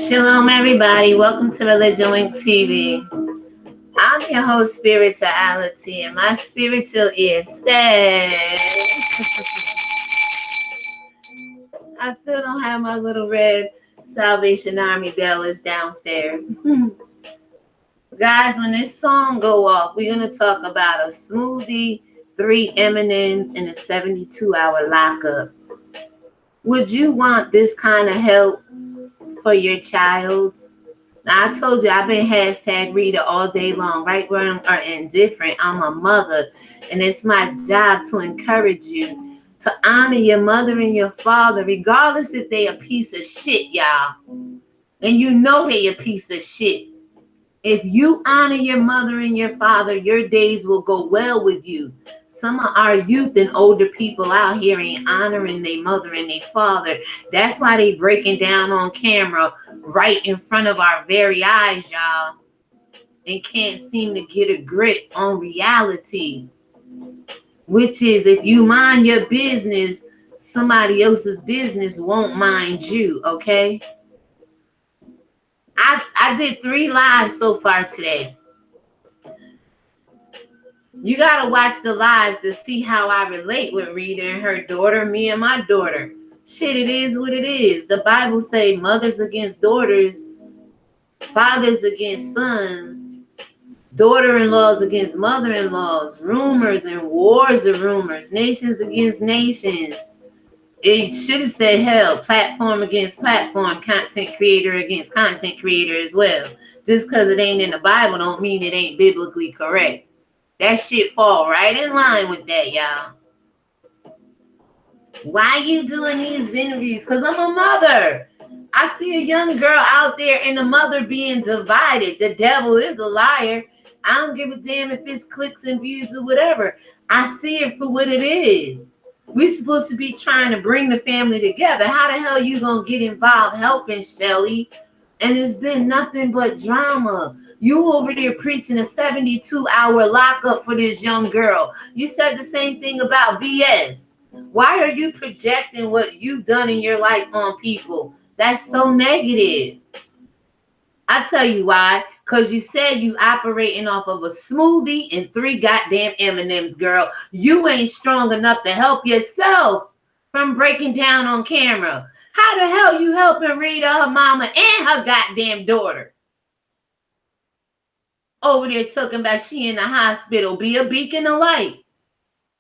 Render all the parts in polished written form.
Shalom, everybody. Welcome to ReligionWinked TV. I'm your host, Spirituality, and my spiritual ear says, I still don't have my little red Salvation Army bell is downstairs. Guys, when this song go off, we're going to talk about a smoothie, 3 M&Ms, and a 72-hour lockup. Would you want this kind of help for your child? Now, I told you I've been hashtag reader all day long, right where I'm indifferent. I'm a mother, and it's my job to encourage you to honor your mother and your father, regardless if they a piece of shit, y'all. And you know they a piece of shit. If you honor your mother and your father, your days will go well with you. Some of our youth and older people out here ain't honoring their mother and their father. That's why they breaking down on camera right in front of our very eyes, y'all. And can't seem to get a grip on reality. Which is, if you mind your business, somebody else's business won't mind you, okay? I did 3 lives so far today. You got to watch the lives to see how I relate with Rita and her daughter, me and my daughter. Shit, it is what it is. The Bible say mothers against daughters, fathers against sons, daughter-in-laws against mother-in-laws, rumors and wars of rumors, nations against nations. It should have said, hell, platform against platform, content creator against content creator as well. Just because it ain't in the Bible don't mean it ain't biblically correct. That shit fall right in line with that, y'all. Why you doing these interviews? Because I'm a mother. I see a young girl out there and the mother being divided. The devil is a liar. I don't give a damn if it's clicks and views or whatever. I see it for what it is. We're supposed to be trying to bring the family together. How the hell you gonna get involved helping, Shelly? And it's been nothing but drama. You over there preaching a 72-hour lockup for this young girl. You said the same thing about VS. Why are you projecting what you've done in your life on people? That's so negative. I tell you why. Because you said you operating off of a smoothie and 3 goddamn M&Ms, girl. You ain't strong enough to help yourself from breaking down on camera. How the hell you helping Rita, her mama, and her goddamn daughter? Over there talking about she in the hospital. Be a beacon of light.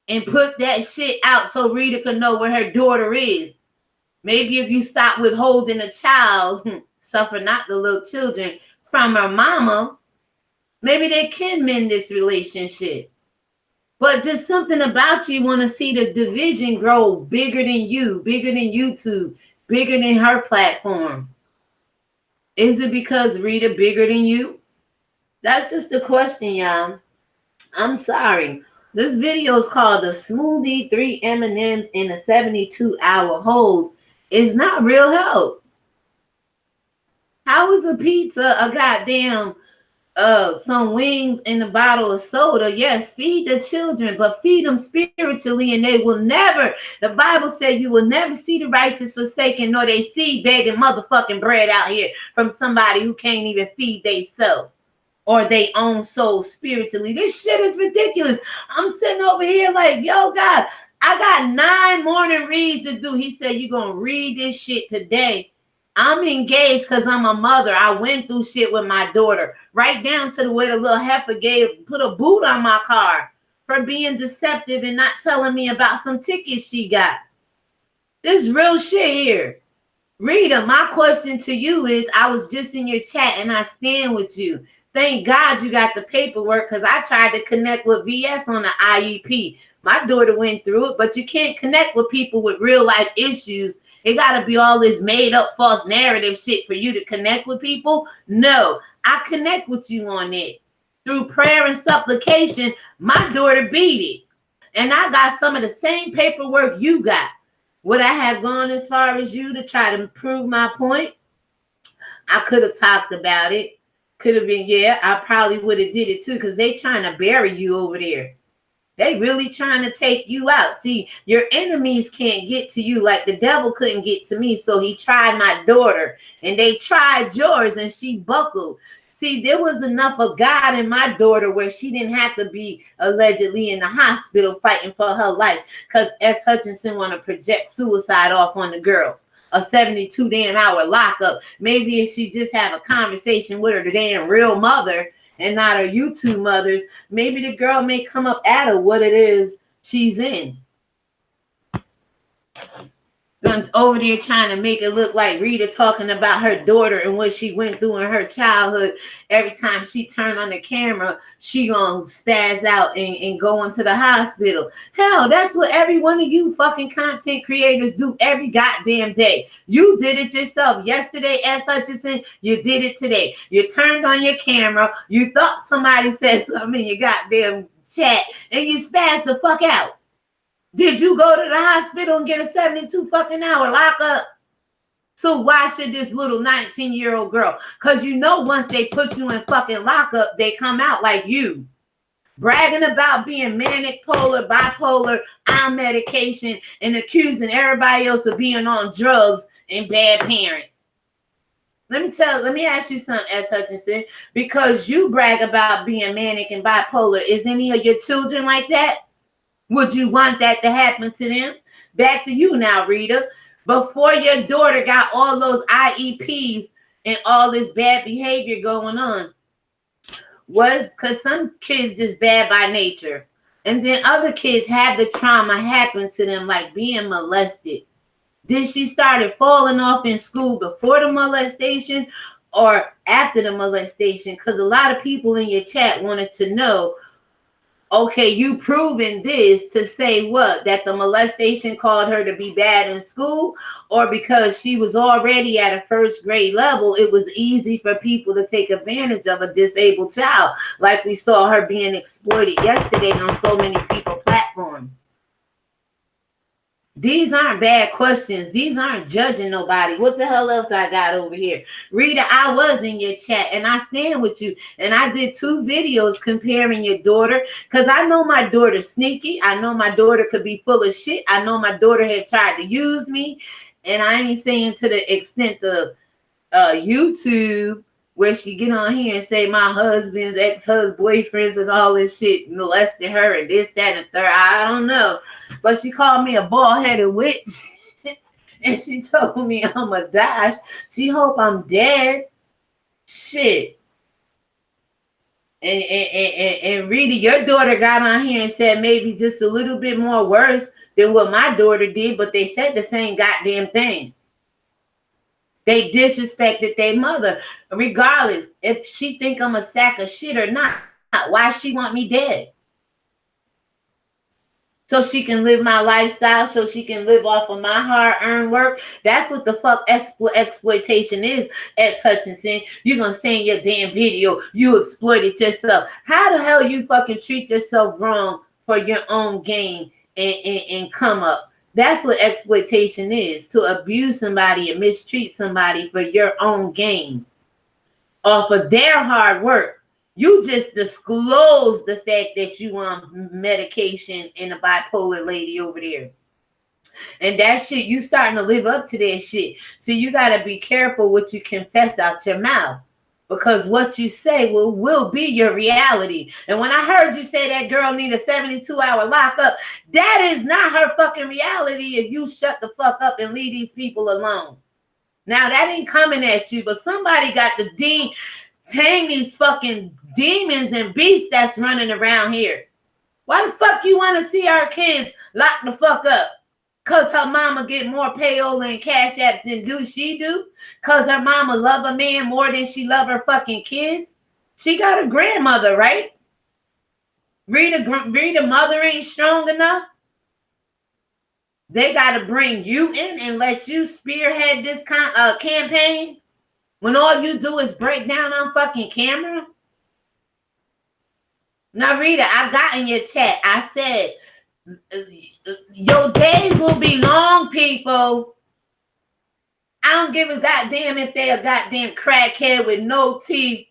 And put that shit out so Rita can know where her daughter is. Maybe if you stop withholding a child, suffer not the little children, from her mama, maybe they can mend this relationship. But just something about you want to see the division grow bigger than you, bigger than YouTube, bigger than her platform. Is it because Rita bigger than you? That's just the question, y'all. I'm sorry. This video is called The Smoothie, 3 M&Ms in a 72-hour hold. It's not real help. How is a pizza a goddamn some wings and a bottle of soda? Yes, feed the children, but feed them spiritually, and they will never. The Bible said you will never see the righteous forsaken, nor they see begging motherfucking bread out here from somebody who can't even feed themselves or they own soul spiritually. This shit is ridiculous. I'm sitting over here like, yo, God, I got 9 morning reads to do. He said, you're going to read this shit today. I'm engaged because I'm a mother. I went through shit with my daughter, right down to the way the little heifer put a boot on my car for being deceptive and not telling me about some tickets she got. There's real shit here. Rita, my question to you is, I was just in your chat and I stand with you. Thank God you got the paperwork, because I tried to connect with VS on the IEP. My daughter went through it, but you can't connect with people with real life issues. It got to be all this made up false narrative shit for you to connect with people. No, I connect with you on it. Through prayer and supplication, my daughter beat it. And I got some of the same paperwork you got. Would I have gone as far as you to try to prove my point? I could have talked about it. Could have been, yeah, I probably would have did it too, because they trying to bury you over there. They really trying to take you out. See, your enemies can't get to you like the devil couldn't get to me. So he tried my daughter, and they tried yours, and she buckled. See, there was enough of God in my daughter where she didn't have to be allegedly in the hospital fighting for her life because S. Hutchinson want to project suicide off on the girl. A 72 damn hour lockup. Maybe if she just have a conversation with her damn real mother and not her YouTube mothers, maybe the girl may come up at her what it is she's in. Over there trying to make it look like Rita talking about her daughter and what she went through in her childhood. Every time she turned on the camera, she gonna spaz out and go into the hospital. Hell, that's what every one of you fucking content creators do every goddamn day. You did it yourself yesterday, S. Hutchinson. You did it today. You turned on your camera. You thought somebody said something in your goddamn chat, and you spazzed the fuck out. Did you go to the hospital and get a 72 fucking hour lockup? So why should this little 19-year-old girl? Because you know once they put you in fucking lockup, they come out like you. Bragging about being manic, polar, bipolar, on medication, and accusing everybody else of being on drugs and bad parents. Let me ask you something, S. Hutchinson. Because you brag about being manic and bipolar, is any of your children like that? Would you want that to happen to them? Back to you now, Rita. Before your daughter got all those IEPs and all this bad behavior going on, was because some kids just bad by nature. And then other kids have the trauma happen to them, like being molested. Did she started falling off in school before the molestation or after the molestation? Because a lot of people in your chat wanted to know, okay, you proving this to say what? That the molestation caused her to be bad in school, or because she was already at a first grade level, it was easy for people to take advantage of a disabled child, like we saw her being exploited yesterday on so many people platforms. These aren't bad questions. These aren't judging nobody. What the hell else I got over here? Rita, I was in your chat and I stand with you. And I did 2 videos comparing your daughter because I know my daughter's sneaky. I know my daughter could be full of shit. I know my daughter had tried to use me. And I ain't saying to the extent of YouTube where she get on here and say my husband's ex-husband boyfriends and all this shit molested her and this, that, and third. I don't know. But she called me a bald-headed witch. And she told me I'm a dash. She hope I'm dead. Shit. And Rita, your daughter got on here and said maybe just a little bit more worse than what my daughter did, but they said the same goddamn thing. They disrespected their mother. Regardless, if she think I'm a sack of shit or not, why she want me dead? So she can live my lifestyle, so she can live off of my hard-earned work. That's what the fuck exploitation is, S. Hutchinson. You're going to say in your damn video, you exploited yourself. How the hell you fucking treat yourself wrong for your own gain and come up? That's what exploitation is, to abuse somebody and mistreat somebody for your own gain off of their hard work. You just disclosed the fact that you on medication and a bipolar lady over there. And that shit, you starting to live up to that shit. So you got to be careful what you confess out your mouth. Because what you say will be your reality. And when I heard you say that girl need a 72-hour lockup, that is not her fucking reality if you shut the fuck up and leave these people alone. Now, that ain't coming at you, but somebody got to tame these fucking demons and beasts that's running around here. Why the fuck you want to see our kids lock the fuck up? Because her mama get more payola and cash apps than she do? Because her mama love a man more than she love her fucking kids? She got a grandmother, right? Rita mother ain't strong enough? They got to bring you in and let you spearhead this campaign when all you do is break down on fucking camera? Now, Rita, I got in your chat. I said, your days will be long, people. I don't give a goddamn if they're a goddamn crackhead with no teeth,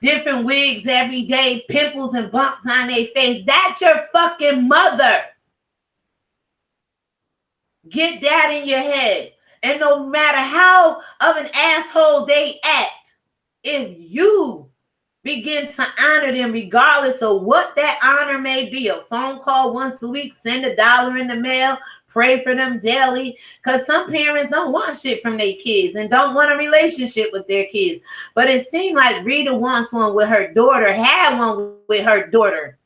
different wigs every day, pimples and bumps on their face. That's your fucking mother. Get that in your head. And no matter how of an asshole they act, if you begin to honor them regardless of what that honor may be, a phone call once a week, send $1 in the mail, pray for them daily, because some parents don't want shit from their kids and don't want a relationship with their kids. But it seemed like Rita wants one with her daughter, had one with her daughter,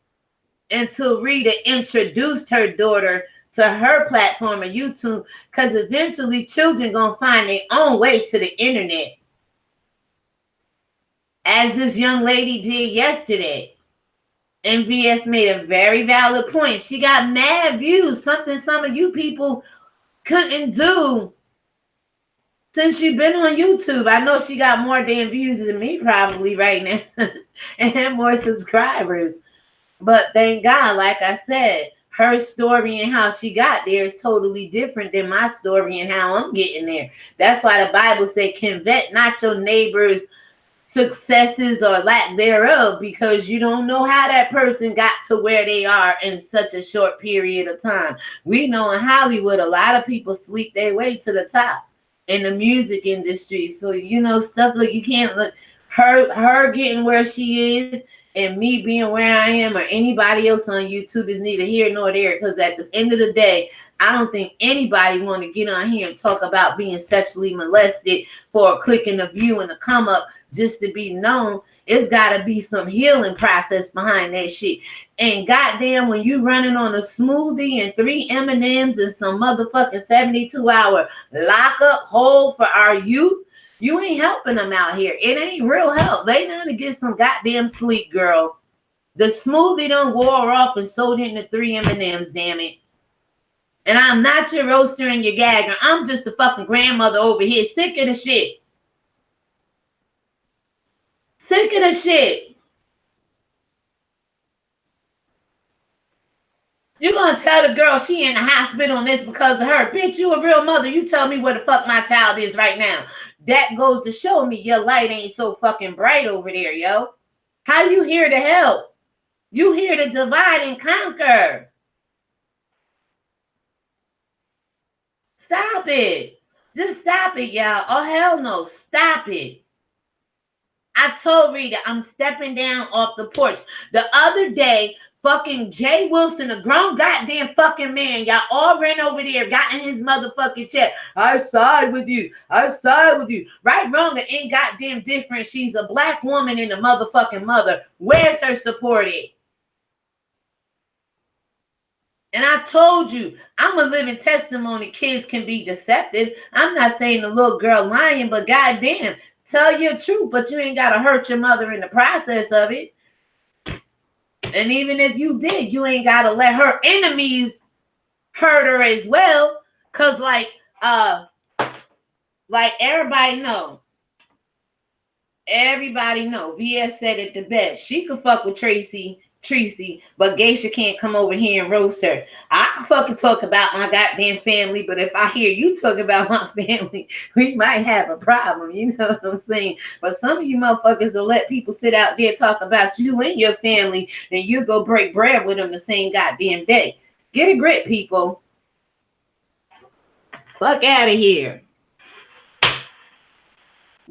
until Rita introduced her daughter to her platform of YouTube, because eventually children gonna find their own way to the internet, as this young lady did yesterday. MVS made a very valid point. She got mad views, something some of you people couldn't do since you've been on YouTube. I know she got more damn views than me probably right now and more subscribers. But thank God, like I said, her story and how she got there is totally different than my story and how I'm getting there. That's why the Bible said, covet not your neighbor's successes or lack thereof, because you don't know how that person got to where they are in such a short period of time. We know in Hollywood, a lot of people sleep their way to the top in the music industry. So, you know, stuff like you can't look her getting where she is and me being where I am, or anybody else on YouTube, is neither here nor there. Because at the end of the day, I don't think anybody want to get on here and talk about being sexually molested for a click and a view and a come up just to be known. It's got to be some healing process behind that shit. And goddamn, when you running on a smoothie and 3 M&Ms and some motherfucking 72-hour lockup hold for our youth, you ain't helping them out here. It ain't real help. They need to get some goddamn sleep, girl. The smoothie done wore off and sold into 3 M&Ms, damn it. And I'm not your roaster and your gagger. I'm just the fucking grandmother over here, sick of the shit. Sick of the shit. You're gonna tell the girl she in the hospital and this because of her. Bitch, you a real mother. You tell me where the fuck my child is right now. That goes to show me your light ain't so fucking bright over there, yo. How you here to help? You here to divide and conquer. Stop it. Just stop it, y'all. Oh, hell no. Stop it. I told Rita I'm stepping down off the porch. The other day, fucking Jay Wilson, a grown goddamn fucking man, y'all all ran over there, got in his motherfucking chair. I side with you. I side with you. Right, wrong, it ain't goddamn different. She's a black woman and a motherfucking mother. Where's her support at? And I told you, I'm a living testimony. Kids can be deceptive. I'm not saying the little girl lying, but goddamn, tell your truth, but you ain't got to hurt your mother in the process of it. And even if you did, you ain't got to let her enemies hurt her as well. Because like everybody know, VS said it the best. She could fuck with Tracy, but Geisha can't come over here and roast her. I can fucking talk about my goddamn family, but if I hear you talk about my family, we might have a problem. You know what I'm saying? But some of you motherfuckers will let people sit out there talk about you and your family, and you go break bread with them the same goddamn day. Get a grip, people. Fuck out of here.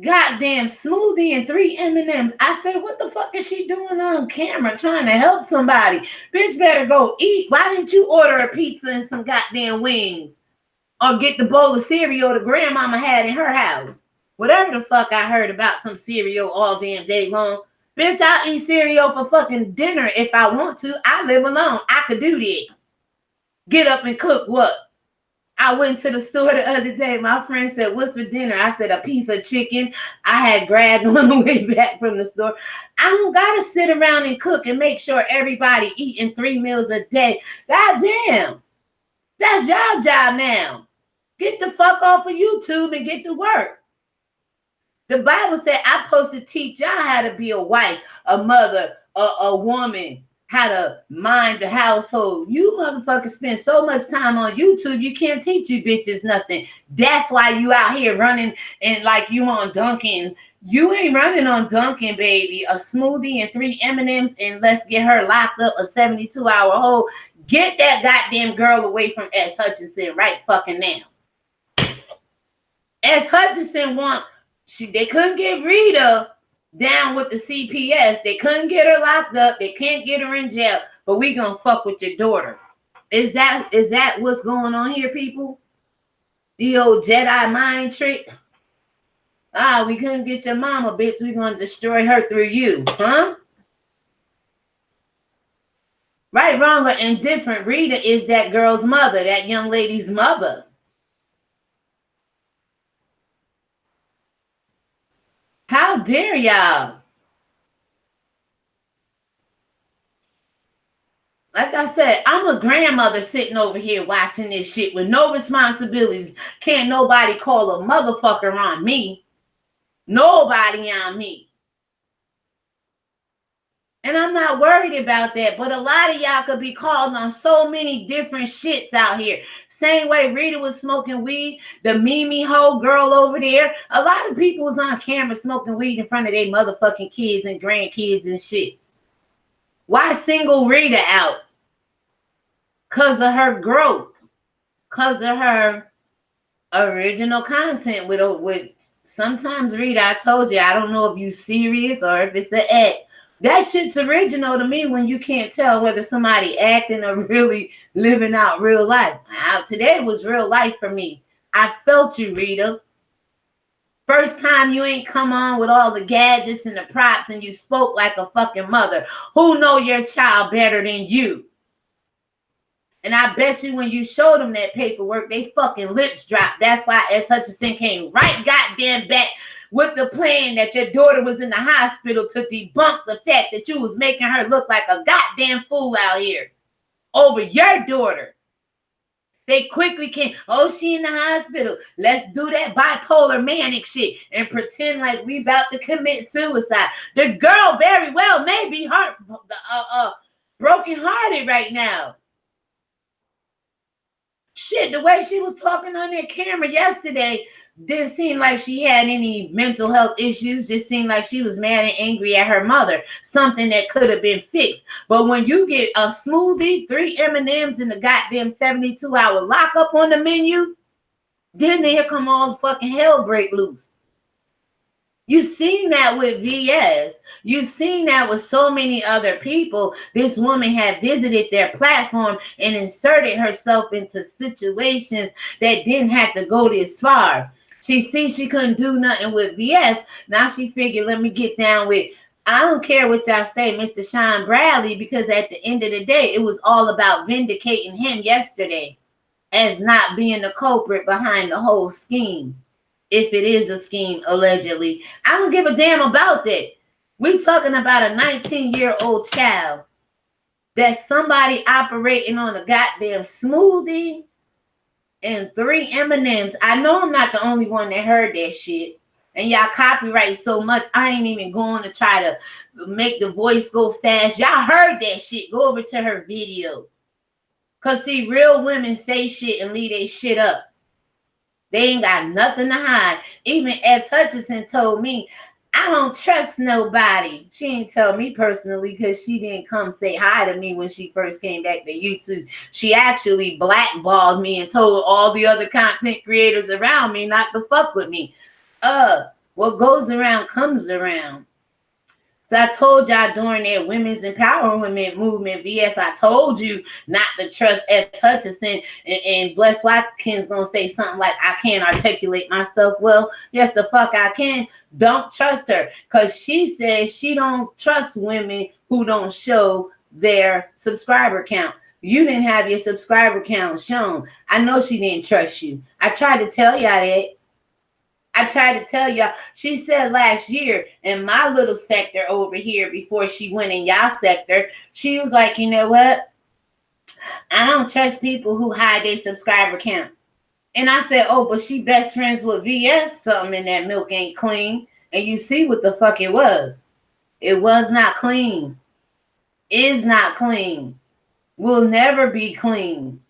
Goddamn smoothie and 3 M&Ms. I said, what the fuck is she doing on camera trying to help somebody? Bitch better go eat. Why didn't you order a pizza and some goddamn wings? Or get the bowl of cereal the grandmama had in her house? Whatever the fuck I heard about some cereal all damn day long. Bitch, I'll eat cereal for fucking dinner if I want to. I live alone. I could do that. Get up and cook what? I went to the store the other day. My friend said, what's for dinner? I said, a piece of chicken I had grabbed on the way back from the store. I don't got to sit around and cook and make sure everybody eating 3 meals a day. God damn. That's your job now. Get the fuck off of YouTube and get to work. The Bible said I'm supposed to teach y'all how to be a wife, a mother, a woman, how to mind the household. You motherfuckers spend so much time on YouTube, you can't teach you bitches nothing. That's why you out here running and like you on Dunkin'. You ain't running on Dunkin', baby. A smoothie and 3 M&Ms and let's get her locked up, a 72-hour hold. Get that goddamn girl away from S. Hutchinson right fucking now. S. Hutchinson they couldn't get Rita down with the CPS. They couldn't get her locked up. They can't get her in jail. But we gonna fuck with your daughter. Is that what's going on here, people? The old Jedi mind trick? We couldn't get your mama, bitch. We gonna destroy her through you, huh? Right, wrong, or indifferent. Rita is that girl's mother, that young lady's mother. How dare y'all? Like I said, I'm a grandmother sitting over here watching this shit with no responsibilities. Can't nobody call a motherfucker on me. Nobody on me. And I'm not worried about that. But a lot of y'all could be called on so many different shits out here. Same way Rita was smoking weed. The Mimi hoe girl over there. A lot of people was on camera smoking weed in front of their motherfucking kids and grandkids and shit. Why single Rita out? Because of her growth. Because of her original content with sometimes Rita, I told you, I don't know if you serious or if it's an act. That shit's original to me when you can't tell whether somebody acting or really living out real life. Today was real life for me. I felt you, Rita. First time you ain't come on with all the gadgets and the props and you spoke like a fucking mother. Who know your child better than you? And I bet you when you showed them that paperwork, they fucking lips dropped. That's why S. Hutchinson came right goddamn back with the plan that your daughter was in the hospital to debunk the fact that you was making her look like a goddamn fool out here over your daughter. They quickly came, she in the hospital. Let's do that bipolar manic shit and pretend like we about to commit suicide. The girl very well may be broken hearted right now. Shit, the way she was talking on that camera yesterday didn't seem like she had any mental health issues. Just seemed like she was mad and angry at her mother. Something that could have been fixed. But when you get a smoothie, 3 M&Ms, and the goddamn 72-hour lockup on the menu, then here come all the fucking hell break loose. You seen that with VS. You seen that with so many other people. This woman had visited their platform and inserted herself into situations that didn't have to go this far. She couldn't do nothing with VS. Now she figured, let me get down with, I don't care what y'all say, Mr. Sean Bradley, because at the end of the day, it was all about vindicating him yesterday as not being the culprit behind the whole scheme. If it is a scheme, allegedly. I don't give a damn about that. We're talking about a 19-year-old child that's somebody operating on a goddamn smoothie and 3 M&Ms. I know I'm not the only one that heard that shit. And y'all copyright so much, I ain't even going to try to make the voice go fast. Y'all heard that shit. Go over to her video. Because, see, real women say shit and leave their shit up. They ain't got nothing to hide. Even S. Hutchinson told me, I don't trust nobody. She ain't tell me personally because she didn't come say hi to me when she first came back to YouTube. She actually blackballed me and told all the other content creators around me not to fuck with me. What goes around comes around. So I told y'all during that women's empowerment movement, VS, I told you not to trust S. Hutchinson, and Bless Watkins gonna say something like, I can't articulate myself well. Yes, the fuck I can. Don't trust her, because she says she don't trust women who don't show their subscriber count. You didn't have your subscriber count shown. I know she didn't trust you. I tried to tell y'all that. I tried to tell y'all, she said last year in my little sector over here before she went in y'all sector, she was like, you know what? I don't trust people who hide their subscriber count. And I said, oh, but she best friends with VS, something in that milk ain't clean. And you see what the fuck it was. It was not clean. is not clean, will never be clean.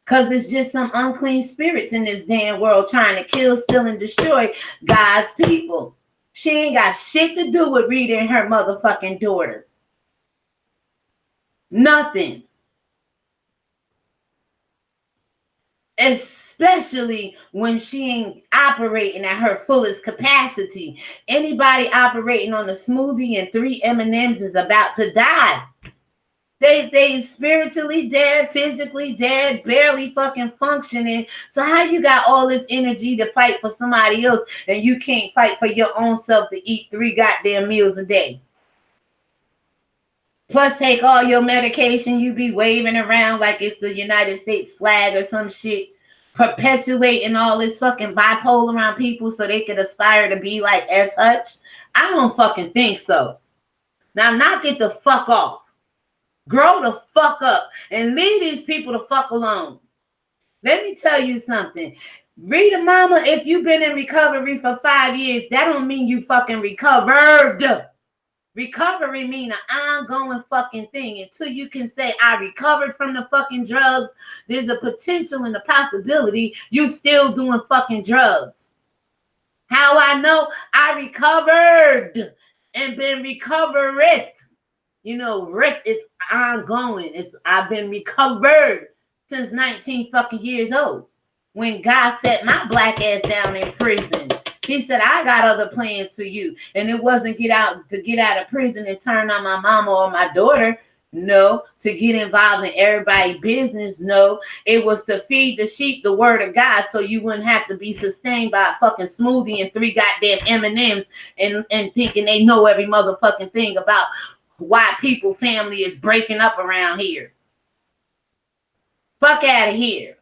Because it's just some unclean spirits in this damn world trying to kill, steal, and destroy God's people. She ain't got shit to do with Rita and her motherfucking daughter. Nothing. Especially when she ain't operating at her fullest capacity. Anybody operating on a smoothie and 3 M&Ms is about to die. They spiritually dead, physically dead, barely fucking functioning. So how you got all this energy to fight for somebody else and you can't fight for your own self to eat 3 goddamn meals a day? Plus take all your medication you be waving around like it's the United States flag or some shit, perpetuating all this fucking bipolar around people so they could aspire to be like S. Hutch. I don't fucking think so. Now knock it the fuck off. Grow the fuck up and leave these people the fuck alone. Let me tell you something. Rita mama, if you've been in recovery for 5 years, that don't mean you fucking recovered. Recovery mean an ongoing fucking thing. Until you can say, I recovered from the fucking drugs, there's a potential and a possibility you still doing fucking drugs. How I know? I recovered and been recovering. You know, Rick is ongoing. I've been recovered since 19 fucking years old. When God set my black ass down in prison, he said, I got other plans for you. And it wasn't get out of prison and turn on my mama or my daughter. No. To get involved in everybody's business. No. It was to feed the sheep the word of God so you wouldn't have to be sustained by a fucking smoothie and 3 goddamn M&Ms and thinking they know every motherfucking thing about why people family is breaking up around here. Fuck out of here.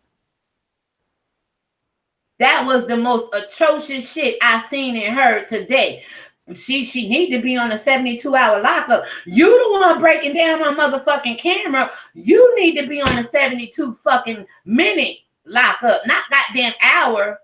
That was the most atrocious shit I seen and heard today. She need to be on a 72-hour lockup. You the one breaking down my motherfucking camera. You need to be on a 72 fucking minute lockup, not goddamn hour.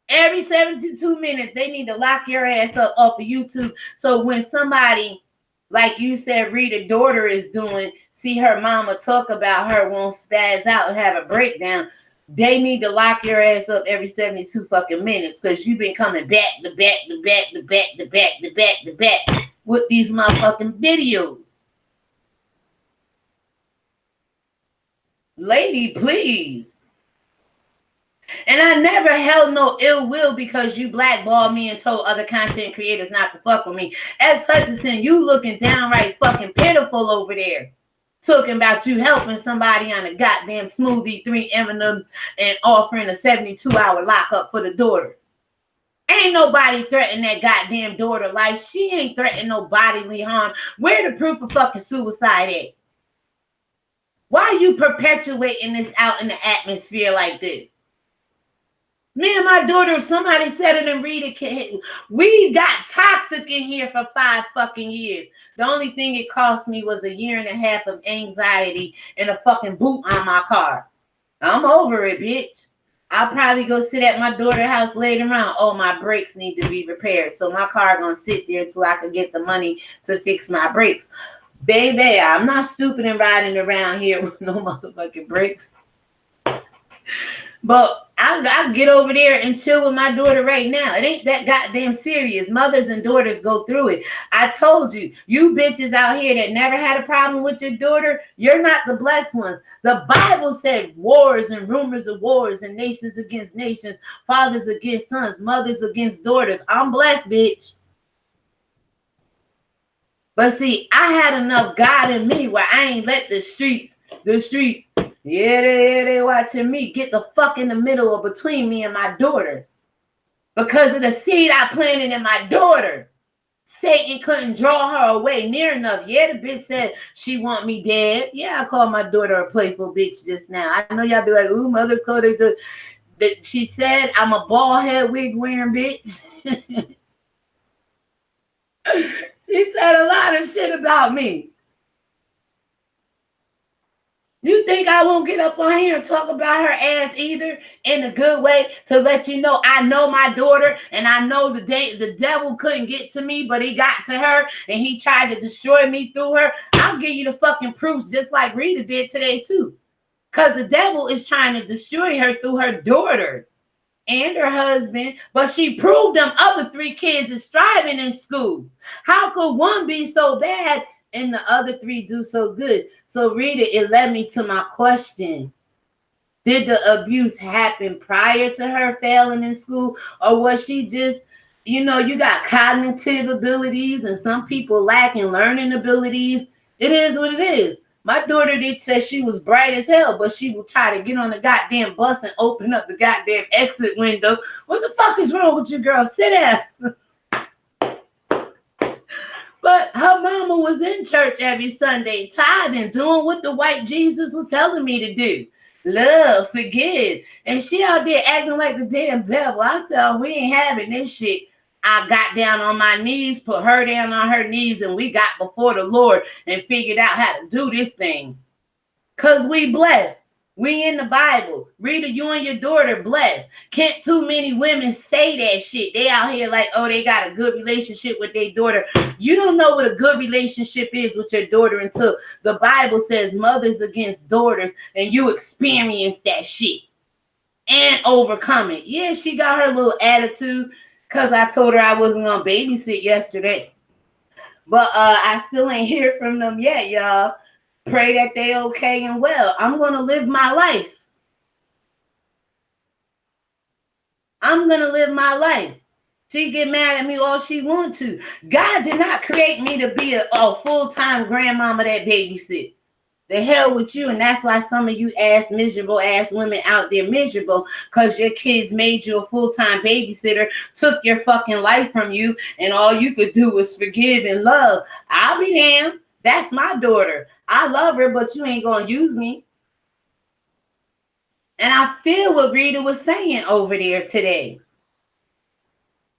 Every 72 minutes, they need to lock your ass up off of YouTube. So when somebody, like you said, Rita's daughter is doing, see her mama talk about her won't spaz out and have a breakdown. They need to lock your ass up every 72 fucking minutes because you've been coming back to back to back to back to back to back to back with these motherfucking videos. Lady, please. And I never held no ill will because you blackballed me and told other content creators not to fuck with me. As Hutchinson, you looking downright fucking pitiful over there. Talking about you helping somebody on a goddamn smoothie, 3 M&Ms, and offering a 72-hour lockup for the daughter. Ain't nobody threatening that goddamn daughter life. She ain't threatening no bodily harm. Where the proof of fucking suicide at? Why are you perpetuating this out in the atmosphere like this? Me and my daughter, somebody said it and read it. We got toxic in here for 5 fucking years. The only thing it cost me was 1.5 years of anxiety and a fucking boot on my car. I'm over it, bitch. I'll probably go sit at my daughter's house later on. Oh, my brakes need to be repaired. So my car gonna sit there until I can get the money to fix my brakes. Baby, I'm not stupid and riding around here with no motherfucking brakes. But I'll get over there and chill with my daughter right now. It ain't that goddamn serious. Mothers and daughters go through it. I told you, you bitches out here that never had a problem with your daughter, you're not the blessed ones. The Bible said wars and rumors of wars and nations against nations, fathers against sons, mothers against daughters. I'm blessed, bitch. But see, I had enough God in me where I ain't let the streets, yeah, they watching me get the fuck in the middle or between me and my daughter. Because of the seed I planted in my daughter. Satan couldn't draw her away near enough. Yeah, the bitch said she want me dead. Yeah, I called my daughter a playful bitch just now. I know y'all be like, ooh, mothers called her. She said I'm a bald head wig wearing bitch. She said a lot of shit about me. You think I won't get up on here and talk about her ass either in a good way to let you know I know my daughter and I know the devil couldn't get to me, but he got to her and he tried to destroy me through her. I'll give you the fucking proofs just like Rita did today too. Because the devil is trying to destroy her through her daughter and her husband, but she proved them other 3 kids is thriving in school. How could one be so bad and the other 3 do so good? So Rita, it led me to my question. Did the abuse happen prior to her failing in school, or was she just, you got cognitive abilities and some people lacking learning abilities? It is what it is. My daughter did say she was bright as hell, but she would try to get on the goddamn bus and open up the goddamn exit window. What the fuck is wrong with you, girl? Sit down. But her mama was in church every Sunday, tithing, doing what the white Jesus was telling me to do. Love, forgive. And she out there acting like the damn devil. I said, oh, we ain't having this shit. I got down on my knees, put her down on her knees, and we got before the Lord and figured out how to do this thing. Because we blessed. We in the Bible. Rita, you and your daughter blessed. Can't too many women say that shit. They out here like, oh, they got a good relationship with their daughter. You don't know what a good relationship is with your daughter until the Bible says mothers against daughters, and you experience that shit and overcome it. Yeah, she got her little attitude because I told her I wasn't going to babysit yesterday. But I still ain't hear from them yet, y'all. Pray that they okay and well. I'm going to live my life. I'm going to live my life. She get mad at me all she want to. God did not create me to be a full-time grandmama that babysit. The hell with you. And that's why some of you miserable ass women out there miserable, because your kids made you a full-time babysitter, took your fucking life from you, and all you could do was forgive and love. I'll be damned. That's my daughter. I love her, but you ain't gonna use me. And I feel what Rita was saying over there today.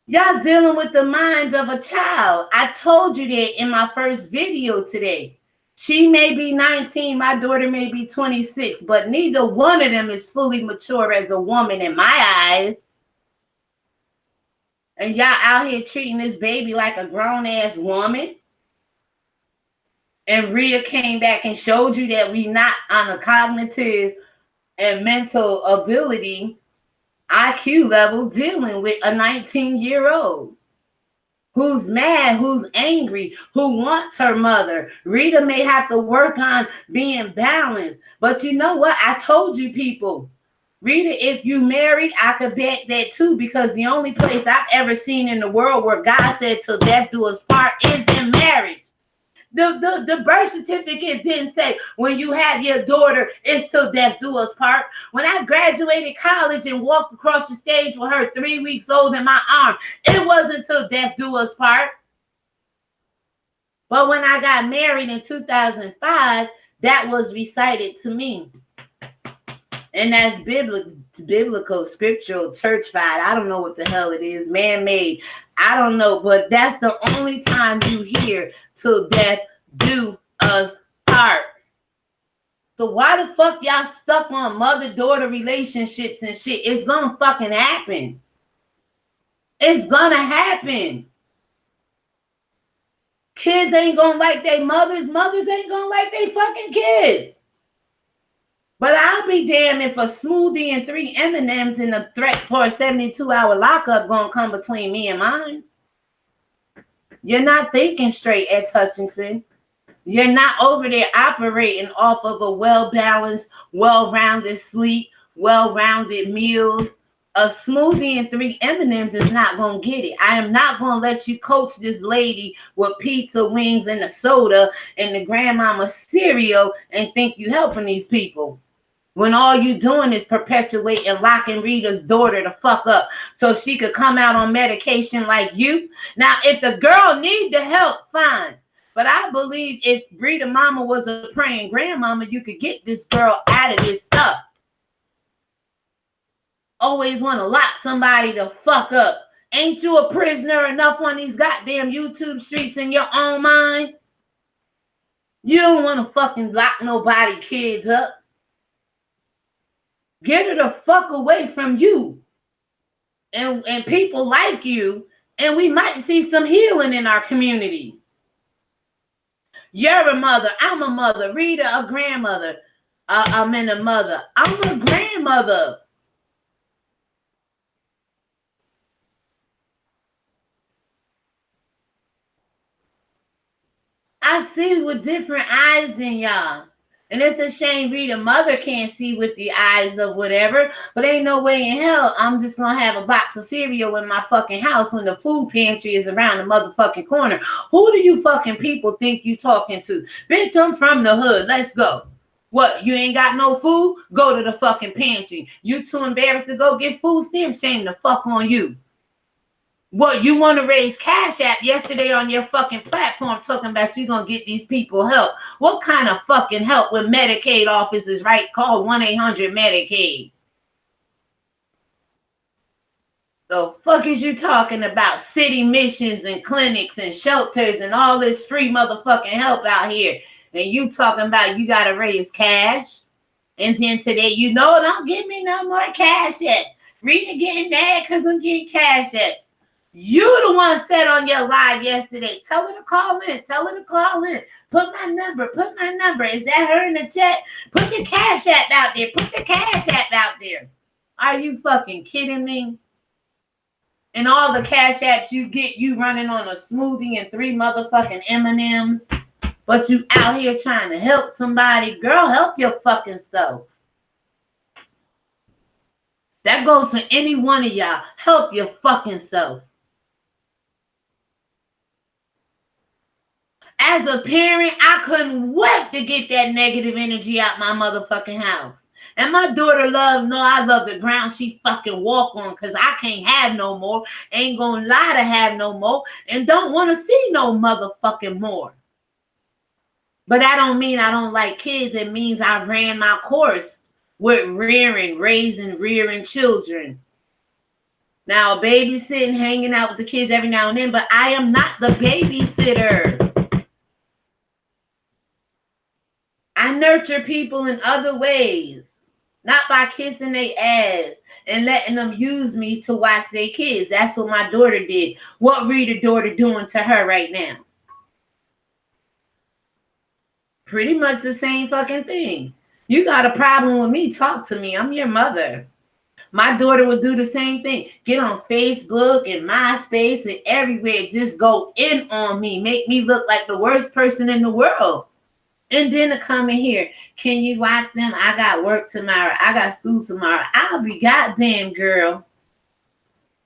Y'all dealing with the minds of a child. I told you that in my first video today. She may be 19, my daughter may be 26, but neither one of them is fully mature as a woman in my eyes. And y'all out here treating this baby like a grown-ass woman. And Rita came back and showed you that we not on a cognitive and mental ability IQ level dealing with a 19-year-old who's mad, who's angry, who wants her mother. Rita may have to work on being balanced. But you know what? I told you people, Rita, if you married, I could bet that too, because the only place I've ever seen in the world where God said till death do us part is in marriage. The birth certificate didn't say when you have your daughter, it's till death do us part. When I graduated college and walked across the stage with her 3 weeks old in my arm, it wasn't till death do us part. But when I got married in 2005, that was recited to me. And that's biblical, scriptural, church-fied. I don't know what the hell it is, man-made. I don't know, but that's the only time you hear till death do us part. So why the fuck y'all stuck on mother-daughter relationships and shit? It's gonna fucking happen. It's gonna happen. Kids ain't gonna like their mothers. Mothers ain't gonna like their fucking kids. But I'll be damned if a smoothie and 3 M&Ms and a threat for a 72-hour lockup gonna come between me and mine. You're not thinking straight, X Hutchinson. You're not over there operating off of a well-balanced, well-rounded sleep, well-rounded meals. A smoothie and 3 M&Ms is not going to get it. I am not going to let you coach this lady with pizza, wings, and a soda and the grandmama cereal and think you helping these people, when all you doing is perpetuating locking Rita's daughter the fuck up so she could come out on medication like you. Now, if the girl need the help, fine. But I believe if Rita mama was a praying grandmama, you could get this girl out of this stuff. Always want to lock somebody the fuck up. Ain't you a prisoner enough on these goddamn YouTube streets in your own mind? You don't want to fucking lock nobody kids up. Get her the fuck away from you and people like you, and we might see some healing in our community. You're a mother. I'm a mother. Rita, a grandmother. I'm in a mother. I'm a grandmother. I see with different eyes than y'all. And it's a shame Rita mother can't see with the eyes of whatever, but ain't no way in hell I'm just gonna have a box of cereal in my fucking house when the food pantry is around the motherfucking corner. Who do you fucking people think you talking to? Bitch, I'm from the hood. Let's go. What, you ain't got no food? Go to the fucking pantry. You too embarrassed to go get food stamps? Shame the fuck on you. What, you want to raise Cash App yesterday on your fucking platform talking about you going to get these people help. What kind of fucking help with Medicaid offices, right? Call 1-800-Medicaid. The fuck is you talking about? City missions and clinics and shelters and all this free motherfucking help out here. And you talking about you got to raise cash. And then today, don't give me no more Cash Apps. Rita getting mad because I'm getting Cash Apps. You the one said on your live yesterday, tell her to call in. Tell her to call in. Put my number. Put my number. Is that her in the chat? Put the Cash App out there. Put the Cash App out there. Are you fucking kidding me? And all the Cash Apps you get, you running on a smoothie and 3 motherfucking M&Ms. But you out here trying to help somebody. Girl, help your fucking self. That goes for any one of y'all. Help your fucking self. As a parent, I couldn't wait to get that negative energy out my motherfucking house. And my daughter I love the ground she fucking walk on because I can't have no more. Ain't gonna lie to have no more. And don't want to see no motherfucking more. But that don't mean I don't like kids. It means I ran my course with rearing children. Now, babysitting, hanging out with the kids every now and then, but I am not the babysitter. I nurture people in other ways, not by kissing their ass and letting them use me to watch their kids. That's what my daughter did. What Rita's daughter doing to her right now? Pretty much the same fucking thing. You got a problem with me, talk to me. I'm your mother. My daughter would do the same thing. Get on Facebook and MySpace and everywhere. Just go in on me. Make me look like the worst person in the world. And then to come in here, can you watch them? I got work tomorrow. I got school tomorrow. I'll be goddamn, girl.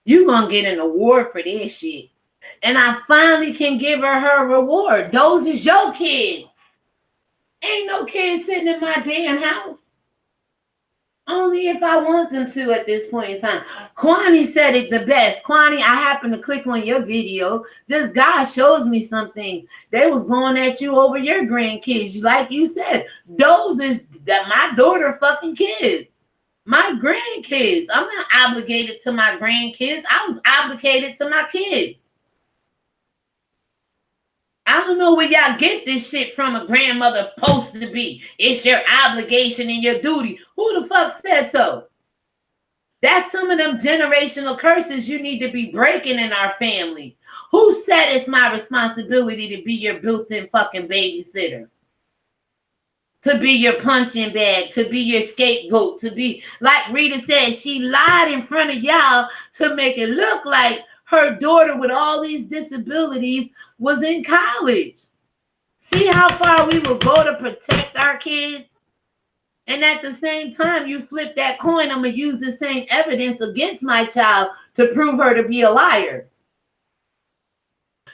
You gonna get an award for this shit. And I finally can give her reward. Those is your kids. Ain't no kids sitting in my damn house. Only if I want them to at this point in time. Kwani said it the best. Kwani, I happened to click on your video. Just God shows me some things. They was going at you over your grandkids. Like you said, those is that my daughter fucking kids. My grandkids. I'm not obligated to my grandkids. I was obligated to my kids. I don't know where y'all get this shit from. A grandmother supposed to be. It's your obligation and your duty. Who the fuck said so? That's some of them generational curses you need to be breaking in our family. Who said it's my responsibility to be your built-in fucking babysitter? To be your punching bag, to be your scapegoat, to be, like Rita said, she lied in front of y'all to make it look like her daughter with all these disabilities was in college. See how far we will go to protect our kids? And at the same time, you flip that coin, I'm going to use the same evidence against my child to prove her to be a liar.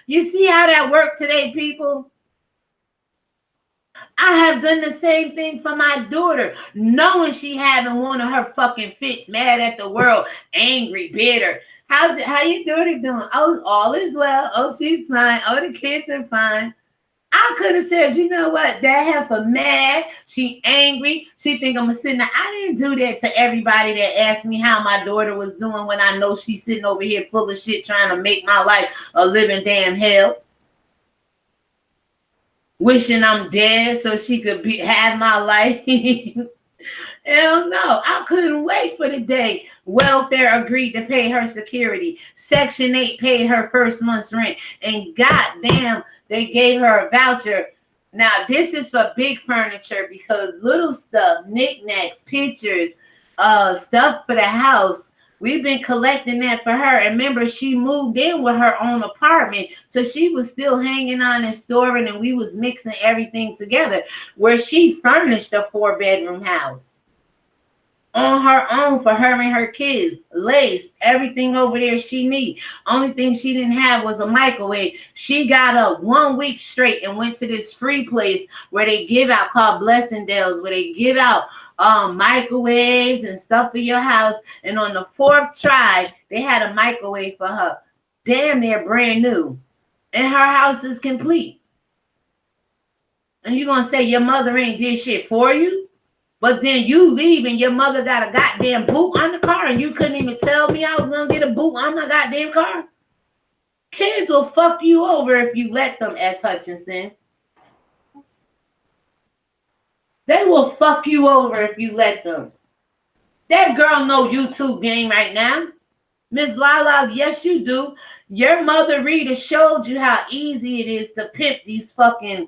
You see how that worked today, people? I have done the same thing for my daughter, knowing she having one of her fucking fits, mad at the world, angry, bitter. How your daughter doing? Oh, all is well. Oh, she's fine. Oh, the kids are fine. I could have said, you know what? That heifer mad. She angry. She think I'm sitting there. I didn't do that to everybody that asked me how my daughter was doing when I know she's sitting over here full of shit trying to make my life a living damn hell. Wishing I'm dead so she could have my life. Hell no, I couldn't wait for the day welfare agreed to pay her security. Section 8 paid her first month's rent. And goddamn, they gave her a voucher Now, this is for big furniture because little stuff, knickknacks, pictures, stuff for the house, we've been collecting that for her. And remember, she moved in with her own apartment, so she was still hanging on and storing, and we was mixing everything together. Where she furnished a 4-bedroom house on her own for her and her kids, lace, everything over there she need. Only thing she didn't have was a microwave. She got up 1 week straight and went to this free place where they give out, called Blessingdale's, where they give out microwaves and stuff for your house. And on the 4th try, they had a microwave for her, damn near brand new, and her house is complete. And you're gonna say your mother ain't did shit for you? But then you leave and your mother got a goddamn boot on the car and you couldn't even tell me I was going to get a boot on my goddamn car? Kids will fuck you over if you let them, S. Hutchinson. They will fuck you over if you let them. That girl know YouTube game right now. Miss Lala, yes you do. Your mother Rita showed you how easy it is to pimp these fucking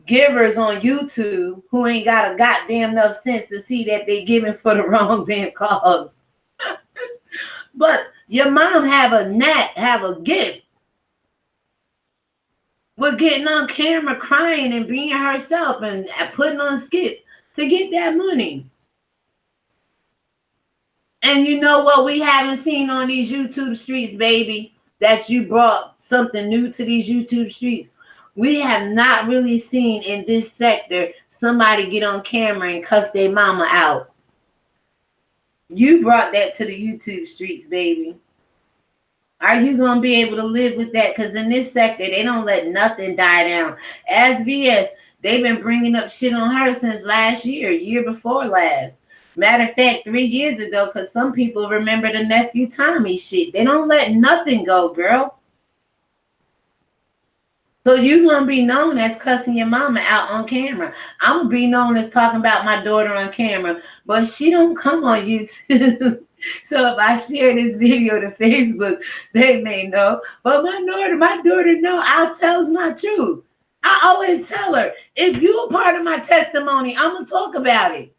givers on YouTube who ain't got a goddamn enough sense to see that they giving for the wrong damn cause. But your mom have a gift with getting on camera crying and being herself and putting on skits to get that money. And you know what we haven't seen on these YouTube streets, baby? That you brought something new to these YouTube streets. We have not really seen in this sector somebody get on camera and cuss their mama out. You brought that to the YouTube streets, baby. Are you going to be able to live with that? Because in this sector, they don't let nothing die down. As VS, they've been bringing up shit on her since last year before last. Matter of fact, 3 years ago, because some people remember the nephew Tommy shit. They don't let nothing go, girl. So you're going to be known as cussing your mama out on camera. I'm going to be known as talking about my daughter on camera, but she don't come on YouTube. So if I share this video to Facebook, they may know. But my daughter know I tells my truth. I always tell her, if you're a part of my testimony, I'm going to talk about it.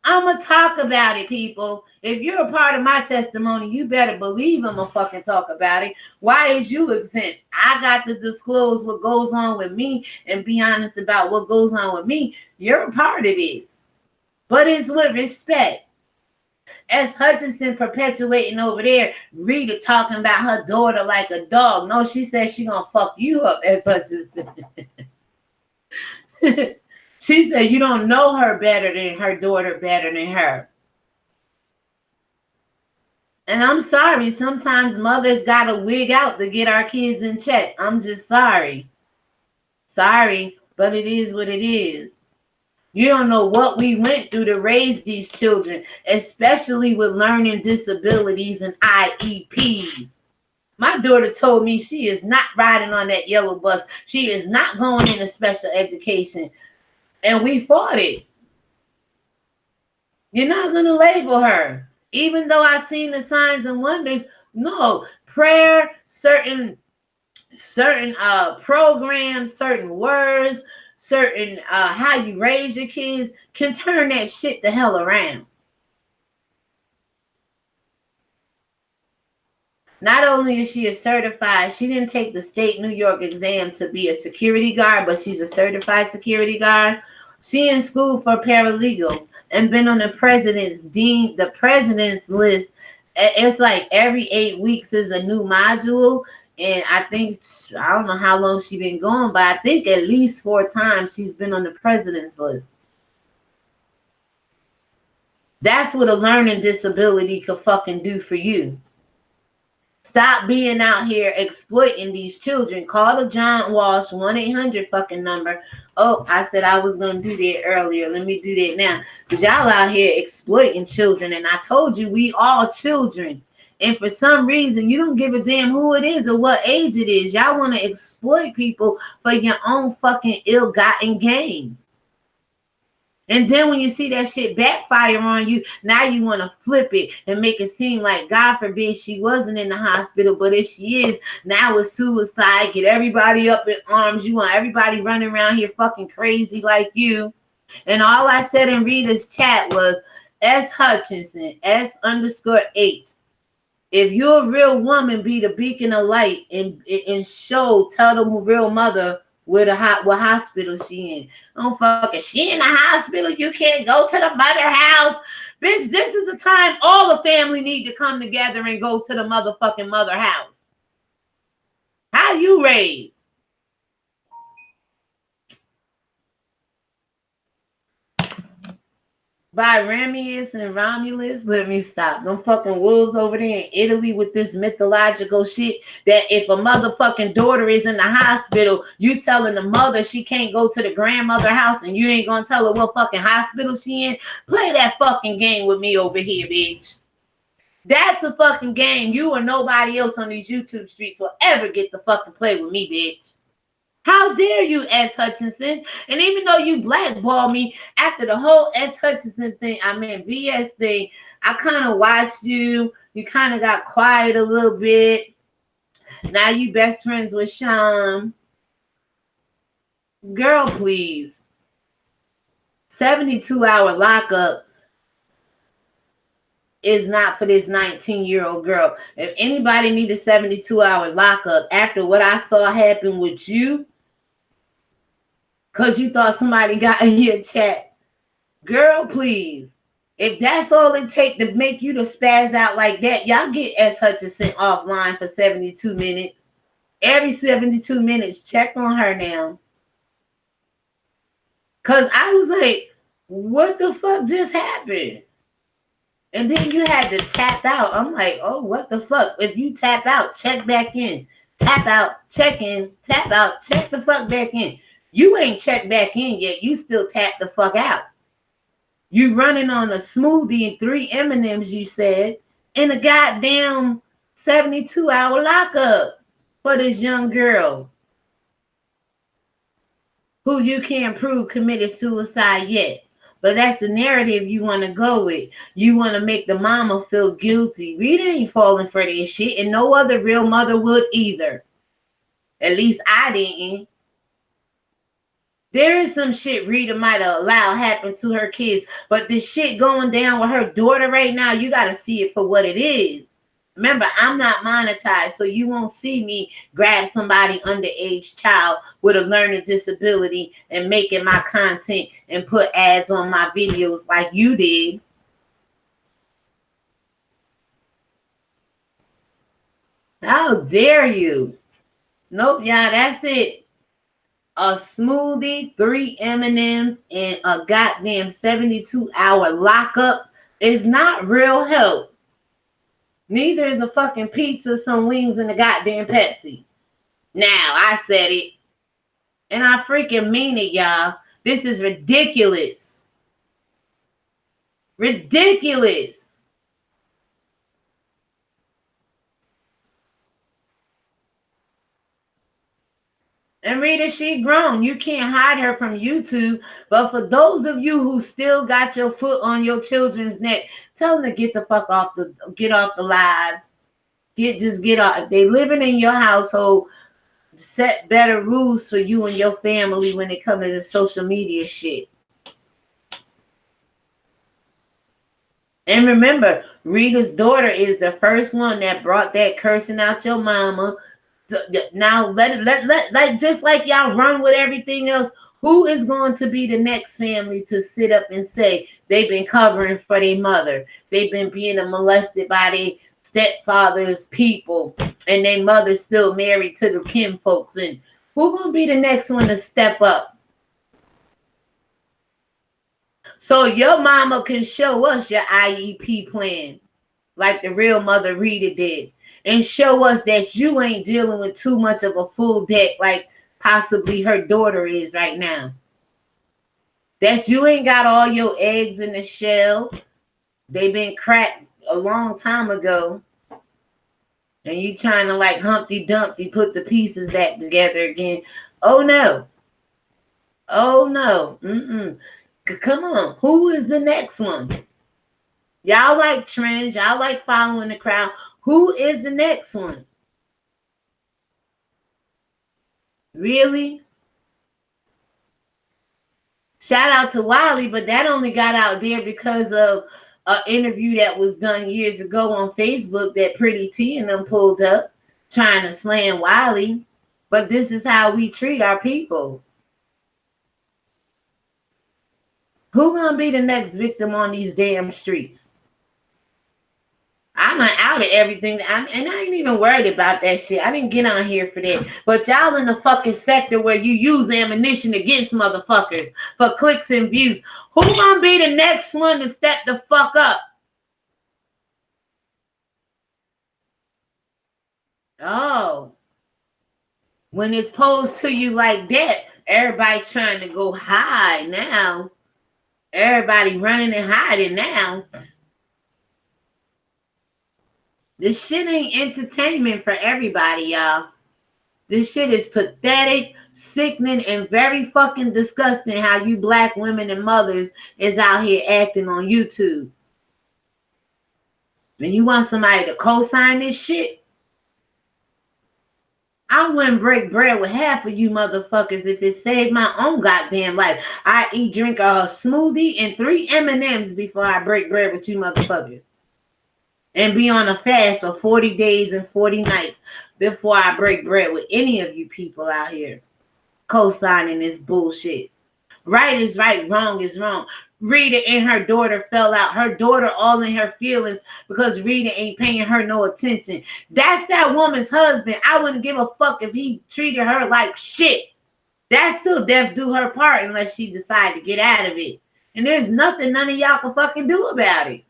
I'm going to talk about it, people. If you're a part of my testimony, you better believe I'm going to fucking talk about it. Why is you exempt? I got to disclose what goes on with me and be honest about what goes on with me. You're a part of this. But it's with respect. S. Hutchinson perpetuating over there, Rita talking about her daughter like a dog. No, she said she going to fuck you up, S. Hutchinson. She said you don't know her better than her daughter better than her. And I'm sorry, sometimes mothers got to wig out to get our kids in check. I'm just sorry. Sorry, but it is what it is. You don't know what we went through to raise these children, especially with learning disabilities and IEPs. My daughter told me she is not riding on that yellow bus. She is not going into special education. And we fought it. You're not going to label her. Even though I've seen the signs and wonders, no. Prayer, certain programs, certain words, certain how you raise your kids can turn that shit the hell around. Not only is she a certified, she didn't take the state New York exam to be a security guard, but she's a certified security guard. She in school for paralegal and been on the president's list. It's like every 8 weeks is a new module. And I think, I don't know how long she's been going, but I think at least 4 times she's been on the president's list. That's what a learning disability could fucking do for you. Stop being out here exploiting these children. Call the John Walsh 1-800 fucking number. Oh, I said I was going to do that earlier. Let me do that now. Because y'all out here exploiting children. And I told you we all children. And for some reason, you don't give a damn who it is or what age it is. Y'all want to exploit people for your own fucking ill-gotten gain. And then when you see that shit backfire on you, now you want to flip it and make it seem like, God forbid, she wasn't in the hospital, but if she is, now it's suicide. Get everybody up in arms. You want everybody running around here fucking crazy like you. And all I said in Rita's chat was S. Hutchinson, S_H. If you're a real woman, be the beacon of light and show, tell the real mother what hospital she in. Don't fucking, she in the hospital, you can't go to the mother house. Bitch, this is the time all the family need to come together and go to the motherfucking mother house. How you raised? By Ramius and Romulus. Let me stop. Them fucking wolves over there in Italy with this mythological shit that if a motherfucking daughter is in the hospital, you telling the mother she can't go to the grandmother house and you ain't gonna tell her what fucking hospital she in. Play that fucking game with me over here, bitch. That's a fucking game you or nobody else on these YouTube streets will ever get to fucking play with me, bitch. How dare you, S. Hutchinson? And even though you blackballed me after the whole S. Hutchinson thing, VS thing, I kind of watched you. You kind of got quiet a little bit. Now you best friends with Sean. Girl, please. 72-hour lockup is not for this 19-year-old girl. If anybody need a 72-hour lockup after what I saw happen with you, because you thought somebody got in your chat. Girl, please. If that's all it takes to make you to spaz out like that, y'all get S. Hutchinson offline for 72 minutes. Every 72 minutes, check on her now. Because I was like, what the fuck just happened? And then you had to tap out. I'm like, oh, what the fuck? If you tap out, check back in. Tap out, check in, tap out, check the fuck back in. You ain't checked back in yet. You still tap the fuck out. You running on a smoothie and 3 M&Ms, you said, in a goddamn 72-hour lockup for this young girl who you can't prove committed suicide yet. But that's the narrative you want to go with. You want to make the mama feel guilty. Rita ain't falling for this shit, and no other real mother would either. At least I didn't. There is some shit Rita might have allowed happen to her kids, but this shit going down with her daughter right now, you got to see it for what it is. Remember, I'm not monetized, so you won't see me grab somebody underage child with a learning disability and making my content and put ads on my videos like you did. How dare you? Nope, y'all, that's it. A smoothie, 3 M&Ms, and a goddamn 72-hour lockup is not real help. Neither is a fucking pizza, some wings, and a goddamn Pepsi. Now, I said it. And I freaking mean it, y'all. This is ridiculous. Ridiculous. And Rita, she grown. You can't hide her from YouTube. But for those of you who still got your foot on your children's neck, tell them to get the fuck off the lives. Get off. If they living in your household, set better rules for you and your family when it comes to the social media shit. And remember, Rita's daughter is the first one that brought that cursing out your mama. Now let just like y'all run with everything else, who is going to be the next family to sit up and say they've been covering for their mother, they've been being molested by their stepfather's people, and their mother's still married to the Kim folks? And who gonna be the next one to step up so your mama can show us your IEP plan like the real mother Rita did, and show us that you ain't dealing with too much of a full deck like possibly her daughter is right now. That you ain't got all your eggs in the shell. They've been cracked a long time ago. And you trying to like Humpty Dumpty put the pieces back together again. Oh no. Oh no. Come on, who is the next one? Y'all like trends, y'all like following the crowd. Who is the next one? Really? Shout out to Wiley, but that only got out there because of an interview that was done years ago on Facebook that Pretty T and them pulled up trying to slam Wiley. But this is how we treat our people. Who gonna be the next victim on these damn streets? I'm not out of everything. And I ain't even worried about that shit. I didn't get on here for that. But y'all in the fucking sector where you use ammunition against motherfuckers for clicks and views. Who gonna be the next one to step the fuck up? Oh. When it's posed to you like that, everybody trying to go high now. Everybody running and hiding now. This shit ain't entertainment for everybody, y'all. This shit is pathetic, sickening, and very fucking disgusting how you black women and mothers is out here acting on YouTube. And you want somebody to co-sign this shit? I wouldn't break bread with half of you motherfuckers if it saved my own goddamn life. I drink a smoothie and 3 M&Ms before I break bread with you motherfuckers. And be on a fast for 40 days and 40 nights before I break bread with any of you people out here co-signing this bullshit. Right is right, wrong is wrong. Rita and her daughter fell out. Her daughter all in her feelings because Rita ain't paying her no attention. That's that woman's husband. I wouldn't give a fuck if he treated her like shit. That's still death do her part unless she decide to get out of it. And there's nothing none of y'all can fucking do about it.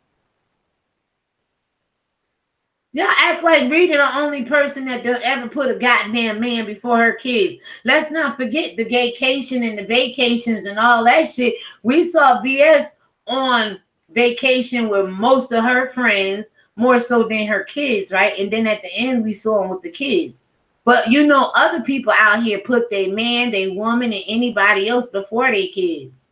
Y'all act like Rita the only person that ever put a goddamn man before her kids. Let's not forget the gaycation and the vacations and all that shit. We saw BS on vacation with most of her friends, more so than her kids, right? And then at the end, we saw them with the kids. But you know, other people out here put their man, their woman, and anybody else before their kids.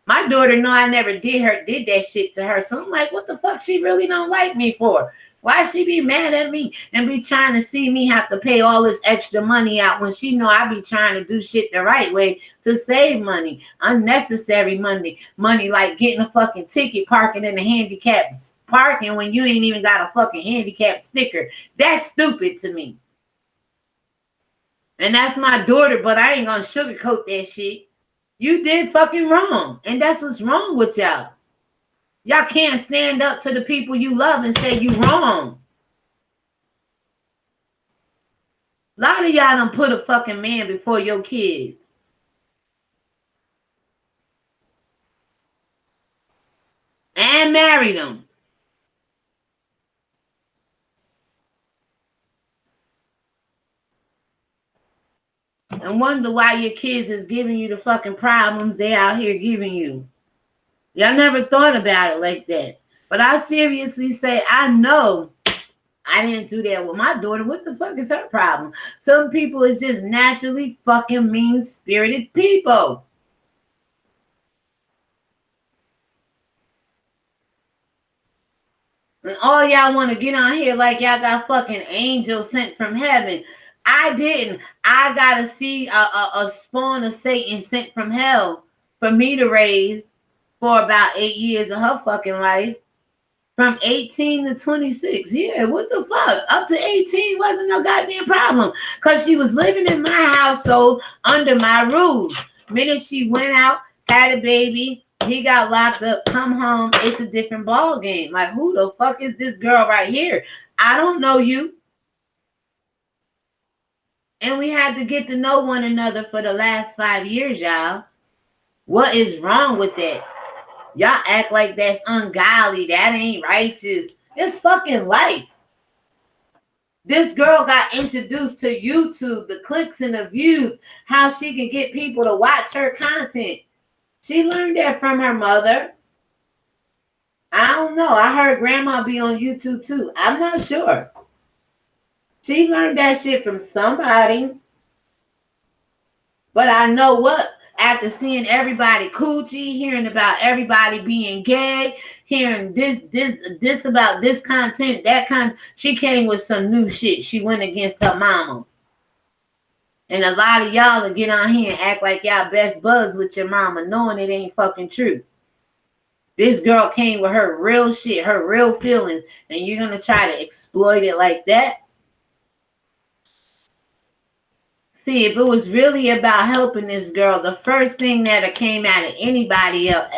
My daughter know I never did that shit to her. So I'm like, what the fuck she really don't like me for? Why she be mad at me and be trying to see me have to pay all this extra money out when she know I be trying to do shit the right way to save money, unnecessary money like getting a fucking ticket, parking in the handicapped parking when you ain't even got a fucking handicap sticker. That's stupid to me. And that's my daughter, but I ain't gonna sugarcoat that shit. You did fucking wrong, and that's what's wrong with y'all. Y'all can't stand up to the people you love and say you wrong. A lot of y'all done put a fucking man before your kids. And married them. And wonder why your kids is giving you the fucking problems they out here giving you. Y'all never thought about it like that. But I seriously say, I know I didn't do that with my daughter. What the fuck is her problem? Some people is just naturally fucking mean-spirited people. And all y'all want to get on here like y'all got fucking angels sent from heaven. I didn't. I got to see a spawn of Satan sent from hell for me to raise for about 8 years of her fucking life. From 18 to 26. Yeah, what the fuck? Up to 18 wasn't no goddamn problem. Because she was living in my household under my rules. Minute she went out, had a baby, he got locked up, come home, it's a different ball game. Like, who the fuck is this girl right here? I don't know you. And we had to get to know one another for the last 5 years, y'all. What is wrong with that? Y'all act like that's ungodly. That ain't righteous. It's fucking life. This girl got introduced to YouTube, the clicks and the views, how she can get people to watch her content. She learned that from her mother. I don't know. I heard grandma be on YouTube too. I'm not sure. She learned that shit from somebody. But I know what? after seeing everybody coochie, hearing about everybody being gay, hearing this about this content, that kind. She came with some new shit. She went against her mama. And a lot of y'all will get on here and act like y'all best buds with your mama, knowing it ain't fucking true. This girl came with her real shit, her real feelings, and you're gonna try to exploit it like that? See, if it was really about helping this girl, the first thing that came out of anybody else,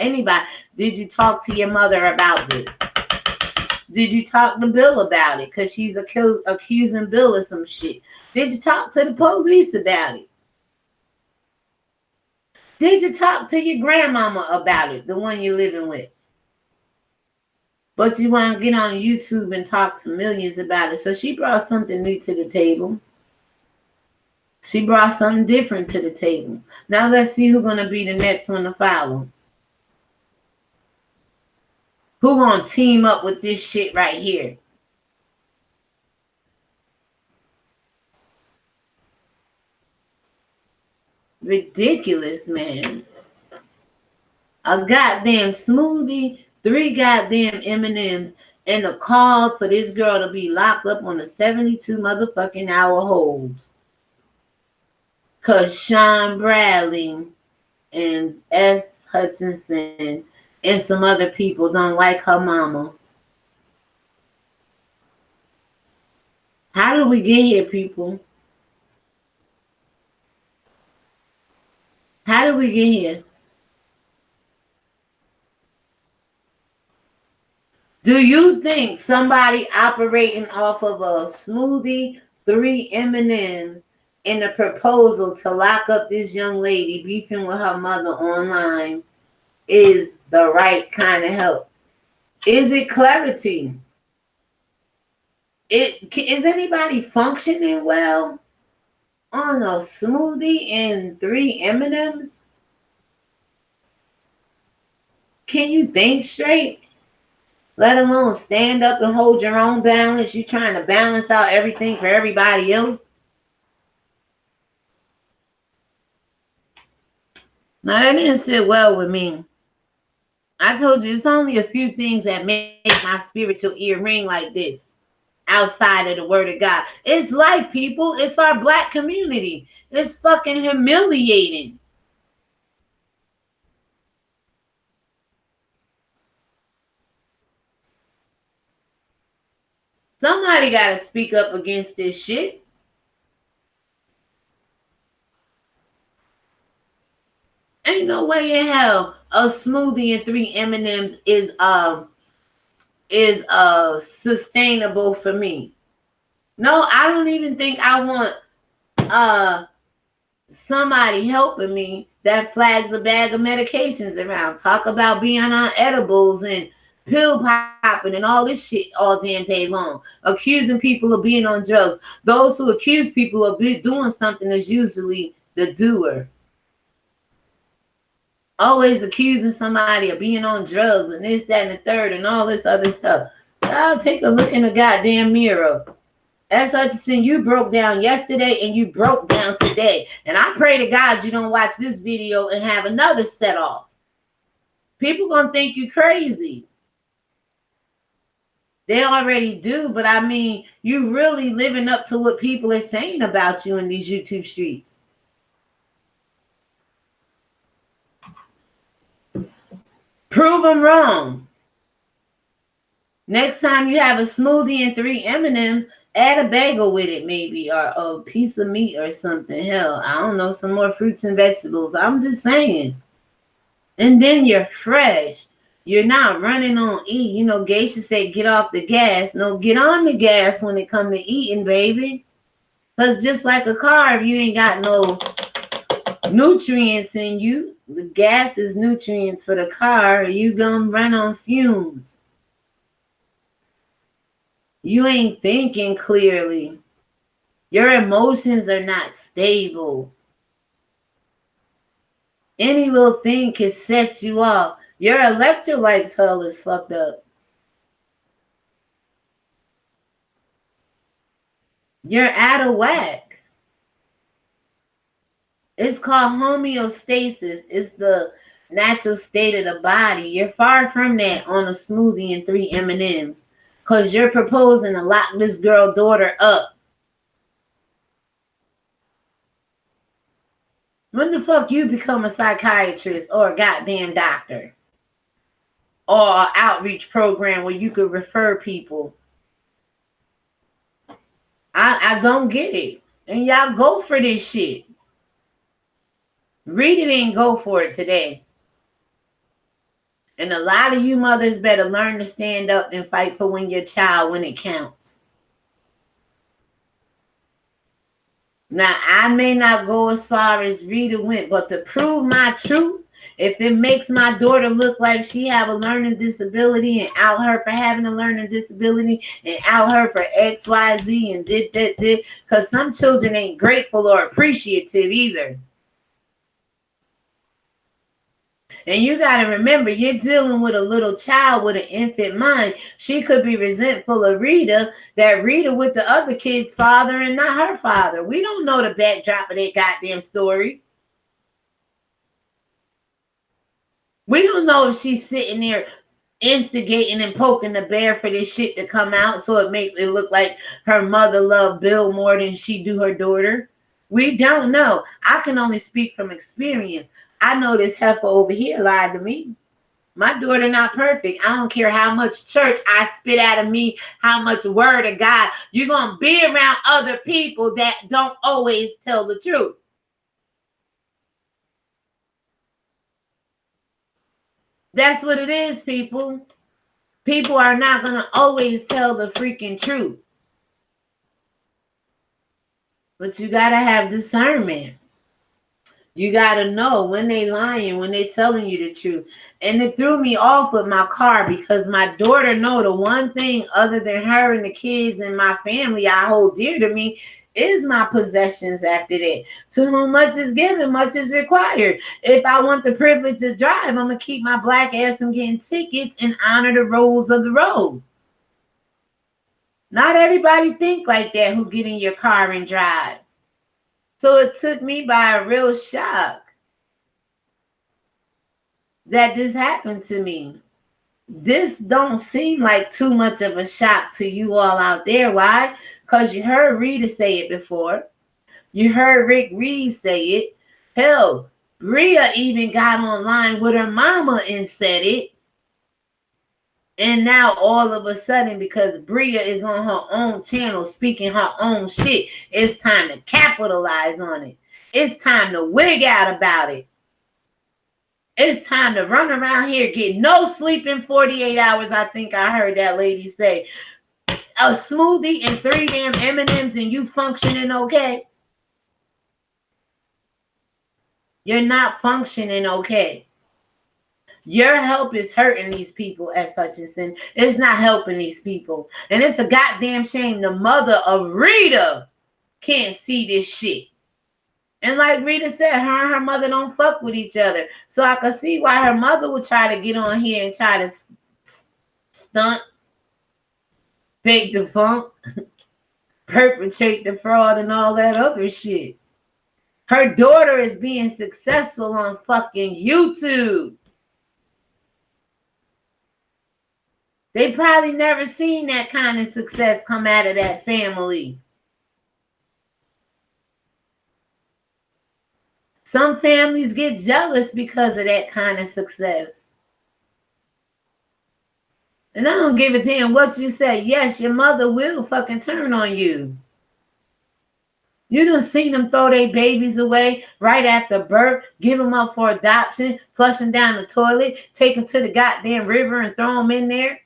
did you talk to your mother about this? Did you talk to Bill about it? Because she's accusing Bill of some shit. Did you talk to the police about it? Did you talk to your grandmama about it, the one you're living with? But you want to get on YouTube and talk to millions about it. So she brought something new to the table. She brought something different to the table. Now let's see who's going to be the next one to follow. Who going to team up with this shit right here? Ridiculous, man. A goddamn smoothie, 3 goddamn M&Ms, and a call for this girl to be locked up on a 72 motherfucking hour hold. Because Sean Bradley and S. Hutchinson and some other people don't like her mama. How did we get here, people? How did we get here? Do you think somebody operating off of a smoothie, 3 M&Ms, in a proposal to lock up this young lady beefing with her mother online is the right kind of help? Is it clarity? Is anybody functioning well on a smoothie and 3 M&Ms? Can you think straight? Let alone stand up and hold your own balance. You trying to balance out everything for everybody else? Now, that didn't sit well with me. I told you, it's only a few things that make my spiritual ear ring like this outside of the word of God. It's like, people, it's our black community. It's fucking humiliating. Somebody got to speak up against this shit. Ain't no way in hell a smoothie and 3 M&Ms is sustainable for me. No, I don't even think I want somebody helping me that flags a bag of medications around. Talk about being on edibles and pill popping and all this shit all damn day long. Accusing people of being on drugs. Those who accuse people of doing something is usually the doer. Always accusing somebody of being on drugs and this, that, and the third and all this other stuff. I'll take a look in the goddamn mirror. S. Hutchinson, you broke down yesterday and you broke down today. And I pray to God you don't watch this video and have another set off. People gonna think you crazy. They already do, but I mean, you really living up to what people are saying about you in these YouTube streets. Prove them wrong. Next time you have a smoothie and 3 M&Ms, add a bagel with it maybe, or a piece of meat or something. Hell, I don't know, some more fruits and vegetables. I'm just saying. And then you're fresh. You're not running on E. You know, Geisha said get off the gas. No, get on the gas when it comes to eating, baby. Because just like a car, if you ain't got no nutrients in you, the gas is nutrients for the car, you gonna run on fumes. You ain't thinking clearly. Your emotions are not stable. Any little thing can set you off. Your electrolytes hell is fucked up. You're out of whack. It's called homeostasis. It's the natural state of the body. You're far from that on a smoothie and 3 M&Ms. Because you're proposing to lock this girl daughter up. When the fuck you become a psychiatrist or a goddamn doctor? Or an outreach program where you could refer people? I don't get it. And y'all go for this shit. Read it and go for it today. And a lot of you mothers better learn to stand up and fight for when it counts. Now, I may not go as far as Rita went, but to prove my truth, if it makes my daughter look like she have a learning disability and out her for having a learning disability and out her for X, Y, Z and did, because some children ain't grateful or appreciative either. And you got to remember, you're dealing with a little child with an infant mind. She could be resentful of Rita, that Rita with the other kid's father and not her father. We don't know the backdrop of that goddamn story. We don't know if she's sitting there instigating and poking the bear for this shit to come out so it makes it look like her mother loved Bill more than she do her daughter. We don't know. I can only speak from experience. I know this heifer over here lied to me. My daughter not perfect. I don't care how much church I spit out of me, how much word of God. You're going to be around other people that don't always tell the truth. That's what it is, people. People are not going to always tell the freaking truth. But you got to have discernment. You got to know when they lying, when they telling you the truth. And it threw me off with my car because my daughter know the one thing other than her and the kids and my family I hold dear to me is my possessions after that. To whom much is given, much is required. If I want the privilege to drive, I'm going to keep my black ass from getting tickets and honor the rules of the road. Not everybody think like that who get in your car and drive. So it took me by a real shock that this happened to me. This don't seem like too much of a shock to you all out there. Why? Because you heard Rita say it before. You heard Rick Reed say it. Hell, Bria even got online with her mama and said it. And now all of a sudden, because Bria is on her own channel speaking her own shit, it's time to capitalize on it. It's time to wig out about it. It's time to run around here, get no sleep in 48 hours. I think I heard that lady say. A smoothie and 3 damn M&Ms and you functioning okay? You're not functioning okay. Your help is hurting these people at such and sin. It's not helping these people. And it's a goddamn shame the mother of Rita can't see this shit. And like Rita said, her and her mother don't fuck with each other. So I can see why her mother would try to get on here and try to stunt, fake the funk, perpetrate the fraud and all that other shit. Her daughter is being successful on fucking YouTube. They probably never seen that kind of success come out of that family. Some families get jealous because of that kind of success. And I don't give a damn what you say. Yes, your mother will fucking turn on you. You done seen them throw their babies away right after birth, give them up for adoption, flush them down the toilet, take them to the goddamn river and throw them in there.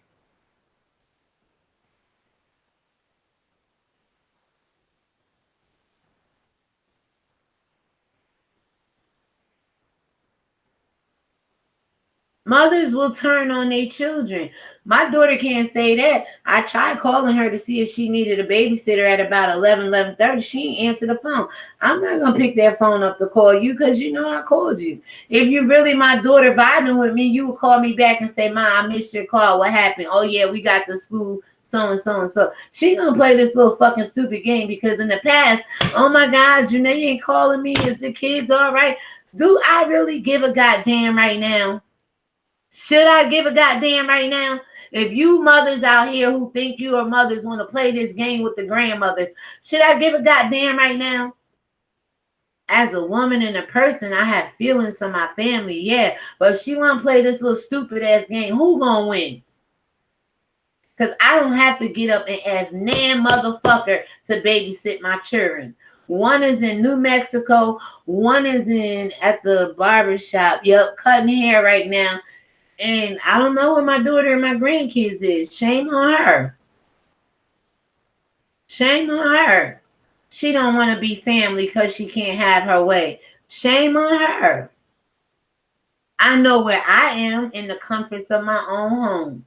Mothers will turn on their children. My daughter can't say that. I tried calling her to see if she needed a babysitter at about 11:30. She ain't answer the phone. I'm not going to pick that phone up to call you because you know I called you. If you really my daughter vibing with me, you would call me back and say, Ma, I missed your call. What happened? Oh, yeah, we got the school so and so and so. She gonna play this little fucking stupid game because in the past, oh my God, Janae ain't calling me. Is the kids all right? Do I really give a goddamn right now? Should I give a goddamn right now? If you mothers out here who think you are mothers want to play this game with the grandmothers, should I give a goddamn right now? As a woman and a person, I have feelings for my family, yeah. But if she want to play this little stupid ass game, who gonna win? Because I don't have to get up and ask nan motherfucker to babysit my children. One is in New Mexico. One is in at the barber shop. Yep, cutting hair right now. And I don't know where my daughter and my grandkids is. Shame on her. Shame on her. She don't want to be family because she can't have her way. Shame on her. I know where I am in the comforts of my own home.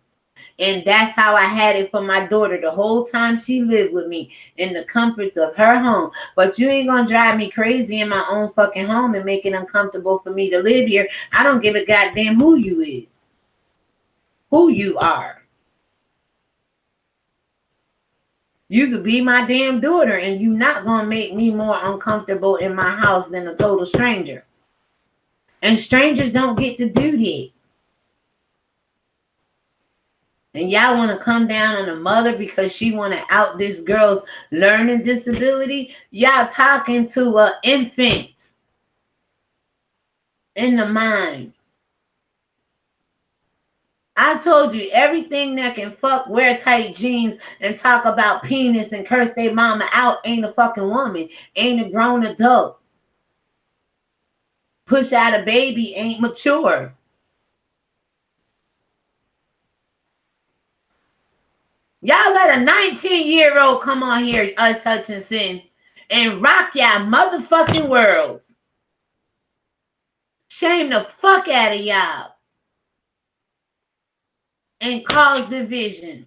And that's how I had it for my daughter the whole time she lived with me, in the comforts of her home. But you ain't gonna drive me crazy in my own fucking home and make it uncomfortable for me to live here. I don't give a goddamn who you is, who you are. You could be my damn daughter and you not gonna make me more uncomfortable in my house than a total stranger. And strangers don't get to do that. And y'all want to come down on the mother because she want to out this girl's learning disability? Y'all talking to an infant in the mind. I told you, everything that can fuck, wear tight jeans, and talk about penis and curse their mama out ain't a fucking woman, ain't a grown adult. Push out a baby ain't mature. Y'all let a 19-year-old come on here, us Hutchinson, and rock y'all motherfucking worlds. Shame the fuck out of y'all. And cause division.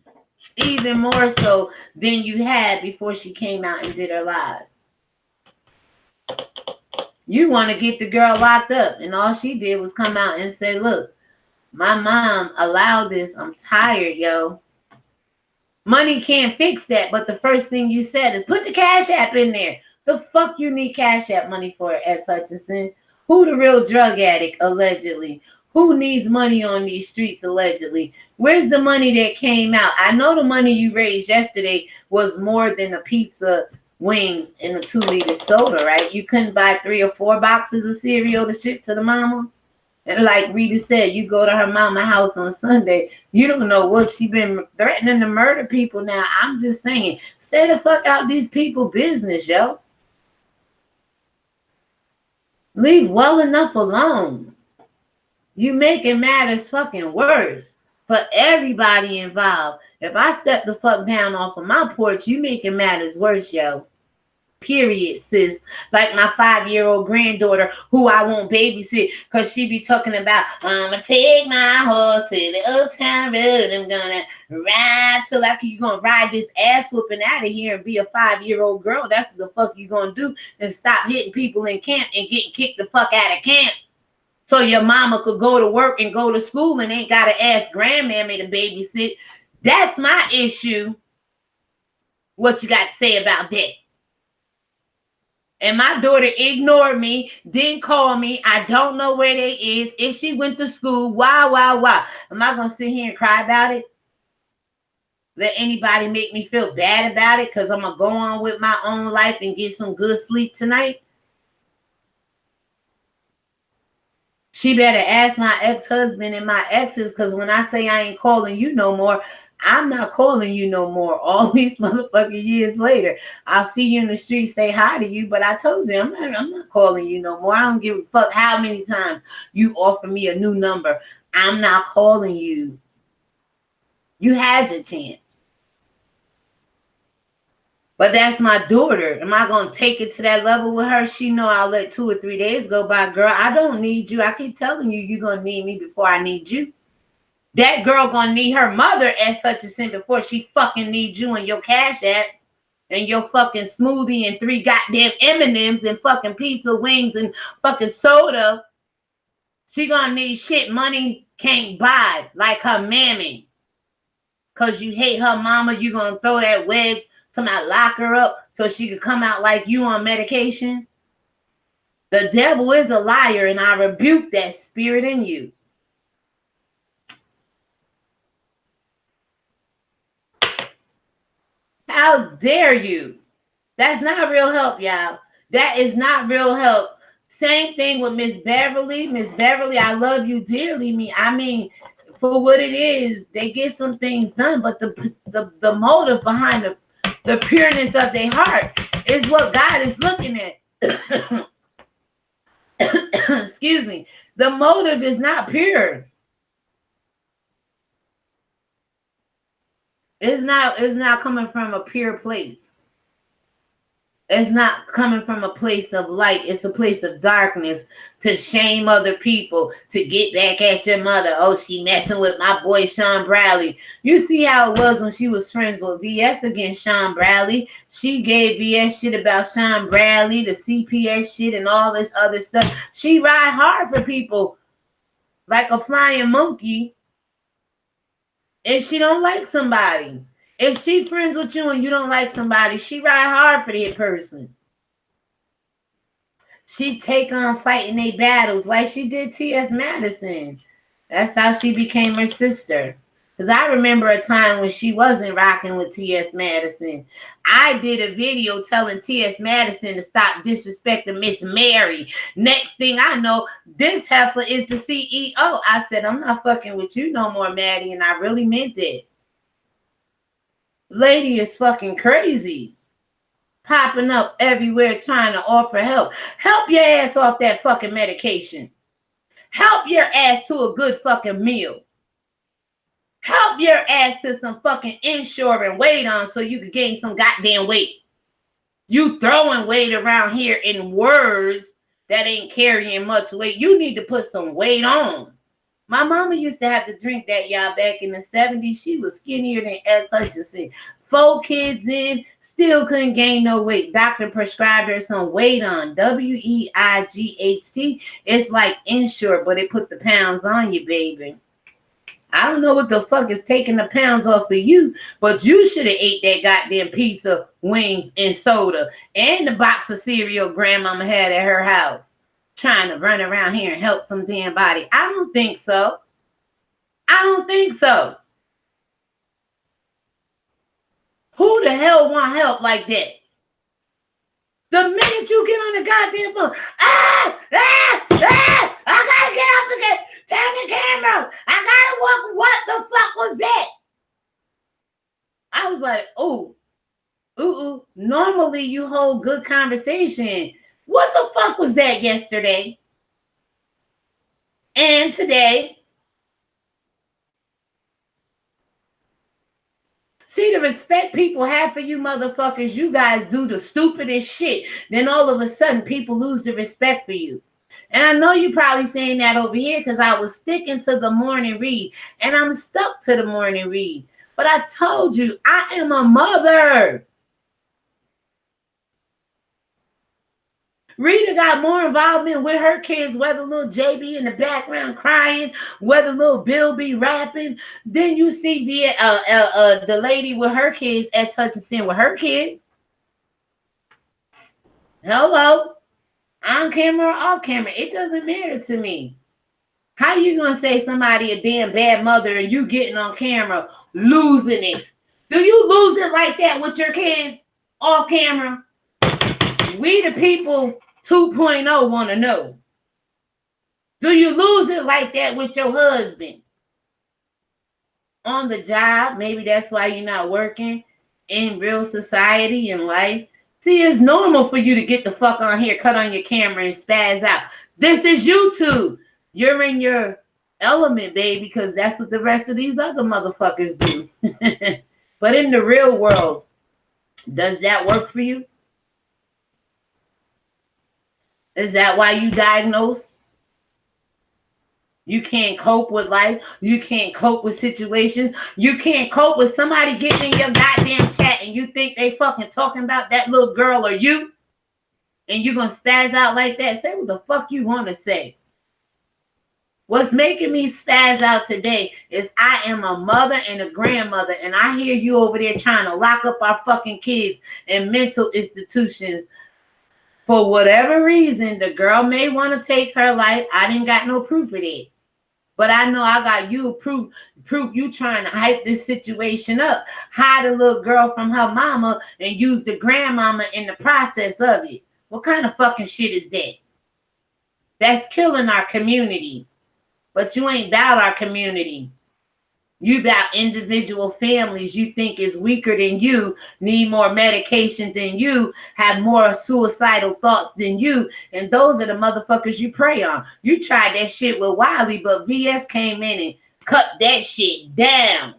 Even more so than you had before she came out and did her live. You want to get the girl locked up. And all she did was come out and say, look, my mom allowed this. I'm tired, yo. Money can't fix that, but the first thing you said is put the Cash App in there. The fuck you need Cash App money for, S. Hutchinson? Who the real drug addict, allegedly? Who needs money on these streets, allegedly? Where's the money that came out? I know the money you raised yesterday was more than a pizza, wings, and a 2-liter soda, right? You couldn't buy 3 or 4 boxes of cereal to ship to the mama? And like Rita said, you go to her mama's house on Sunday, you don't know what she been threatening to murder people now. I'm just saying, stay the fuck out these people business, yo. Leave well enough alone. You making matters fucking worse for everybody involved. If I step the fuck down off of my porch, you making matters worse, yo. Period, sis. Like my 5-year-old granddaughter who I won't babysit because she be talking about, I'ma take my horse to the old town road. I'm gonna ride till you gonna ride this ass whooping out of here and be a 5-year-old girl. That's what the fuck you gonna do, and stop hitting people in camp and getting kicked the fuck out of camp. So your mama could go to work and go to school and ain't gotta ask grandmammy to babysit. That's my issue. What you got to say about that? And my daughter ignored me, didn't call me. I don't know where they is. If she went to school, why? Am I going to sit here and cry about it? Let anybody make me feel bad about it because I'm going to go on with my own life and get some good sleep tonight? She better ask my ex-husband and my exes, because when I say I ain't calling you no more, I'm not calling you no more. All these motherfucking years later, I'll see you in the street, say hi to you, but I told you I'm not calling you no more. I don't give a fuck how many times you offer me a new number. I'm not calling you. You had your chance. But that's my daughter. Am I going to take it to that level with her? She know I'll let 2 or 3 days go by. Girl, I don't need you. I keep telling you, you're going to need me before I need you. That girl going to need her mother as Hutchinson before she fucking needs you and your Cash Apps and your fucking smoothie and 3 goddamn M&Ms and fucking pizza, wings, and fucking soda. She going to need shit money can't buy, like her mammy. because you hate her mama, you gonna throw that wedge to my lock her up so she could come out like you on medication? The devil is a liar, and I rebuke that spirit in you. How dare you? That's not real help, y'all. That is not real help. Same thing with Miss Beverly. Miss Beverly, I love you dearly. I mean, for what it is, they get some things done, but the motive behind the pureness of their heart is what God is looking at. Excuse me. The motive is not pure. It's not coming from a pure place. It's not coming from a place of light. It's a place of darkness to shame other people, to get back at your mother. Oh, she messing with my boy Sean Bradley. You see how it was when she was friends with VS against Sean Bradley. She gave VS shit about Sean Bradley, the CPS shit, and all this other stuff. She ride hard for people like a flying monkey if she don't like somebody. If she friends with you and you don't like somebody, she ride hard for that person. She take on fighting their battles like she did T.S. Madison. That's how she became her sister. Because I remember a time when she wasn't rocking with T.S. Madison. I did a video telling T.S. Madison to stop disrespecting Miss Mary. Next thing I know, this heifer is the CEO. I said, I'm not fucking with you no more, Maddie. And I really meant it. Lady is fucking crazy. Popping up everywhere trying to offer help. Help your ass off that fucking medication. Help your ass to a good fucking meal. Help your ass to some fucking Ensure and weight on so you can gain some goddamn weight. You throwing weight around here in words that ain't carrying much weight. You need to put some weight on. My mama used to have to drink that, y'all, back in the 70s. She was skinnier than S. Hutchinson. 4 kids in, still couldn't gain no weight. Doctor prescribed her some weight on. WEIGHT. It's like Ensure, but it put the pounds on you, baby. I don't know what the fuck is taking the pounds off of you, but you should have ate that goddamn pizza, wings, and soda, and the box of cereal grandmama had at her house. Trying to run around here and help some damn body. I don't think so. I don't think so. Who the hell want help like that? The minute you get on the goddamn phone, I gotta get off the game. Turn the camera. I gotta walk. What the fuck was that? I was like, ooh. Normally you hold good conversation. What the fuck was that yesterday? And today? See, the respect people have for you motherfuckers, you guys do the stupidest shit. Then all of a sudden, people lose the respect for you. And I know you're probably saying that over here because I was sticking to the morning read. And I'm stuck to the morning read. But I told you, I am a mother. Rita got more involvement with her kids, whether little JB in the background crying, whether little Bill be rapping. Then you see the lady with her kids at Hutchinson with her kids. Hello? On camera or off camera, it doesn't matter to me. How you gonna say somebody a damn bad mother and you getting on camera losing it? Do you lose it like that with your kids off camera? We the people 2.0 want to know. Do you lose it like that with your husband? On the job, maybe that's why you're not working in real society and life. See, it's normal for you to get the fuck on here, cut on your camera, and spaz out. This is YouTube. You're in your element, baby, because that's what the rest of these other motherfuckers do. But in the real world, does that work for you? Is that why you diagnosed? You can't cope with life. You can't cope with situations. You can't cope with somebody getting in your goddamn chat and you think they fucking talking about that little girl or you? And you gonna spaz out like that? Say what the fuck you want to say. What's making me spaz out today is I am a mother and a grandmother, and I hear you over there trying to lock up our fucking kids in mental institutions. For whatever reason, the girl may want to take her life. I didn't got no proof of it. But I know I got you proof you trying to hype this situation up. Hide a little girl from her mama and use the grandmama in the process of it. What kind of fucking shit is that? That's killing our community. But you ain't about our community. You about individual families you think is weaker than you, need more medication than you, have more suicidal thoughts than you, and those are the motherfuckers you prey on. You tried that shit with Wiley, but VS came in and cut that shit down.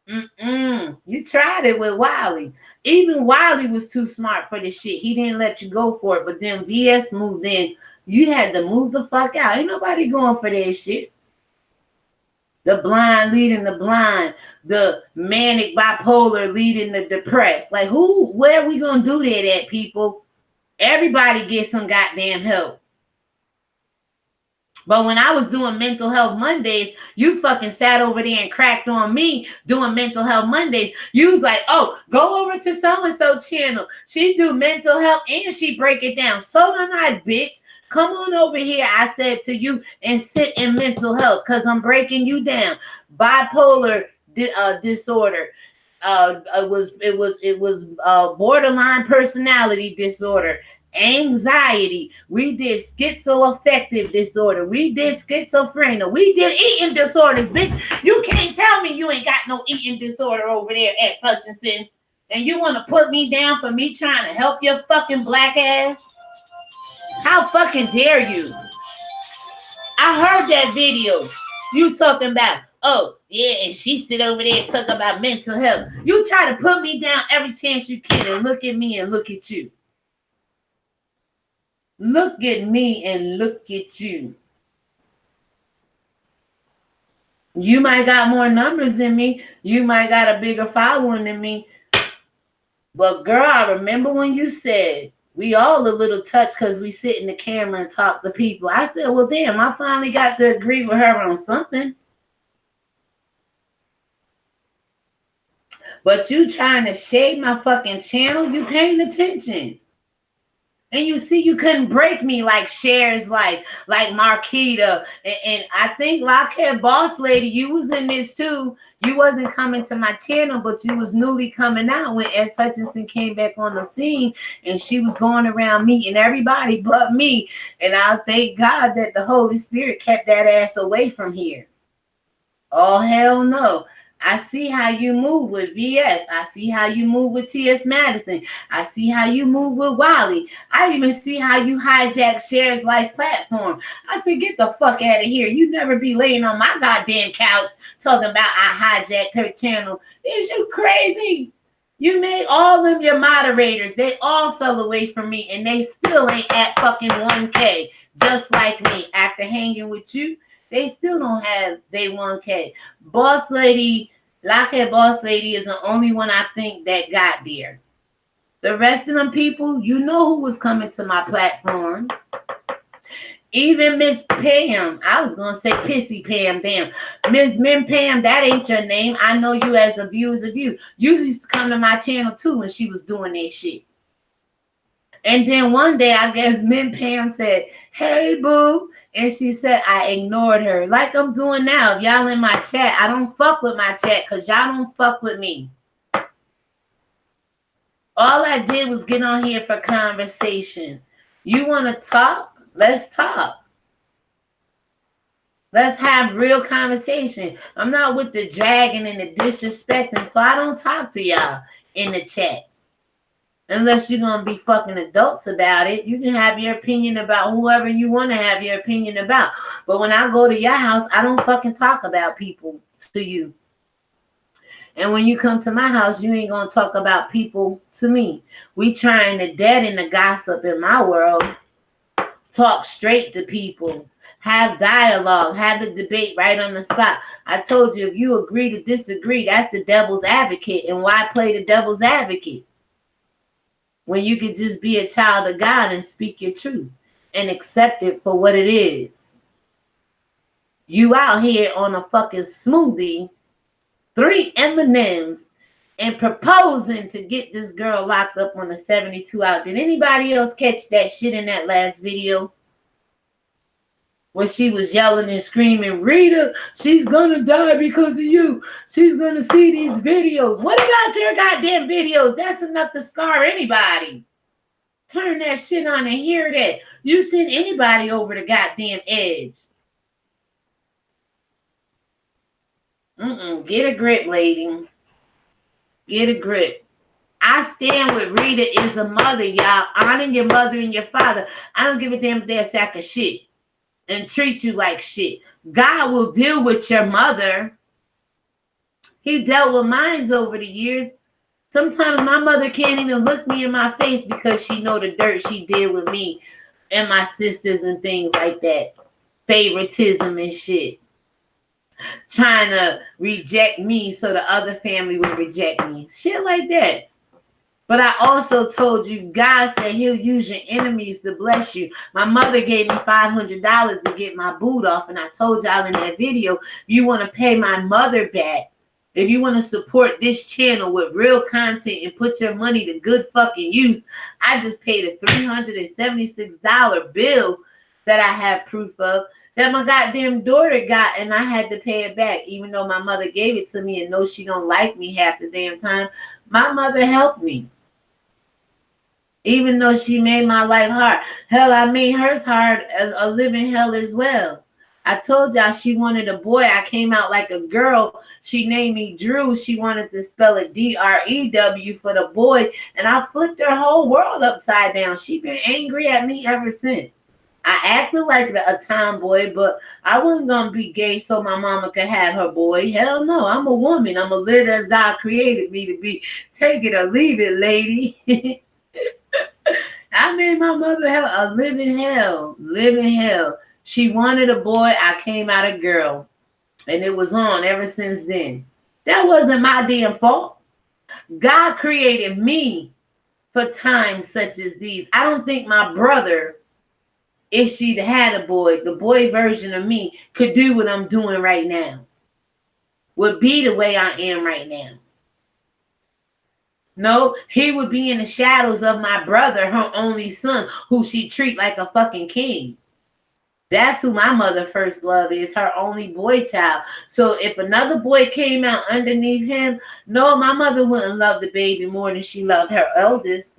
You tried it with Wiley. Even Wiley was too smart for this shit. He didn't let you go for it, but then VS moved in. You had to move the fuck out. Ain't nobody going for that shit. The blind leading the blind, the manic bipolar leading the depressed. Like where are we gonna do that at, people? Everybody gets some goddamn help. But when I was doing Mental Health Mondays, you fucking sat over there and cracked on me doing Mental Health Mondays. You was like, oh, go over to so-and-so channel. She do mental health and she break it down. So did I, bitch. Come on over here, I said to you, and sit in mental health because I'm breaking you down. Bipolar disorder. It was borderline personality disorder. Anxiety. We did schizoaffective disorder. We did schizophrenia. We did eating disorders, bitch. You can't tell me you ain't got no eating disorder over there at Hutchinson. And you want to put me down for me trying to help your fucking black ass? How fucking dare you? I heard that video. You talking about, oh, yeah, and she sit over there and talk about mental health. You try to put me down every chance you can, and look at me and look at you. Look at me and look at you. You might got more numbers than me. You might got a bigger following than me. But girl, I remember when you said, we all a little touched because we sit in the camera and talk to people. I said, well, damn, I finally got to agree with her on something. But you trying to shade my fucking channel, you paying attention. And you see you couldn't break me like shares like Marquita. And I think Lockhead Boss Lady, you was in this too. You wasn't coming to my channel, but you was newly coming out when S. Hutchinson came back on the scene, and she was going around meeting everybody but me. And I thank God that the Holy Spirit kept that ass away from here. Oh, hell no. I see how you move with VS. I see how you move with T.S. Madison. I see how you move with Wiley. I even see how you hijack Shares Life platform. I said, get the fuck out of here. You never be laying on my goddamn couch talking about I hijacked her channel. Is you crazy? You made all of your moderators. They all fell away from me, and they still ain't at fucking 1K. Just like me. After hanging with you, they still don't have they 1K. Boss Lady, Lockhead Boss Lady is the only one I think that got there. The rest of them people, you know who was coming to my platform. Even Miss Pam, I was going to say Pissy Pam, damn. Miss Min Pam, that ain't your name. I know you as a view as a view. You used to come to my channel too when she was doing that shit. And then one day, I guess Min Pam said, hey, boo. And she said, I ignored her. Like I'm doing now. If y'all in my chat, I don't fuck with my chat because y'all don't fuck with me. All I did was get on here for conversation. You want to talk? Let's talk. Let's have real conversation. I'm not with the dragging and the disrespecting, so I don't talk to y'all in the chat. Unless you're going to be fucking adults about it. You can have your opinion about whoever you want to have your opinion about. But when I go to your house, I don't fucking talk about people to you. And when you come to my house, you ain't going to talk about people to me. We trying to deaden the gossip in my world. Talk straight to people. Have dialogue. Have the debate right on the spot. I told you, if you agree to disagree, that's the devil's advocate. And why play the devil's advocate? When you could just be a child of God and speak your truth and accept it for what it is. You out here on a fucking smoothie, 3 M&Ms, and proposing to get this girl locked up on a 72 hour. Did anybody else catch that shit in that last video? When she was yelling and screaming, Rita, she's gonna die because of you. She's gonna see these videos. What about your goddamn videos? That's enough to scar anybody. Turn that shit on and hear that. You send anybody over the goddamn edge. Get a grip, lady. Get a grip. I stand with Rita is a mother, y'all. Honoring your mother and your father. I don't give a damn if they're a sack of shit and treat you like shit. God will deal with your mother. He dealt with mine over the years. Sometimes my mother can't even look me in my face because she know the dirt she did with me and my sisters and things like that. Favoritism and shit. Trying to reject me so the other family would reject me. Shit like that. But I also told you, God said he'll use your enemies to bless you. My mother gave me $500 to get my boot off. And I told y'all in that video, if you want to pay my mother back, if you want to support this channel with real content and put your money to good fucking use, I just paid a $376 bill that I have proof of that my goddamn daughter got, and I had to pay it back, even though my mother gave it to me and knows she don't like me half the damn time. My mother helped me. Even though she made my life hard. Hell, I made hers hard as a living hell as well. I told y'all she wanted a boy. I came out like a girl. She named me Drew. She wanted to spell it D-R-E-W for the boy. And I flipped her whole world upside down. She been angry at me ever since. I acted like a tomboy, but I wasn't going to be gay so my mama could have her boy. Hell no, I'm a woman. I'm going to live as God created me to be. Take it or leave it, lady. I made my mother a living hell. Living hell. She wanted a boy. I came out a girl. And it was on ever since then. That wasn't my damn fault. God created me for times such as these. I don't think my brother, if she'd had a boy, the boy version of me, could do what I'm doing right now. Would be the way I am right now. No, he would be in the shadows of my brother, her only son, who she treat like a fucking king. That's who my mother first love is, her only boy child. So if another boy came out underneath him, no, my mother wouldn't love the baby more than she loved her eldest.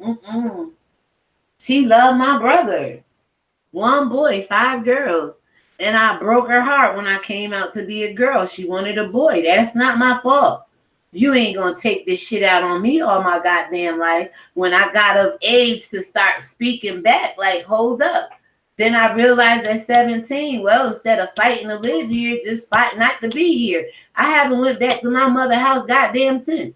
She loved my brother. 1 boy, 5 girls. And I broke her heart when I came out to be a girl. She wanted a boy. That's not my fault. You ain't gonna take this shit out on me all my goddamn life. When I got of age to start speaking back, like, hold up. Then I realized at 17, well, instead of fighting to live here, just fight not to be here. I haven't went back to my mother's house goddamn since.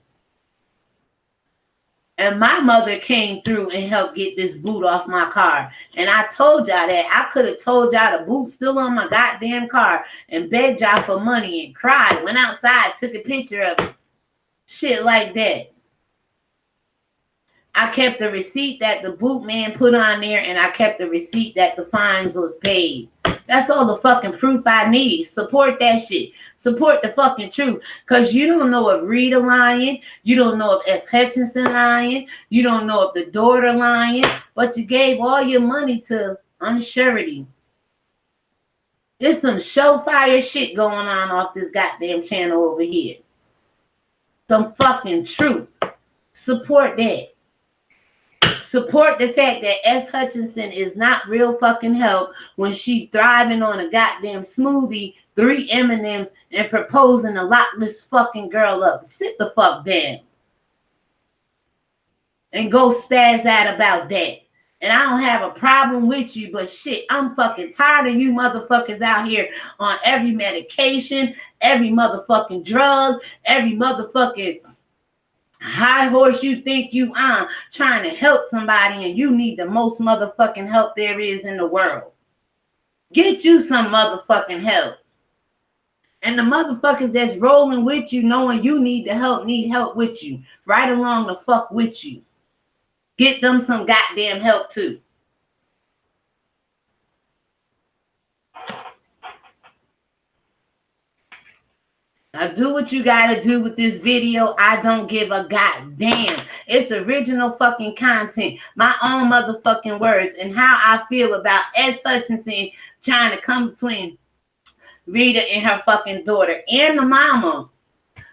And my mother came through and helped get this boot off my car. And I told y'all that. I could have told y'all the boot's still on my goddamn car and begged y'all for money and cried. Went outside, took a picture of it. Shit like that. I kept the receipt that the boot man put on there, and I kept the receipt that the fines was paid. That's all the fucking proof I need. Support that shit. Support the fucking truth. Because you don't know if Rita lying. You don't know if S. Hutchinson lying. You don't know if the daughter lying. But you gave all your money to unsurety. There's some showfire shit going on off this goddamn channel over here. Some fucking truth. Support that. Support the fact that S. Hutchinson is not real fucking help when she thriving on a goddamn smoothie, 3 M&Ms, and proposing to lock this fucking girl up. Sit the fuck down. And go spaz out about that. And I don't have a problem with you, but shit, I'm fucking tired of you motherfuckers out here on every medication, every motherfucking drug, every motherfucking high horse you think you on, trying to help somebody, and you need the most motherfucking help there is in the world. Get you some motherfucking help. And the motherfuckers that's rolling with you, knowing you need help with you. Right along the fuck with you. Get them some goddamn help too. Do what you gotta do with this video. I don't give a goddamn. It's original fucking content. My own motherfucking words and how I feel about S. Hutchinson trying to come between Rita and her fucking daughter and the mama.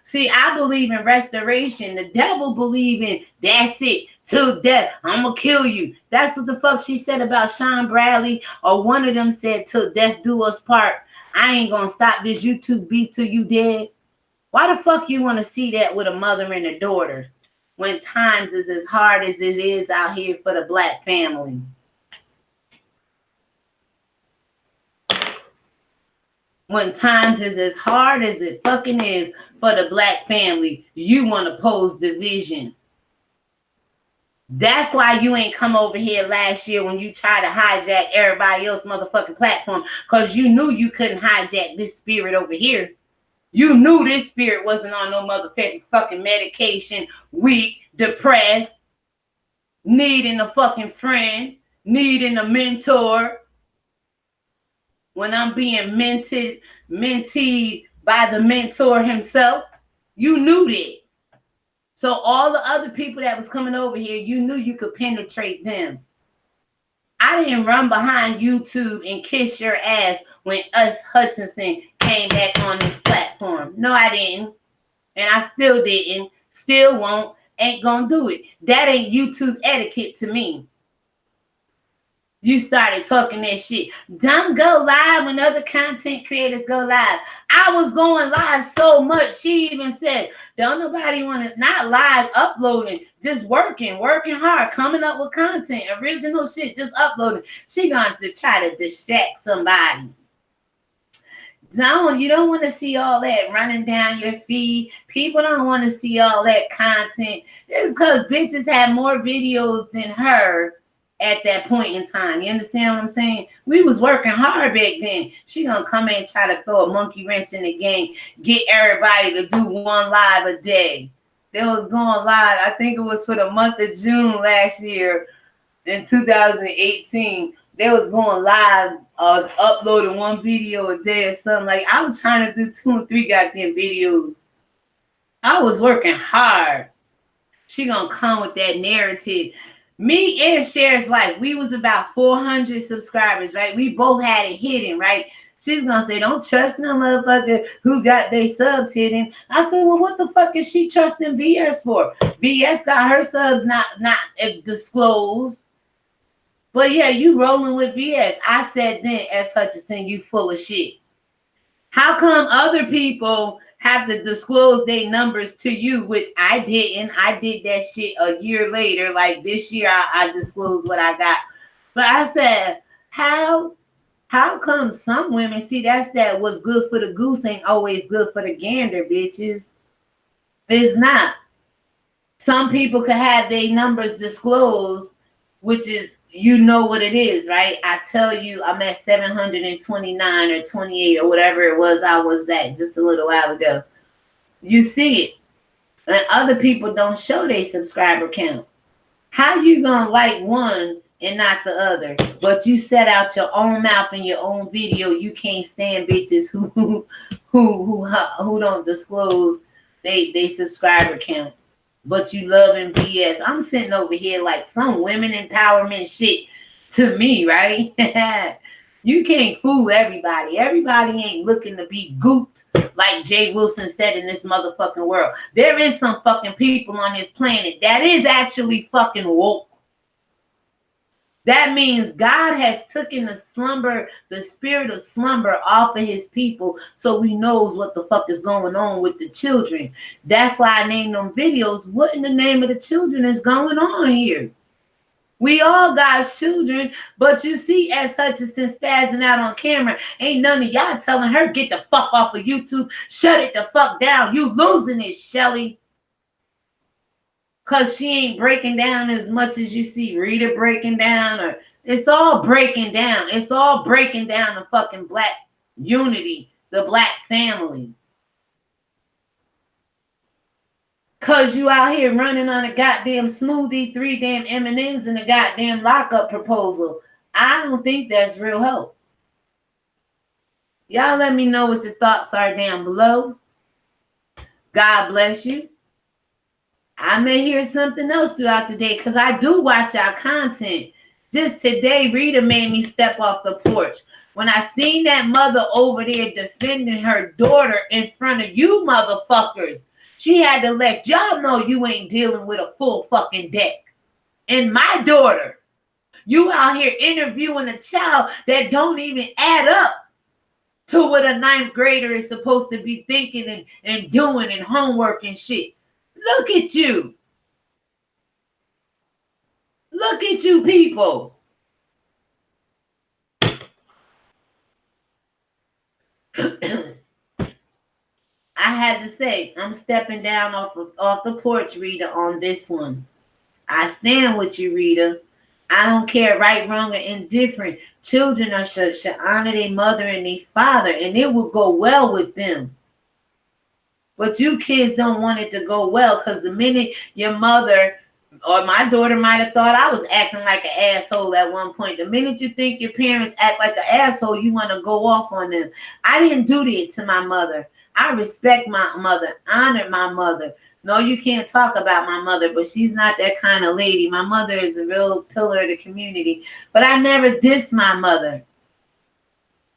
See, I believe in restoration. The devil believe in that's it. Till death, I'm gonna kill you. That's what the fuck she said about Sean Bradley, or one of them said, till death do us part. I ain't gonna stop this YouTube beef till you dead. Why the fuck you want to see that with a mother and a daughter when times is as hard as it is out here for the black family? When times is as hard as it fucking is for the black family, you want to pose division. That's why you ain't come over here last year when you tried to hijack everybody else's motherfucking platform, because you knew you couldn't hijack this spirit over here. You knew this spirit wasn't on no motherfucking fucking medication, weak, depressed, needing a fucking friend, needing a mentor. When I'm being menteed by the mentor himself, you knew that. So all the other people that was coming over here, you knew you could penetrate them. I didn't run behind YouTube and kiss your ass when us Hutchinson came back on this platform. No, I didn't. And I still didn't. Still won't. Ain't gonna do it. That ain't YouTube etiquette to me. You started talking that shit. Don't go live when other content creators go live. I was going live so much. She even said, don't nobody want to, not live uploading, just working hard, coming up with content, original shit, just uploading. She going to try to distract somebody. You don't want to see all that running down your feed. People don't want to see all that content. It's because bitches have more videos than her at that point in time. You understand what I'm saying? We was working hard back then. She gonna come in and try to throw a monkey wrench in the game, get everybody to do one live a day. They was going live, I think it was for the month of June last year in 2018. They was going live, uploading one video a day or something. Like, I was trying to do 2 and 3 goddamn videos. I was working hard. She gonna come with that narrative. Me and Cher's Life, we was about 400 subscribers, right? We both had it hidden, right? She's gonna say, don't trust no motherfucker who got their subs hidden. I said, well, what the fuck is she trusting VS for? VS got her subs not disclosed. But yeah, you rolling with VS. I said then, S. Hutchinson, you full of shit. How come other people have to disclose their numbers to you, which I didn't? I did that shit a year later. Like this year, I disclosed what I got. But I said, how come some women, see, that's that what's good for the goose ain't always good for the gander, bitches. It's not. Some people could have their numbers disclosed, which is, you know what it is, right? I tell you, I'm at 729 or 28 or whatever it was I was at just a little while ago. You see it. And other people don't show their subscriber count. How you gonna like one and not the other? But you set out your own mouth in your own video. You can't stand bitches who don't disclose they subscriber count. But you loving BS. I'm sitting over here like some women empowerment shit to me, right? You can't fool everybody. Everybody ain't looking to be gooped like Jay Wilson said in this motherfucking world. There is some fucking people on this planet that is actually fucking woke. That means God has taken the spirit of slumber off of his people, so he knows what the fuck is going on with the children. That's why I named them videos. What in the name of the children is going on here? We all God's children, but you see S. Hutchinson spazzing out on camera. Ain't none of y'all telling her, get the fuck off of YouTube. Shut it the fuck down. You losing it, Shelly. Because she ain't breaking down as much as you see Rita breaking down. Or it's all breaking down. It's all breaking down the fucking black unity, the black family. Because you out here running on a goddamn smoothie, 3 damn M&Ms, and a goddamn lockup proposal. I don't think that's real hope. Y'all let me know what your thoughts are down below. God bless you. I may hear something else throughout the day because I do watch our content. Just today, Rita made me step off the porch. When I seen that mother over there defending her daughter in front of you motherfuckers, she had to let y'all know you ain't dealing with a full fucking deck. And my daughter, you out here interviewing a child that don't even add up to what a ninth grader is supposed to be thinking and doing and homework and shit. Look at you. Look at you people. I had to say, I'm stepping down off the porch, Rita, on this one. I stand with you, Rita. I don't care, right, wrong, or indifferent. Children should honor their mother and their father, and it will go well with them. But you kids don't want it to go well because the minute your mother or my daughter might have thought I was acting like an asshole at one point. The minute you think your parents act like an asshole, you want to go off on them. I didn't do that to my mother. I respect my mother, honor my mother. No, you can't talk about my mother, but she's not that kind of lady. My mother is a real pillar of the community. But I never dissed my mother.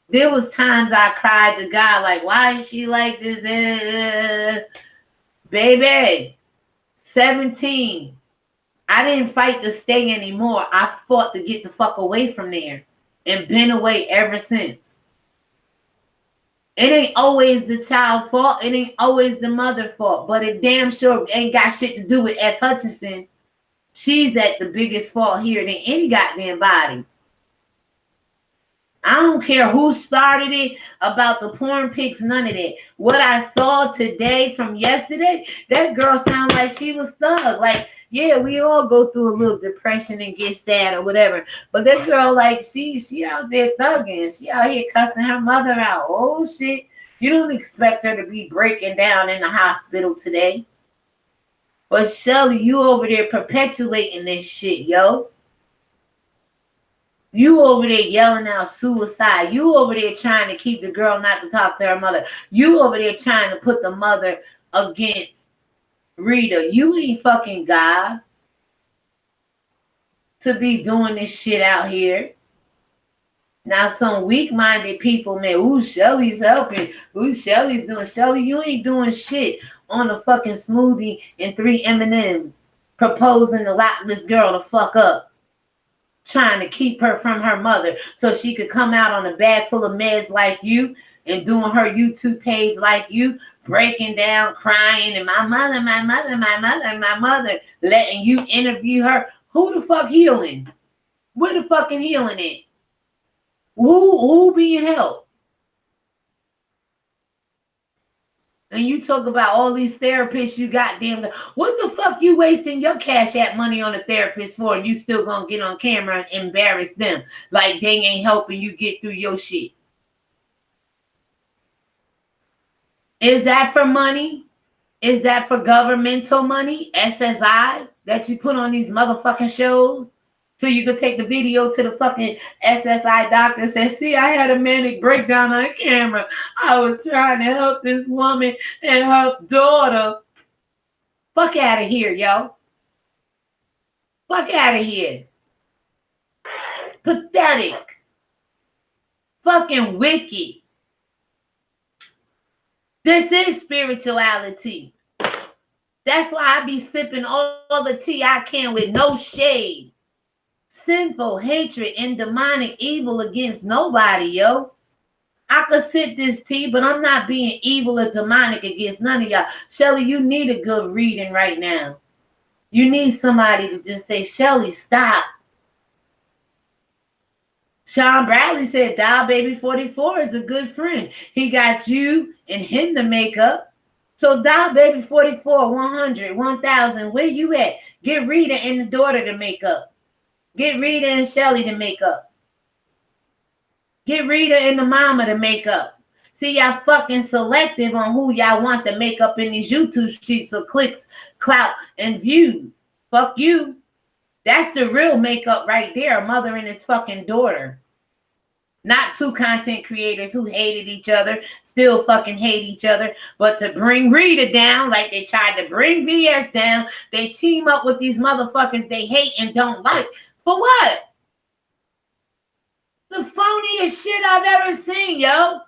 There was times I cried to God, like, why is she like this? Baby, 17. I didn't fight to stay anymore. I fought to get the fuck away from there and been away ever since. It ain't always the child fault. It ain't always the mother fault. But it damn sure ain't got shit to do with S. Hutchinson. She's at the biggest fault here than any goddamn body. I don't care who started it about the porn pics, none of that. What I saw today from yesterday, that girl sounded like she was thug. Like, yeah, we all go through a little depression and get sad or whatever. But that girl, like, she out there thugging. She out here cussing her mother out. Oh, shit. You don't expect her to be breaking down in the hospital today. But Shelly, you over there perpetuating this shit, yo. You over there yelling out suicide. You over there trying to keep the girl not to talk to her mother. You over there trying to put the mother against Rita. You ain't fucking God to be doing this shit out here. Now some weak-minded people, man, ooh, Shelly's helping. Ooh, Shelly's doing. Shelly, you ain't doing shit on a fucking smoothie and 3 M&Ms proposing to lock this girl the fuck up. Trying to keep her from her mother so she could come out on a bag full of meds like you and doing her YouTube page like you, breaking down, crying, and my mother, letting you interview her. Who the fuck healing? Where the fucking healing at? Who being helped? And you talk about all these therapists you got, damn. What the fuck you wasting your Cash App money on a therapist for, and you still gonna get on camera and embarrass them like they ain't helping you get through your shit? Is that for money? Is that for governmental money? SSI that you put on these motherfucking shows? So you could take the video to the fucking SSI doctor and say, see, I had a manic breakdown on camera. I was trying to help this woman and her daughter. Fuck out of here, yo. Fuck out of here. Pathetic. Fucking wicked. This is spirituality. That's why I be sipping all the tea I can with no shade. Sinful hatred and demonic evil against nobody, yo. I could sip this tea, but I'm not being evil or demonic against none of y'all. Shelly, you need a good reading right now. You need somebody to just say, Shelly, stop. Sean Bradley said, Dial Baby 44 is a good friend. He got you and him to make up. So Dial Baby 44, 100, 1,000, where you at? Get Rita and the daughter to make up. Get Rita and Shelly to make up. Get Rita and the mama to make up. See, y'all fucking selective on who y'all want to make up in these YouTube streets for clicks, clout, and views. Fuck you. That's the real makeup right there, a mother and his fucking daughter. Not two content creators who hated each other, still fucking hate each other, but to bring Rita down like they tried to bring VS down, they team up with these motherfuckers they hate and don't like. For what? The phoniest shit I've ever seen, yo.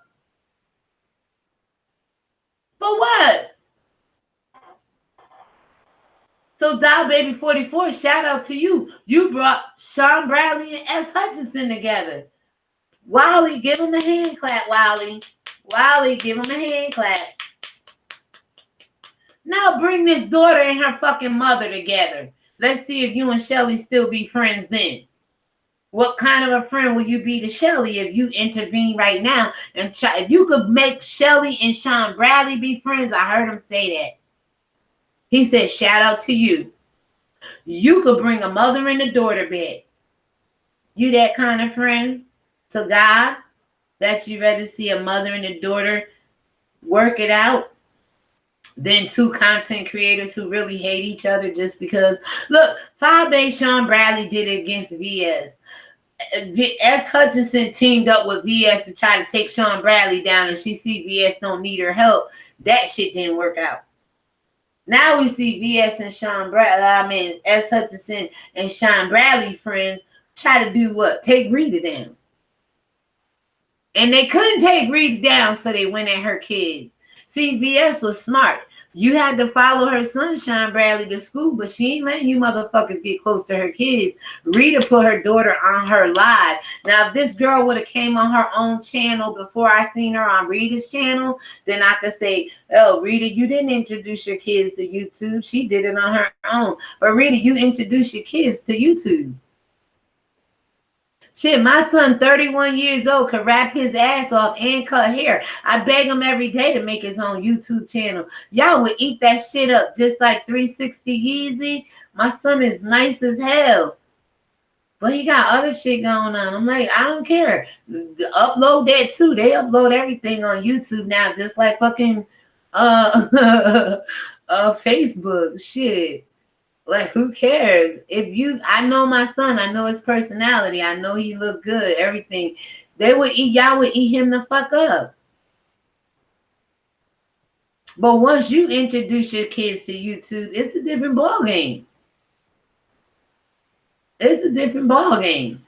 For what? So Dial Baby 44, shout out to you. You brought Sean Bradley and S. Hutchinson together. Wally, give him a hand clap, Wally. Wally, give him a hand clap. Now bring this daughter and her fucking mother together. Let's see if you and Shelly still be friends then. What kind of a friend will you be to Shelly if you intervene right now and try? If you could make Shelly and Sean Bradley be friends, I heard him say that. He said, shout out to you. You could bring a mother and a daughter back. You that kind of friend to God that you rather see a mother and a daughter work it out than two content creators who really hate each other just because. Look, 5A Sean Bradley did it against VS. S. Hutchinson teamed up with VS to try to take Sean Bradley down, and she see VS don't need her help. That shit didn't work out. Now we see VS and Sean Bradley, S. Hutchinson and Sean Bradley friends try to do what? Take Rita down. And they couldn't take Rita down, so they went at her kids. See, VS was smart. You had to follow her son, Sean Bradley, to school, but she ain't letting you motherfuckers get close to her kids. Rita put her daughter on her live. Now, if this girl would have came on her own channel before I seen her on Rita's channel, then I could say, oh, Rita, you didn't introduce your kids to YouTube. She did it on her own. But Rita, you introduced your kids to YouTube. Shit, my son, 31 years old, could rap his ass off and cut hair. I beg him every day to make his own YouTube channel. Y'all would eat that shit up just like 360 Yeezy. My son is nice as hell. But he got other shit going on. I'm like, I don't care. Upload that too. They upload everything on YouTube now, just like fucking Facebook. Shit. Like, who cares? I know my son, I know his personality, I know he look good, everything. Y'all would eat him the fuck up. But once you introduce your kids to YouTube, it's a different ballgame. It's a different ballgame.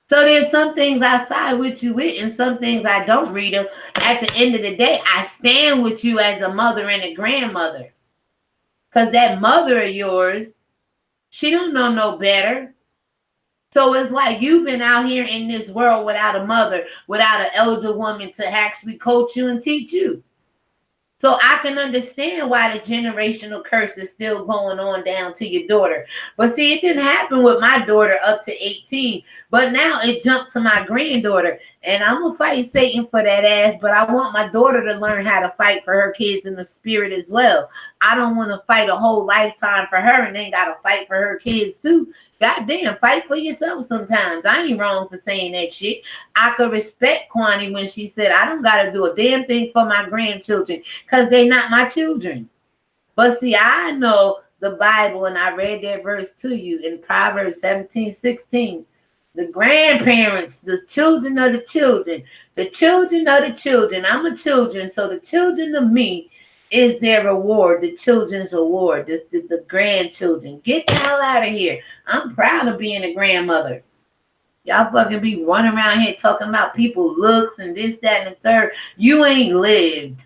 So there's some things I side with you with and some things I don't, Rita. At the end of the day, I stand with you as a mother and a grandmother. Because that mother of yours, she don't know no better. So it's like you've been out here in this world without a mother, without an elder woman to actually coach you and teach you. So I can understand why the generational curse is still going on down to your daughter. But see, it didn't happen with my daughter up to 18. But now it jumped to my granddaughter. And I'm going to fight Satan for that ass. But I want my daughter to learn how to fight for her kids in the spirit as well. I don't want to fight a whole lifetime for her and then got to fight for her kids too. Goddamn, fight for yourself sometimes. I ain't wrong for saying that shit. I could respect Kwani when she said, I don't got to do a damn thing for my grandchildren because they not my children. But see, I know the Bible, and I read that verse to you in Proverbs 17:16. The grandparents, the children of the children, the children of the children. I'm a children, so the children of me is their reward, the children's reward, the grandchildren. Get the hell out of here. I'm proud of being a grandmother. Y'all fucking be running around here talking about people's looks and this, that, and the third. You ain't lived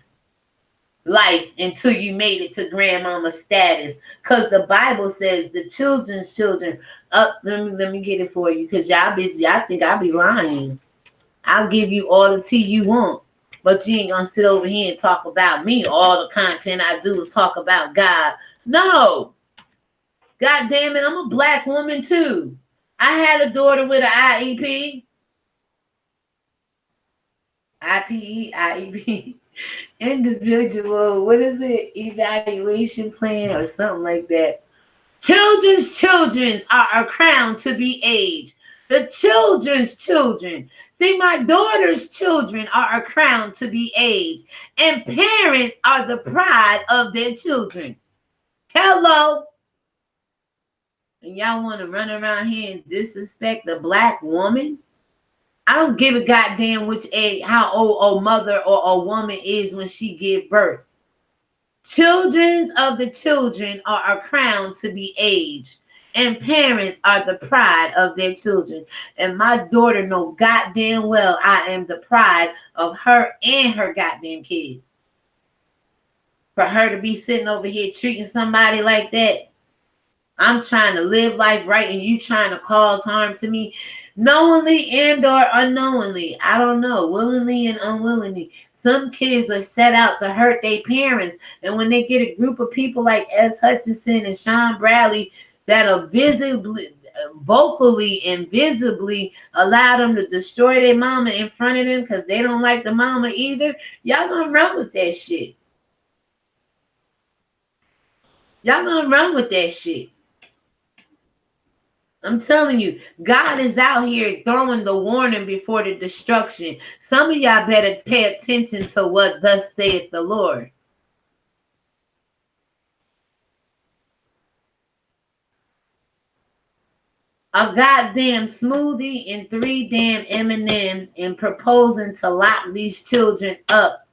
life until you made it to grandmama status. Because the Bible says the children's children. Let me get it for you because y'all busy. I think I'll be lying. I'll give you all the tea you want. But you ain't gonna sit over here and talk about me. All the content I do is talk about God. No. God damn it, I'm a black woman too. I had a daughter with an IEP. IEP. Individual, what is it? Evaluation plan or something like that. Children's children are a crown to be aged. The children's children. See, my daughter's children are a crown to be aged. And parents are the pride of their children. Hello. And y'all want to run around here and disrespect the black woman? I don't give a goddamn which age, how old a mother or a woman is when she give birth. Children of the children are a crown to be aged, and parents are the pride of their children. And my daughter know goddamn well I am the pride of her and her goddamn kids. For her to be sitting over here treating somebody like that, I'm trying to live life right and you trying to cause harm to me, knowingly and or unknowingly. I don't know, willingly and unwillingly. Some kids are set out to hurt their parents, and when they get a group of people like S. Hutchinson and Sean Bradley that are visibly, vocally and visibly allow them to destroy their mama in front of them because they don't like the mama either, y'all gonna run with that shit. Y'all gonna run with that shit. I'm telling you, God is out here throwing the warning before the destruction. Some of y'all better pay attention to what thus saith the Lord. A goddamn smoothie and 3 damn M&Ms and proposing to lock these children up.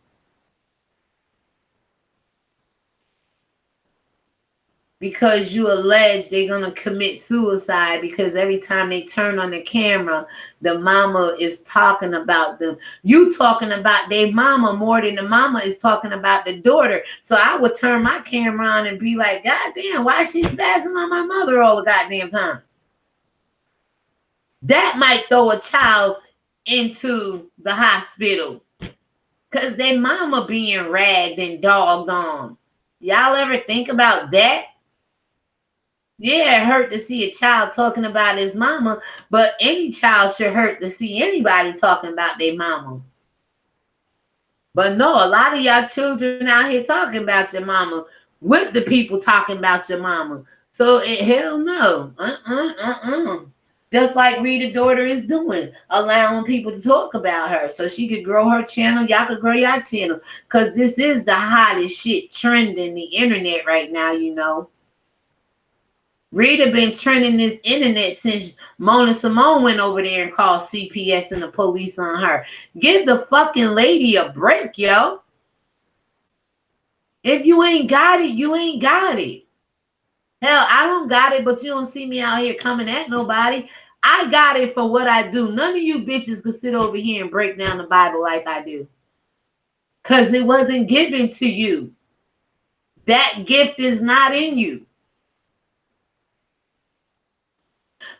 Because you allege they're going to commit suicide because every time they turn on the camera, the mama is talking about them. You talking about their mama more than the mama is talking about the daughter. So I would turn my camera on and be like, God damn, why is she spazzing on my mother all the goddamn time? That might throw a child into the hospital because their mama being ragged and dogged on. Y'all ever think about that? Yeah, it hurt to see a child talking about his mama, but any child should hurt to see anybody talking about their mama. But no, a lot of y'all children out here talking about your mama with the people talking about your mama. So hell no. Just like Rita's daughter is doing, allowing people to talk about her so she could grow her channel. Y'all could grow your channel because this is the hottest shit trending the internet right now, you know. Rita been trending this internet since Mona Simone went over there and called CPS and the police on her. Give the fucking lady a break, yo. If you ain't got it, you ain't got it. Hell, I don't got it, but you don't see me out here coming at nobody. I got it for what I do. None of you bitches could sit over here and break down the Bible like I do. Because it wasn't given to you. That gift is not in you.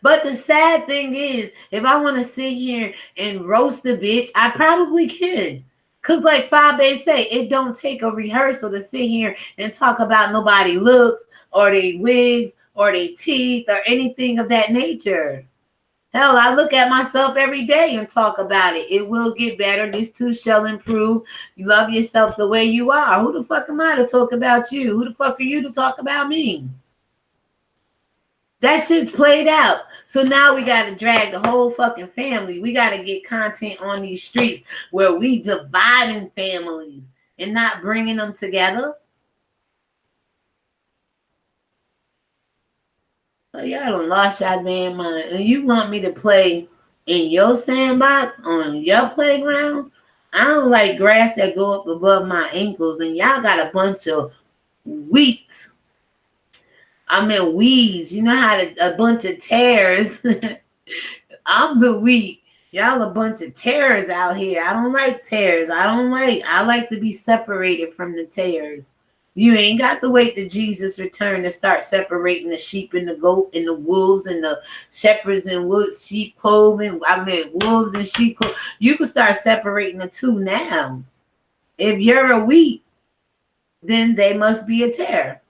But the sad thing is, if I want to sit here and roast a bitch, I probably can. Because like Fabe say, it don't take a rehearsal to sit here and talk about nobody looks or their wigs or their teeth or anything of that nature. Hell, I look at myself every day and talk about it. It will get better. This too shall improve. You love yourself the way you are. Who the fuck am I to talk about you? Who the fuck are you to talk about me? That shit's played out. So now we got to drag the whole fucking family. We got to get content on these streets where we dividing families and not bringing them together. So y'all done lost y'all damn mind. And you want me to play in your sandbox on your playground? I don't like grass that go up above my ankles. And y'all got a bunch of weeds. I mean weeds. You know how a bunch of tares. I'm the wheat. Y'all a bunch of tares out here. I don't like tares. I like to be separated from the tares. You ain't got to wait till Jesus return to start separating the sheep and the goat and the wolves and the shepherds and sheep clothing. Wolves and sheep clothing. You can start separating the two now. If you're a wheat, then they must be a tare.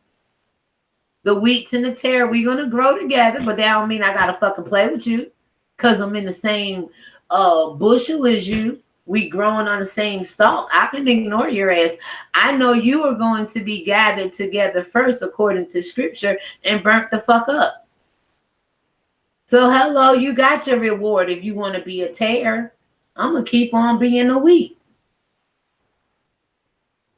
The wheats and the tare, we're going to grow together, but that don't mean I got to fucking play with you because I'm in the same bushel as you. We growing on the same stalk. I can ignore your ass. I know you are going to be gathered together first according to scripture and burnt the fuck up. So hello, you got your reward if you want to be a tare. I'm going to keep on being a wheat.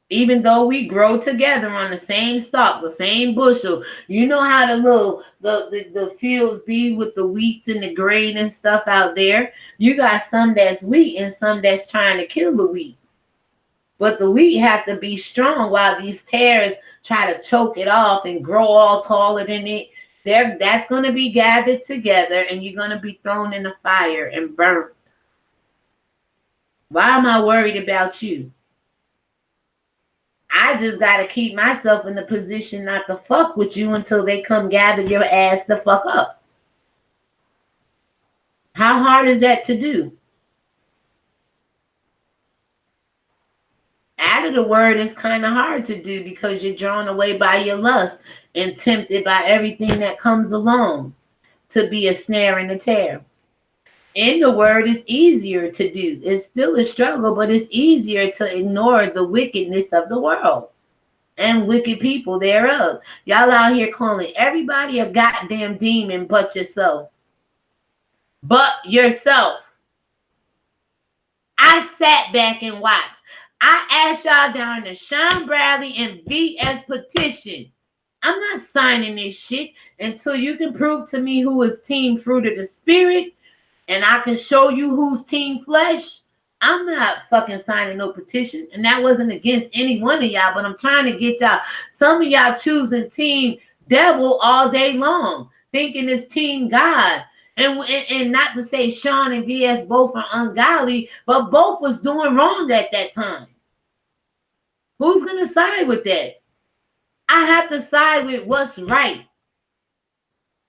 Even though we grow together on the same stalk, the same bushel, you know how the little the fields be with the wheats and the grain and stuff out there. You got some that's wheat and some that's trying to kill the wheat. But the wheat have to be strong while these tares try to choke it off and grow all taller than it. That's going to be gathered together and you're going to be thrown in the fire and burnt. Why am I worried about you? I just got to keep myself in the position not to fuck with you until they come gather your ass the fuck up. How hard is that to do? Out of the word is kind of hard to do because you're drawn away by your lust and tempted by everything that comes along to be a snare and a tear. In the word, it's easier to do. It's still a struggle, but it's easier to ignore the wickedness of the world and wicked people thereof. Y'all out here calling everybody a goddamn demon but yourself. But yourself. I sat back and watched. I asked y'all down to Sean Bradley and BS petition. I'm not signing this shit until you can prove to me who is team fruit of the spirit and I can show you who's team flesh. I'm not fucking signing no petition. And that wasn't against any one of y'all, but I'm trying to get y'all. Some of y'all choosing team devil all day long, thinking it's team God. And not to say Sean and VS both are ungodly, but both was doing wrong at that time. Who's going to side with that? I have to side with what's right.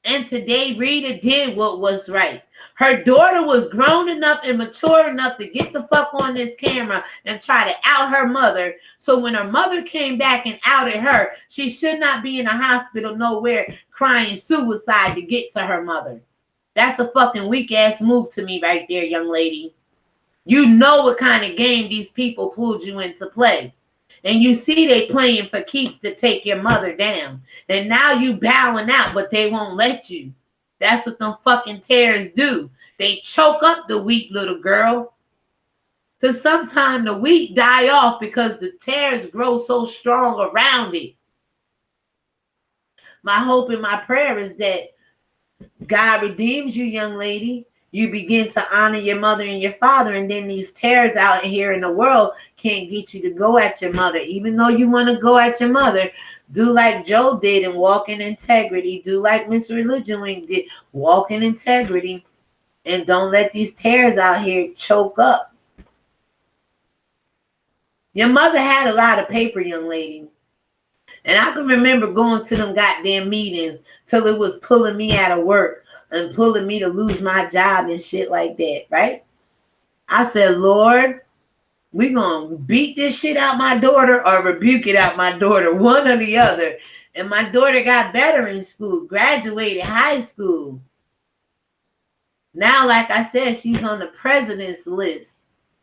And today, Rita did what was right. Her daughter was grown enough and mature enough to get the fuck on this camera and try to out her mother. So when her mother came back and outed her, she should not be in a hospital nowhere crying suicide to get to her mother. That's a fucking weak ass move to me right there, young lady. You know what kind of game these people pulled you into play. And you see they playing for keeps to take your mother down. And now you bowing out, but they won't let you. That's what them fucking tares do. They choke up the wheat, little girl. So sometime the wheat die off because the tares grow so strong around it. My hope and my prayer is that God redeems you, young lady. You begin to honor your mother and your father, and then these tares out here in the world can't get you to go at your mother. Even though you want to go at your mother, do like Joe did and walk in integrity. Do like Miss ReligionWinked did, walk in integrity, and don't let these tares out here choke up. Your mother had a lot of paper, young lady. And I can remember going to them goddamn meetings till it was pulling me out of work and pulling me to lose my job and shit like that, right? I said, Lord, we're going to beat this shit out my daughter or rebuke it out my daughter, one or the other. And my daughter got better in school, graduated high school. Now, like I said, she's on the president's list.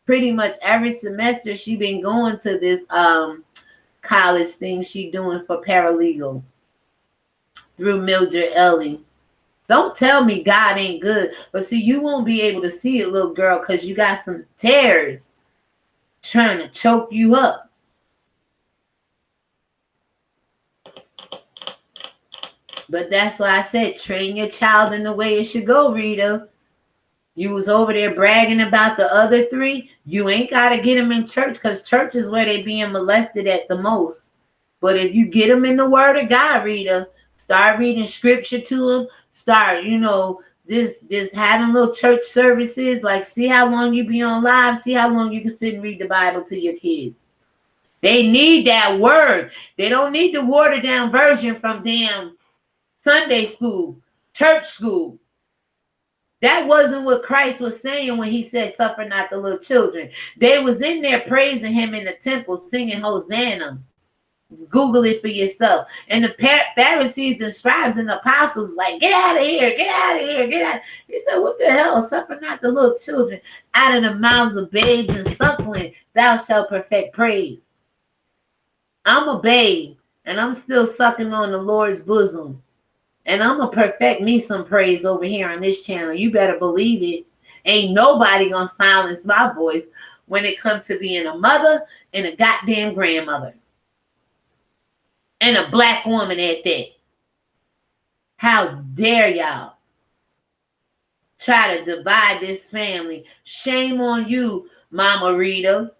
Pretty much every semester she been going to this college thing she doing for paralegal through Mildred Ellie. Don't tell me God ain't good. But see, you won't be able to see it, little girl, because you got some tares trying to choke you up. But that's why I said, train your child in the way it should go, Rita. You was over there bragging about the other three. You ain't got to get them in church because church is where they being molested at the most. But if you get them in the word of God, Rita, start reading scripture to them. Start, just having little church services. Like, see how long you be on live. See how long you can sit and read the Bible to your kids. They need that word. They don't need the watered down version from damn Sunday school, church school. That wasn't what Christ was saying when he said, suffer not the little children. They was in there praising him in the temple, singing Hosanna. Google it for yourself. And the Pharisees and scribes and apostles like, get out of here, get out of here, get out. He said, what the hell? Suffer not the little children. Out of the mouths of babes and suckling, thou shalt perfect praise. I'm a babe, and I'm still sucking on the Lord's bosom. And I'm going to perfect me some praise over here on this channel. You better believe it. Ain't nobody going to silence my voice when it comes to being a mother and a goddamn grandmother. And a black woman at that. How dare y'all try to divide this family? Shame on you, Mama Rita,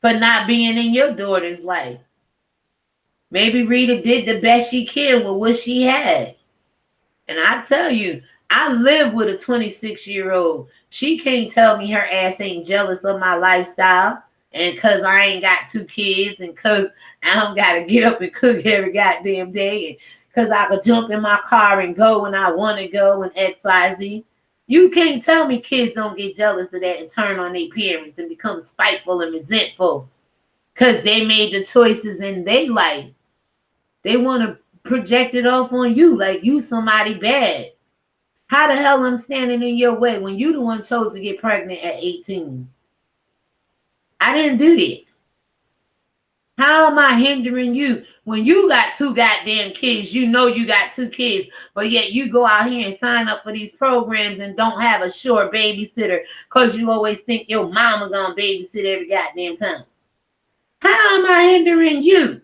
for not being in your daughter's life. Maybe Rita did the best she could with what she had. And I tell you, I live with a 26-year-old. She can't tell me her ass ain't jealous of my lifestyle. And because I ain't got 2 kids, and because I don't got to get up and cook every goddamn day, and because I could jump in my car and go when I want to go and XYZ. You can't tell me kids don't get jealous of that and turn on their parents and become spiteful and resentful because they made the choices in their life. They want to project it off on you like you somebody bad. How the hell I'm standing in your way when you the one chose to get pregnant at 18? I didn't do that. How am I hindering you when you got 2 goddamn kids? You know you got 2 kids, but yet you go out here and sign up for these programs and don't have a sure babysitter because you always think your mama gonna babysit every goddamn time. How am I hindering you?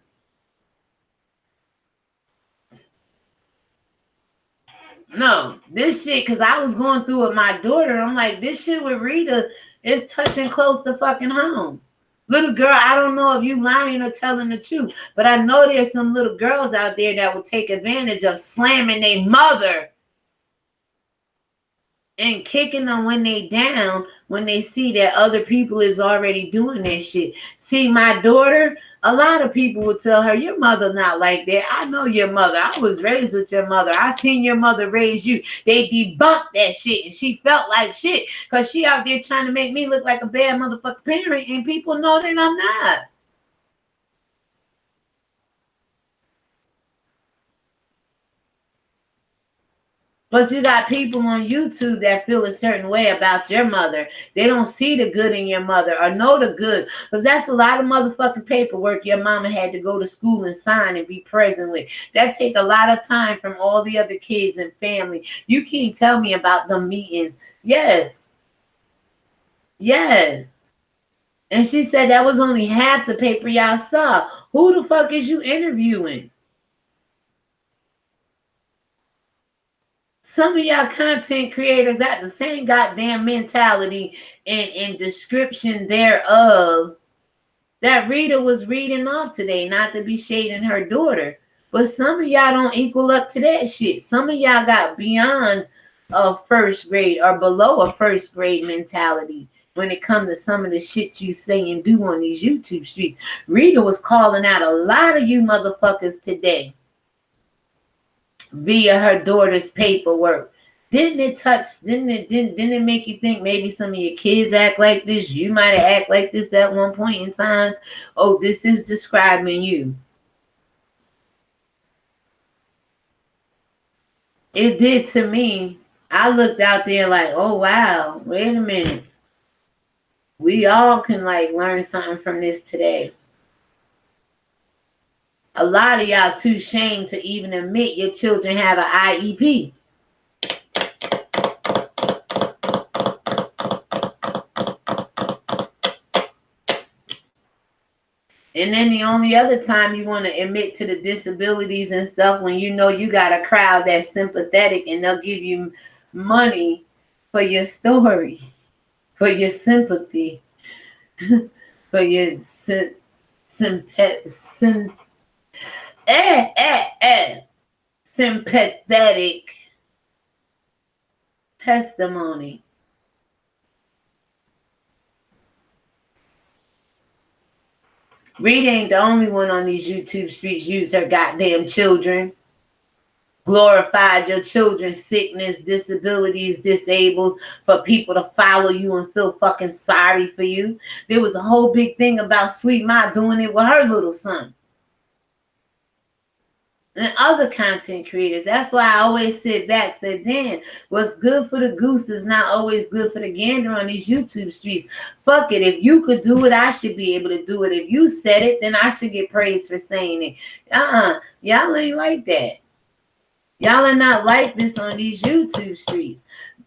No, this shit, because I was going through with my daughter. I'm like, this shit with Rita is touching close to fucking home. Little girl, I don't know if you lying or telling the truth, but I know there's some little girls out there that will take advantage of slamming their mother and kicking them when they down when they see that other people is already doing that shit. See, my daughter, a lot of people would tell her, your mother not like that. I know your mother. I was raised with your mother. I seen your mother raise you. They debunked that shit, and she felt like shit because she out there trying to make me look like a bad motherfucking parent, and people know that I'm not. But you got people on YouTube that feel a certain way about your mother. They don't see the good in your mother or know the good. Because that's a lot of motherfucking paperwork your mama had to go to school and sign and be present with. That take a lot of time from all the other kids and family. You can't tell me about them meetings. Yes. Yes. And she said that was only half the paper y'all saw. Who the fuck is you interviewing? Some of y'all content creators got the same goddamn mentality and description thereof that Rita was reading off today, not to be shading her daughter. But some of y'all don't equal up to that shit. Some of y'all got beyond a first grade or below a first grade mentality when it comes to some of the shit you say and do on these YouTube streets. Rita was calling out a lot of you motherfuckers today via her daughter's paperwork. Didn't it make you think maybe some of your kids act like this? You might have acted like this at one point in time. Oh, this is describing you. It did to me. I looked out there like, oh wow, wait a minute. We all can like learn something from this today. A lot of y'all too ashamed to even admit your children have an IEP. And then the only other time you want to admit to the disabilities and stuff when you know you got a crowd that's sympathetic and they'll give you money for your story, for your sympathy, for your sympathetic testimony. Rita ain't the only one on these YouTube streets use her goddamn children. Glorified your children's sickness, disabilities, disabled for people to follow you and feel fucking sorry for you. There was a whole big thing about Sweet Ma doing it with her little son. And other content creators. That's why I always sit back and say, damn, what's good for the goose is not always good for the gander on these YouTube streets. Fuck it. If you could do it, I should be able to do it. If you said it, then I should get praised for saying it. Y'all ain't like that. Y'all are not like this on these YouTube streets.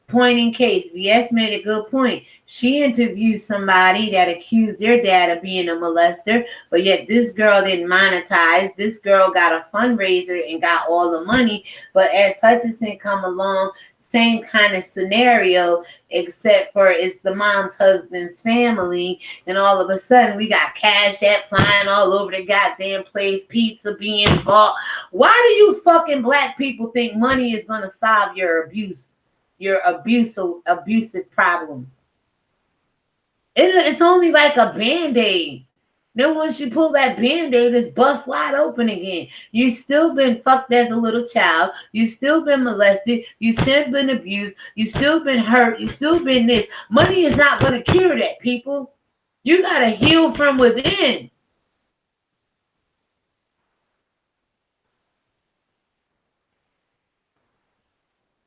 Point in case, VS made a good point. She interviewed somebody that accused their dad of being a molester, but yet this girl didn't monetize. This girl got a fundraiser and got all the money. But as Hutchinson come along, same kind of scenario, except for it's the mom's husband's family, and all of a sudden we got Cash App flying all over the goddamn place, pizza being bought. Why do you fucking black people think money is gonna solve your abuse? Your abusive problems. It's only like a band-aid. Then once you pull that band-aid, it's bust wide open again. You still been fucked as a little child. You still been molested. You still been abused. You still been hurt. You still been this. Money is not going to cure that, people. You got to heal from within.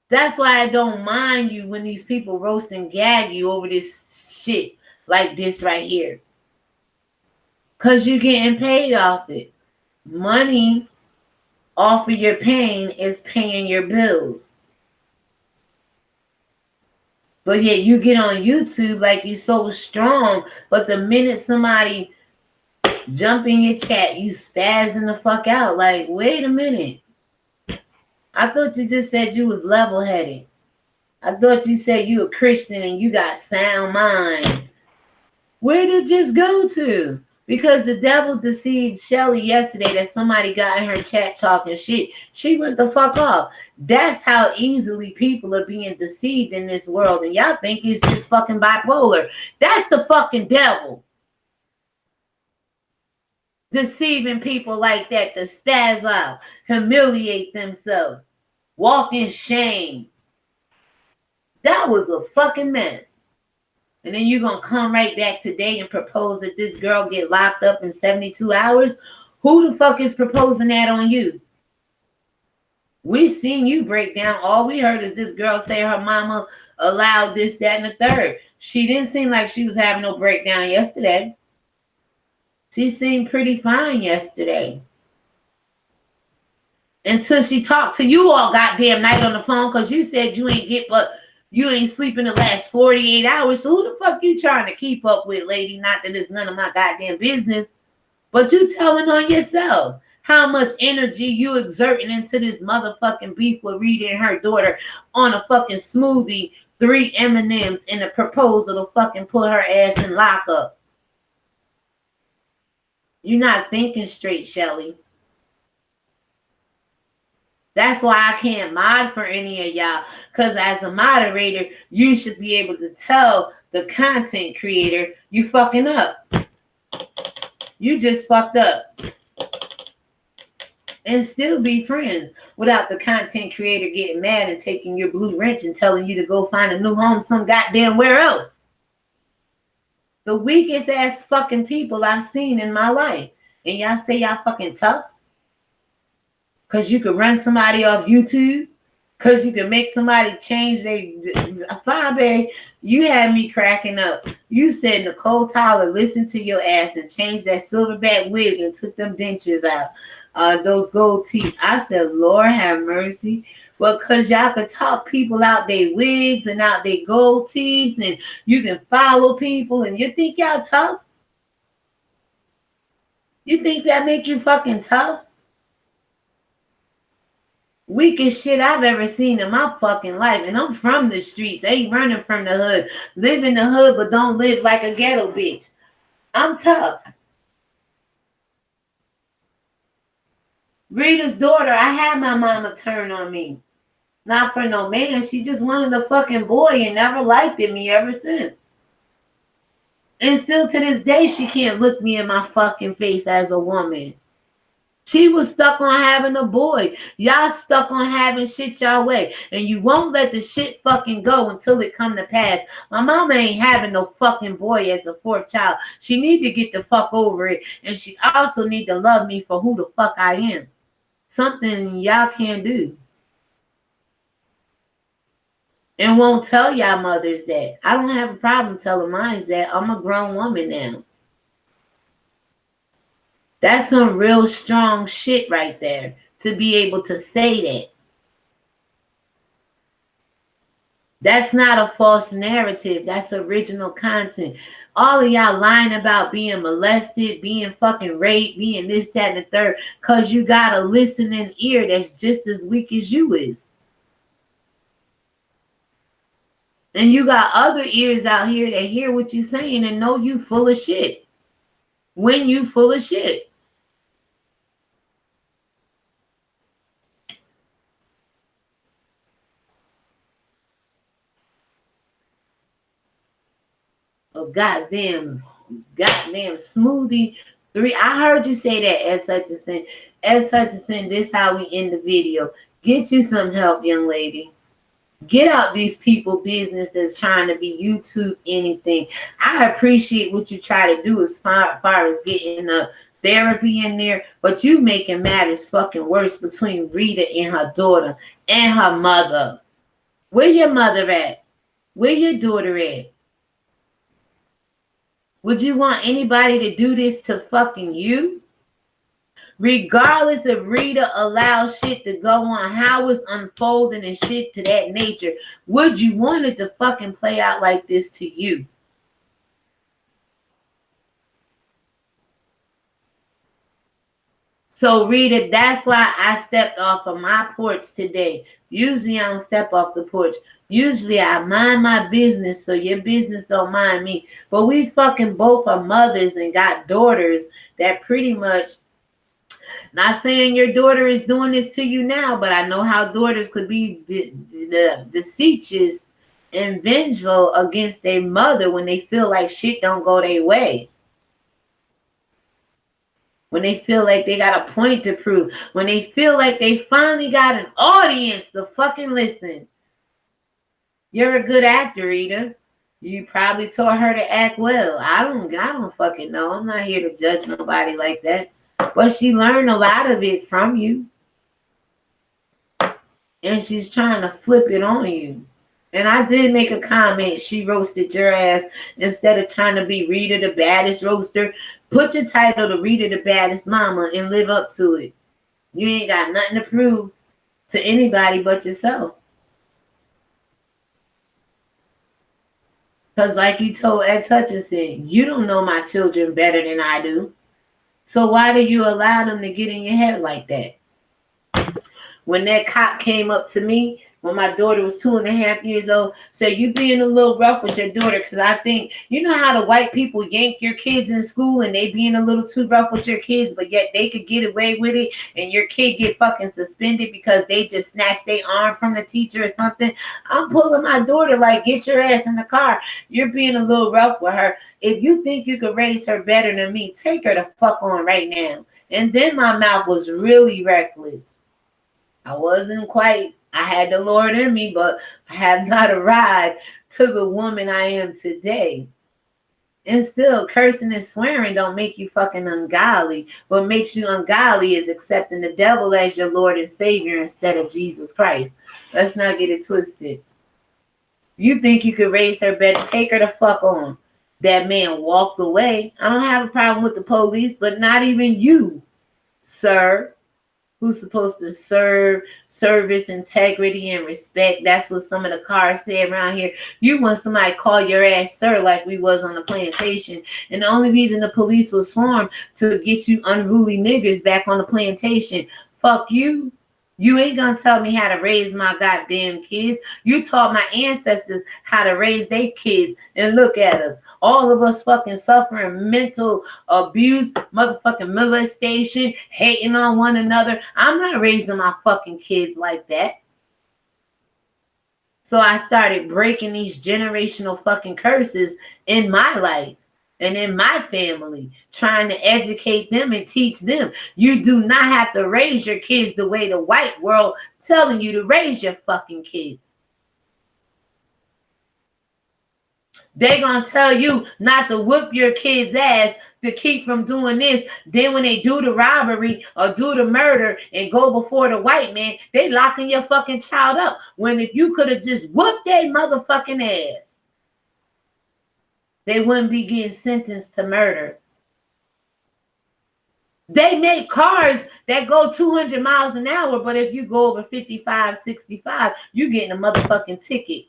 That's why I don't mind you when these people roast and gag you over this shit like this right here. Because you're getting paid off it. Money off of your pain is paying your bills. But yet you get on YouTube like you're so strong, but the minute somebody jump in your chat, you spazzing the fuck out. Like, wait a minute. I thought you just said you was level-headed. I thought you said you a Christian and you got sound mind. Where did this go to? Because the devil deceived Shelly yesterday that somebody got in her chat talking shit. She went the fuck off. That's how easily people are being deceived in this world. And y'all think it's just fucking bipolar. That's the fucking devil. Deceiving people like that to spaz out, humiliate themselves, walk in shame. That was a fucking mess. And then you're going to come right back today and propose that this girl get locked up in 72 hours? Who the fuck is proposing that on you? We seen you break down. All we heard is this girl say her mama allowed this, that, and the third. She didn't seem like she was having no breakdown yesterday. She seemed pretty fine yesterday. Until she talked to you all goddamn night on the phone because you said you ain't sleeping the last 48 hours. So who the fuck you trying to keep up with, lady? Not that it's none of my goddamn business. But you telling on yourself how much energy you exerting into this motherfucking beef with Rita and her daughter on a fucking smoothie, 3 M&Ms, and a proposal to fucking put her ass in lockup. You're not thinking straight, Shelly. That's why I can't mod for any of y'all. Because as a moderator, you should be able to tell the content creator you fucking up. You just fucked up. And still be friends without the content creator getting mad and taking your blue wrench and telling you to go find a new home some goddamn where else. The weakest ass fucking people I've seen in my life. And y'all say y'all fucking tough? Because you can run somebody off YouTube? Because you can make somebody change their... Fabe, you had me cracking up. You said Nicole Tyler listened to your ass and changed that silverback wig and took them dentures out. Those gold teeth. I said, Lord have mercy. Well, because y'all could talk people out their wigs and out their gold teeth, and you can follow people, and you think y'all tough? You think that make you fucking tough? Weakest shit I've ever seen in my fucking life. And I'm from the streets. I ain't running from the hood. Live in the hood, but don't live like a ghetto bitch. I'm tough. Rita's daughter, I had my mama turn on me. Not for no man. She just wanted a fucking boy and never liked me ever since. And still to this day, she can't look me in my fucking face as a woman. She was stuck on having a boy. Y'all stuck on having shit y'all way. And you won't let the shit fucking go until it come to pass. My mama ain't having no fucking boy as a 4th child. She need to get the fuck over it. And she also need to love me for who the fuck I am. Something y'all can't do. And won't tell y'all mothers that. I don't have a problem telling mine that. I'm a grown woman now. That's some real strong shit right there. To be able to say that. That's not a false narrative. That's original content. All of y'all lying about being molested, being fucking raped, being this, that, and the third, because you got a listening ear that's just as weak as you is. And you got other ears out here that hear what you're saying and know you full of shit. When you full of shit. Oh, goddamn Smoothie 3. I heard you say that, S. Hutchinson. S. Hutchinson, this how we end the video. Get you some help, young lady. Get out these people business that's trying to be YouTube anything. I appreciate what you try to do as far as getting a therapy in there, but you making matters fucking worse between Rita and her daughter and her mother. Where your mother at? Where your daughter at? Would you want anybody to do this to fucking you? Regardless if Rita allows shit to go on, how it's unfolding and shit to that nature, would you want it to fucking play out like this to you? So Rita, that's why I stepped off of my porch today. Usually I don't step off the porch. Usually I mind my business so your business don't mind me. But we fucking both are mothers and got daughters that pretty much, not saying your daughter is doing this to you now, but I know how daughters could be the beseeches and vengeful against their mother when they feel like shit don't go their way. When they feel like they got a point to prove. When they feel like they finally got an audience to fucking listen. You're a good actor, Rita. You probably taught her to act well. I don't fucking know. I'm not here to judge nobody like that. But she learned a lot of it from you. And she's trying to flip it on you. And I did make a comment. She roasted your ass instead of trying to be Rita the baddest roaster. Put your title to Rita the baddest mama and live up to it. You ain't got nothing to prove to anybody but yourself. Because like you told S. Hutchinson, you don't know my children better than I do. So why do you allow them to get in your head like that? When that cop came up to me, when my daughter was 2.5 years old, said, you being a little rough with your daughter, because I think, you know how the white people yank your kids in school and they being a little too rough with your kids, but yet they could get away with it and your kid get fucking suspended because they just snatched their arm from the teacher or something. I'm pulling my daughter like, get your ass in the car. You're being a little rough with her. If you think you could raise her better than me, take her the fuck on right now. And then my mouth was really reckless. I wasn't quite, I had the Lord in me, but I have not arrived to the woman I am today. And still, cursing and swearing don't make you fucking ungodly. What makes you ungodly is accepting the devil as your Lord and Savior instead of Jesus Christ. Let's not get it twisted. You think you could raise her better, take her the fuck on. That man walked away. I don't have a problem with the police, but not even you, sir. Who's supposed to serve, service, integrity, and respect. That's what some of the cars say around here. You want somebody to call your ass sir like we was on the plantation. And the only reason the police was formed to get you unruly niggers back on the plantation. Fuck you. You ain't gonna tell me how to raise my goddamn kids. You taught my ancestors how to raise their kids. And look at us. All of us fucking suffering mental abuse, motherfucking molestation, hating on one another. I'm not raising my fucking kids like that. So I started breaking these generational fucking curses in my life and in my family, trying to educate them and teach them. You do not have to raise your kids the way the white world telling you to raise your fucking kids. They're going to tell you not to whoop your kid's ass to keep from doing this. Then when they do the robbery or do the murder and go before the white man, they locking your fucking child up. When if you could have just whooped their motherfucking ass, they wouldn't be getting sentenced to murder. They make cars that go 200 miles an hour, but if you go over 55, 65, you're getting a motherfucking ticket.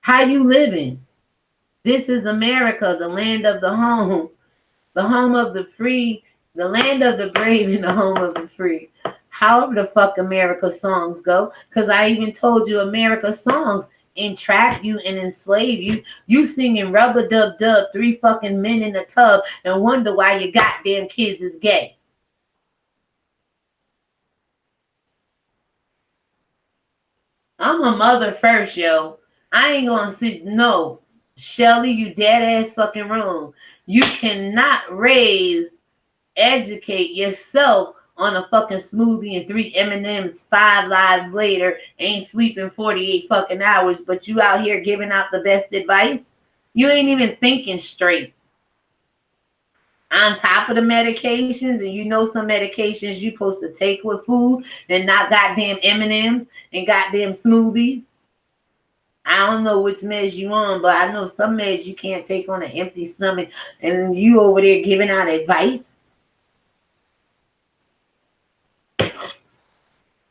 How you living? This is America, the land of the home of the free, the land of the brave, and the home of the free. However the fuck America songs go, because I even told you America songs entrap you and enslave you. You singing rubber dub dub, 3 fucking men in a tub, and wonder why your goddamn kids is gay. I'm a mother first, yo. I ain't gonna sit. No, Shelly, you dead ass fucking wrong. You cannot educate yourself on a fucking smoothie and 3 M&Ms 5 lives later, ain't sleeping 48 fucking hours, but you out here giving out the best advice. You ain't even thinking straight. On top of the medications, and you know some medications you supposed to take with food and not goddamn M&Ms and goddamn smoothies. I don't know which meds you on, but I know some meds you can't take on an empty stomach, and you over there giving out advice.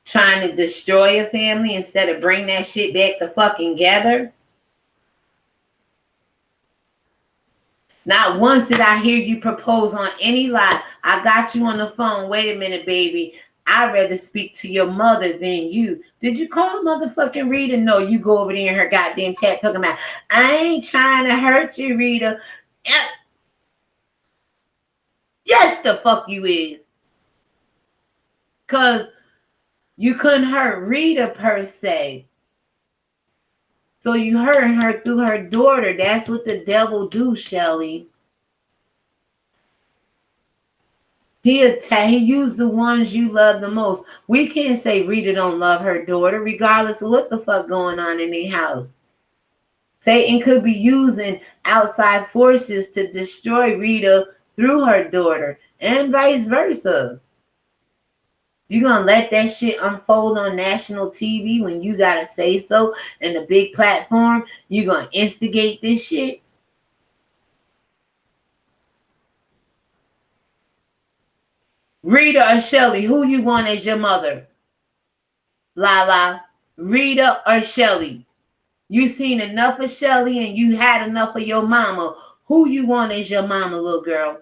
Trying to destroy a family instead of bring that shit back to fucking gather. Not once did I hear you propose on any lie. I got you on the phone. Wait a minute, baby. I'd rather speak to your mother than you. Did you call motherfucking Rita? No, you go over there in her goddamn chat talking about, I ain't trying to hurt you, Rita. Yes, the fuck you is. Because you couldn't hurt Rita per se. So you hurt her through her daughter. That's what the devil do, Shelly. He used the ones you love the most. We can't say Rita don't love her daughter, regardless of what the fuck going on in their house. Satan could be using outside forces to destroy Rita through her daughter, and vice versa. You gonna let that shit unfold on national TV when you gotta say so in the big platform? You gonna instigate this shit? Rita or Shelly, who you want as your mother? Lala, Rita or Shelly? You seen enough of Shelly and you had enough of your mama. Who you want as your mama, little girl?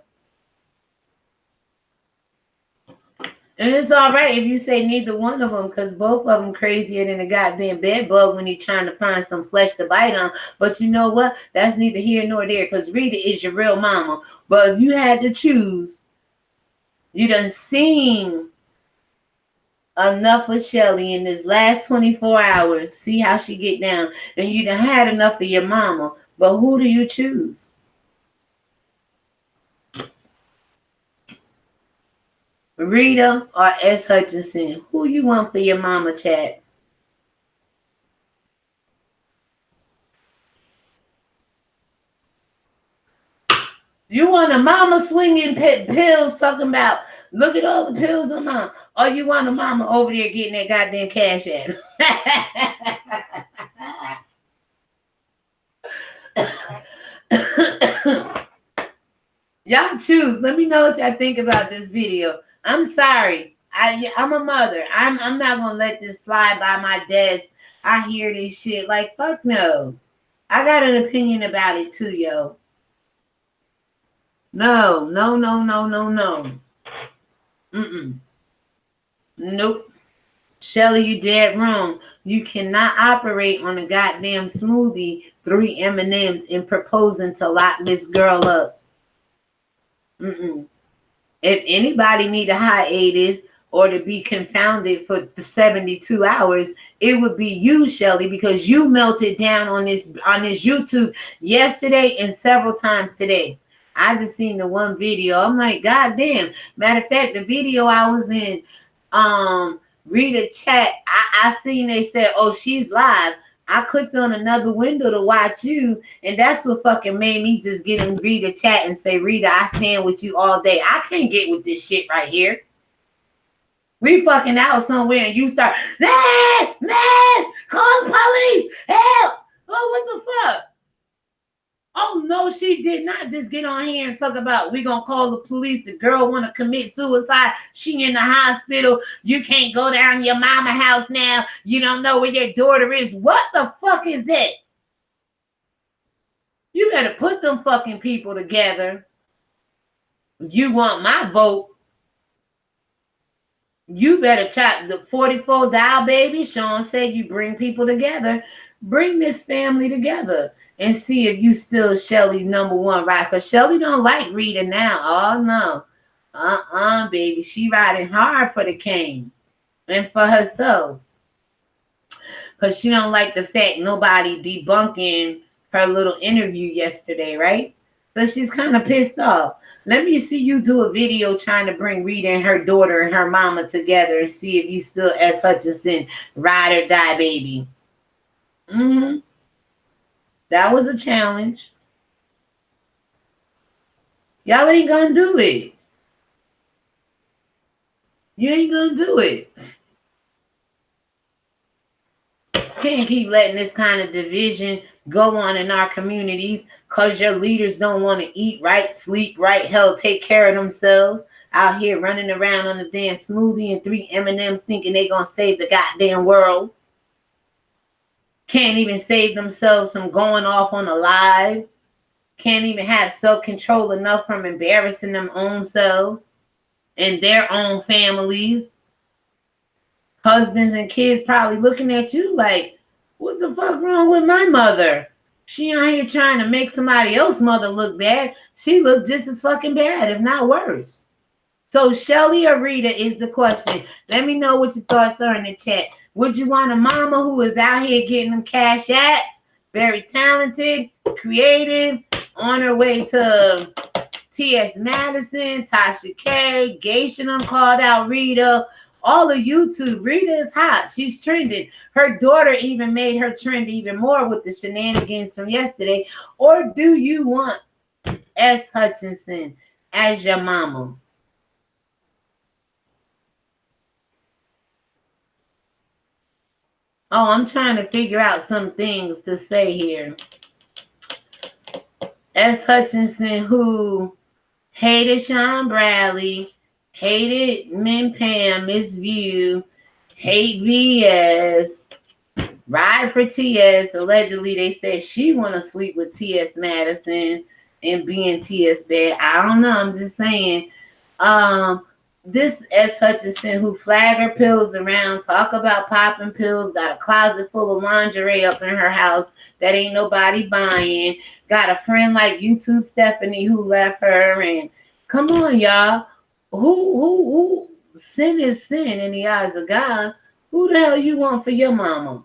And it's all right if you say neither one of them, because both of them crazier than a goddamn bed bug when you're trying to find some flesh to bite on. But you know what? That's neither here nor there, because Rita is your real mama. But if you had to choose, you done seen enough of Shelly in this last 24 hours. See how she get down. And you done had enough of your mama. But who do you choose? Rita or S. Hutchinson? Who you want for your mama, chat? You want a mama swinging pills talking about, look at all the pills I'm on. Or you want a mama over there getting that goddamn cash app? Y'all choose. Let me know what y'all think about this video. I'm sorry. I'm a mother. I'm not gonna let this slide by my desk. I hear this shit like, fuck no. I got an opinion about it too, yo. No. Nope. Shelly, you dead wrong. You cannot operate on a goddamn smoothie, 3 M&Ms, and proposing to lock this girl up. If anybody need a hiatus or to be confounded for 72 hours, it would be you, Shelly, because you melted down on this YouTube yesterday and several times today. I just seen the one video. I'm like, God damn. Matter of fact, the video I was in, Rita chat, I seen they said, oh, she's live. I clicked on another window to watch you, and that's what fucking made me just get in Rita chat and say, Rita, I stand with you all day. I can't get with this shit right here. We fucking out somewhere and you start, man, call the police, help. Oh, what the fuck? Oh, no, she did not just get on here and talk about, we gonna call the police. The girl want to commit suicide. She in the hospital. You can't go down your mama house now. You don't know where your daughter is. What the fuck is that? You better put them fucking people together. You want my vote? You better try the 44 dial, baby. Sean said you bring people together. Bring this family together and see if you still Shelly number one, right? Because Shelly don't like Rita now. Oh, no. Baby. She riding hard for the king and for herself. Because she don't like the fact nobody debunking her little interview yesterday, right? So she's kind of pissed off. Let me see you do a video trying to bring Rita and her daughter and her mama together and see if you still S. Hutchinson ride or die, baby. That was a challenge. Y'all ain't gonna do it. You ain't gonna do it. Can't keep letting this kind of division go on in our communities because your leaders don't want to eat right, sleep right, hell, take care of themselves. Out here running around on the damn smoothie and 3 M&Ms thinking they gonna save the goddamn world. Can't even save themselves from going off on a live. Can't even have self-control enough from embarrassing them own selves and their own families. Husbands and kids probably looking at you like, what the fuck wrong with my mother? She out here trying to make somebody else's mother look bad. She looked just as fucking bad, if not worse. So Shelly or Rita is the question. Let me know what your thoughts are in the chat. Would you want a mama who is out here getting them cash apps, very talented, creative, on her way to T.S. Madison, Tasha K, Geisha done called out Rita, all of YouTube. Rita is hot. She's trending. Her daughter even made her trend even more with the shenanigans from yesterday. Or do you want S. Hutchinson as your mama? Oh, I'm trying to figure out some things to say here. S. Hutchinson, who hated Sean Bradley, hated Min Pam, Miss View, hate VS, ride for TS. Allegedly, they said she want to sleep with TS Madison and be in TS bed. I don't know. I'm just saying. This S. Hutchinson who flag her pills around, talk about popping pills, got a closet full of lingerie up in her house that ain't nobody buying, got a friend like YouTube Stephanie who left her, and come on, y'all. Who sin is sin in the eyes of God. Who the hell you want for your mama?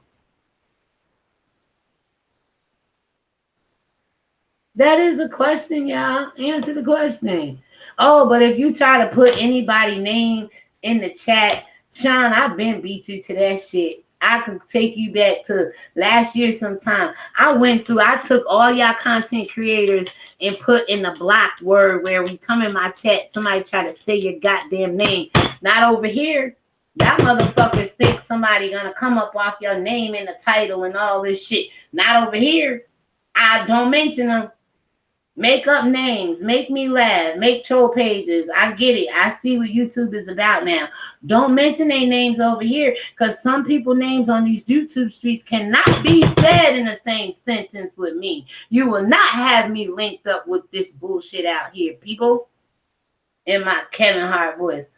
That is a question, y'all. Answer the question. Oh, but if you try to put anybody's name in the chat, Sean, I've been beat you to that shit. I could take you back to last year sometime. I took all y'all content creators and put in the blocked word where we come in my chat, somebody try to say your goddamn name. Not over here. Y'all motherfuckers think somebody gonna come up off your name in the title and all this shit. Not over here. I don't mention them. Make up names, make me laugh, make troll pages. I get it. I see what YouTube is about now. Don't mention their names over here because some people names on these YouTube streets cannot be said in the same sentence with me. You will not have me linked up with this bullshit out here, people. In my Kevin Hart voice.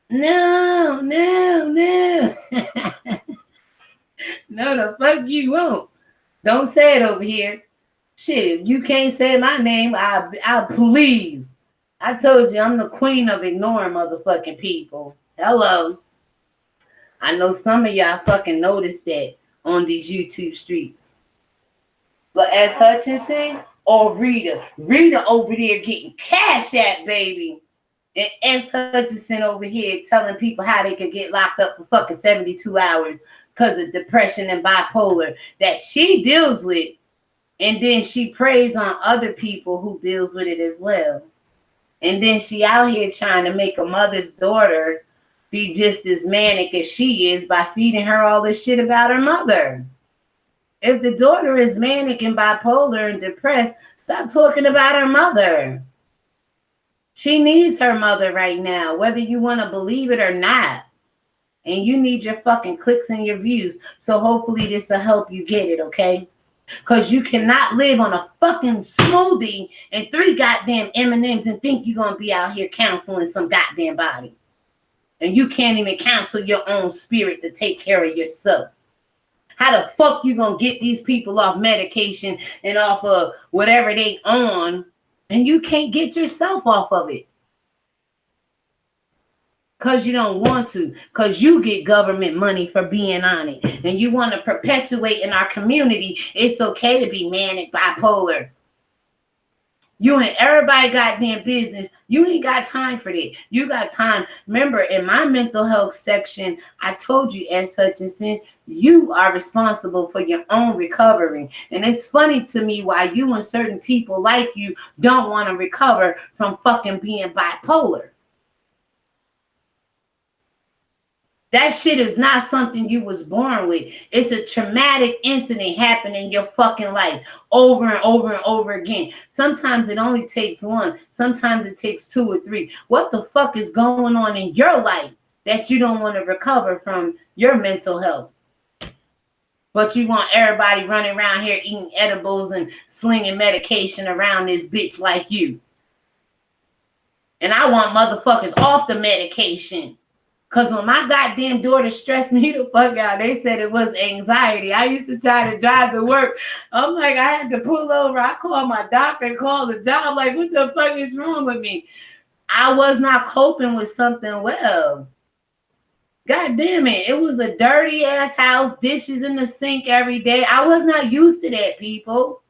No. No, the fuck you won't. Don't say it over here. Shit, if you can't say my name, I please. I told you I'm the queen of ignoring motherfucking people. Hello. I know some of y'all fucking noticed that on these YouTube streets. But S. Hutchinson or Rita? Rita over there getting cash at, baby. And S. Hutchinson over here telling people how they could get locked up for fucking 72 hours because of depression and bipolar that she deals with. And then she preys on other people who deals with it as well. And then she out here trying to make a mother's daughter be just as manic as she is by feeding her all this shit about her mother. If the daughter is manic and bipolar and depressed, stop talking about her mother. She needs her mother right now, whether you want to believe it or not. And you need your fucking clicks and your views. So hopefully this will help you get it, okay? Because you cannot live on a fucking smoothie and 3 goddamn M&Ms and think you're going to be out here counseling some goddamn body. And you can't even counsel your own spirit to take care of yourself. How the fuck you going to get these people off medication and off of whatever they on, and you can't get yourself off of it? Because you don't want to. Because you get government money for being on it. And you want to perpetuate in our community, it's okay to be manic bipolar. You and everybody goddamn business. You ain't got time for that. You got time. Remember, in my mental health section, I told you, S. Hutchinson, you are responsible for your own recovery. And it's funny to me why you and certain people like you don't want to recover from fucking being bipolar. That shit is not something you was born with. It's a traumatic incident happening in your fucking life over and over and over again. Sometimes it only takes 1. Sometimes it takes 2 or 3. What the fuck is going on in your life that you don't want to recover from your mental health? But you want everybody running around here eating edibles and slinging medication around this bitch like you. And I want motherfuckers off the medication. Because when my goddamn daughter stressed me the fuck out, they said it was anxiety. I used to try to drive to work. I'm like, I had to pull over. I called my doctor, called the job. Like, what the fuck is wrong with me? I was not coping with something well. God damn it. It was a dirty ass house, dishes in the sink every day. I was not used to that, people.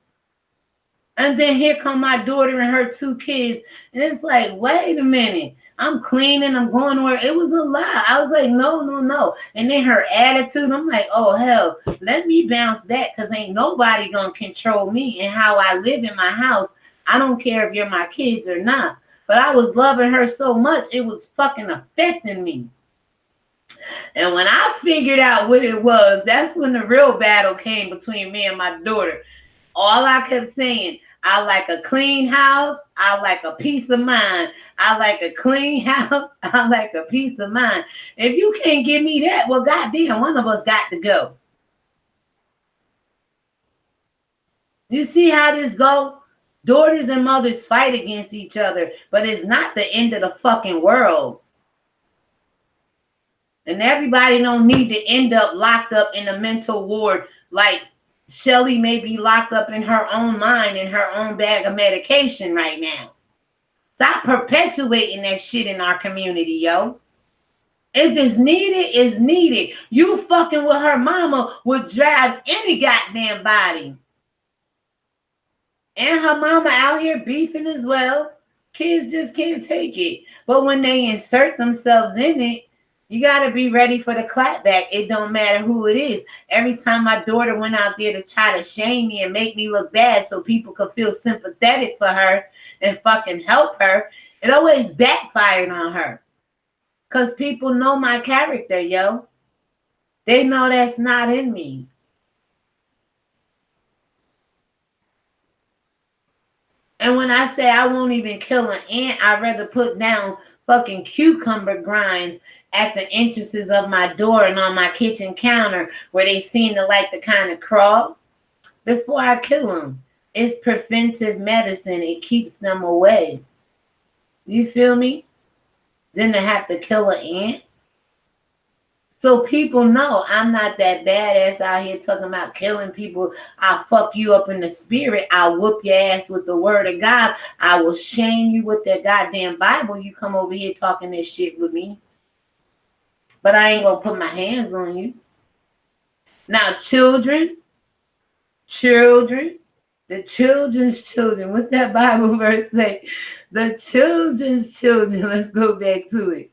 And then here come my daughter and her 2 kids. And it's like, wait a minute. I'm cleaning, I'm going to work. It was a lot. I was like, no. And then her attitude, I'm like, oh, hell, let me bounce back because ain't nobody going to control me and how I live in my house. I don't care if you're my kids or not. But I was loving her so much, it was fucking affecting me. And when I figured out what it was, that's when the real battle came between me and my daughter. All I kept saying, I like a clean house. I like a peace of mind. I like a clean house. I like a peace of mind. If you can't give me that, well, goddamn, one of us got to go. You see how this go? Daughters and mothers fight against each other, but it's not the end of the fucking world. And everybody don't need to end up locked up in a mental ward like Shelly may be locked up in her own mind in her own bag of medication right now. Stop perpetuating that shit in our community, yo. If it's needed, it's needed. You fucking with her mama would drive any goddamn body. And her mama out here beefing as well. Kids just can't take it. But when they insert themselves in it, you got to be ready for the clapback. It don't matter who it is. Every time my daughter went out there to try to shame me and make me look bad so people could feel sympathetic for her and fucking help her, it always backfired on her. Because people know my character, yo. They know that's not in me. And when I say I won't even kill an ant, I'd rather put down fucking cucumber grinds at the entrances of my door and on my kitchen counter where they seem to like to kind of crawl before I kill them. It's preventive medicine. It keeps them away. You feel me? Then to have to kill an ant. So people know I'm not that badass out here talking about killing people. I'll fuck you up in the spirit. I'll whoop your ass with the word of God. I will shame you with the goddamn Bible. You come over here talking this shit with me. But I ain't going to put my hands on you. Now, children, the children's children. What that Bible verse say? The children's children. Let's go back to it.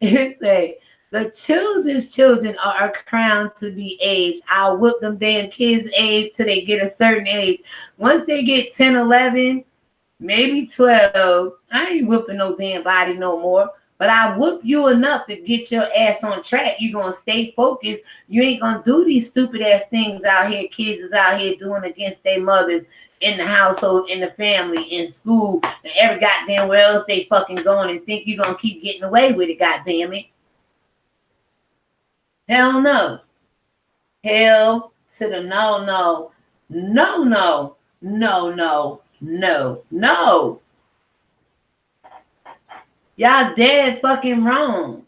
It say, the children's children are crowned to be aged. I'll whoop them damn kids' age till they get a certain age. Once they get 10, 11, maybe 12, I ain't whooping no damn body no more. But I whoop you enough to get your ass on track. You're going to stay focused. You ain't going to do these stupid ass things out here. Kids is out here doing against their mothers in the household, in the family, in school, and every goddamn where else they fucking going and think you're going to keep getting away with it, goddamn it. Hell no. Hell to the no. No, no, no, no, no, no. Y'all dead fucking wrong.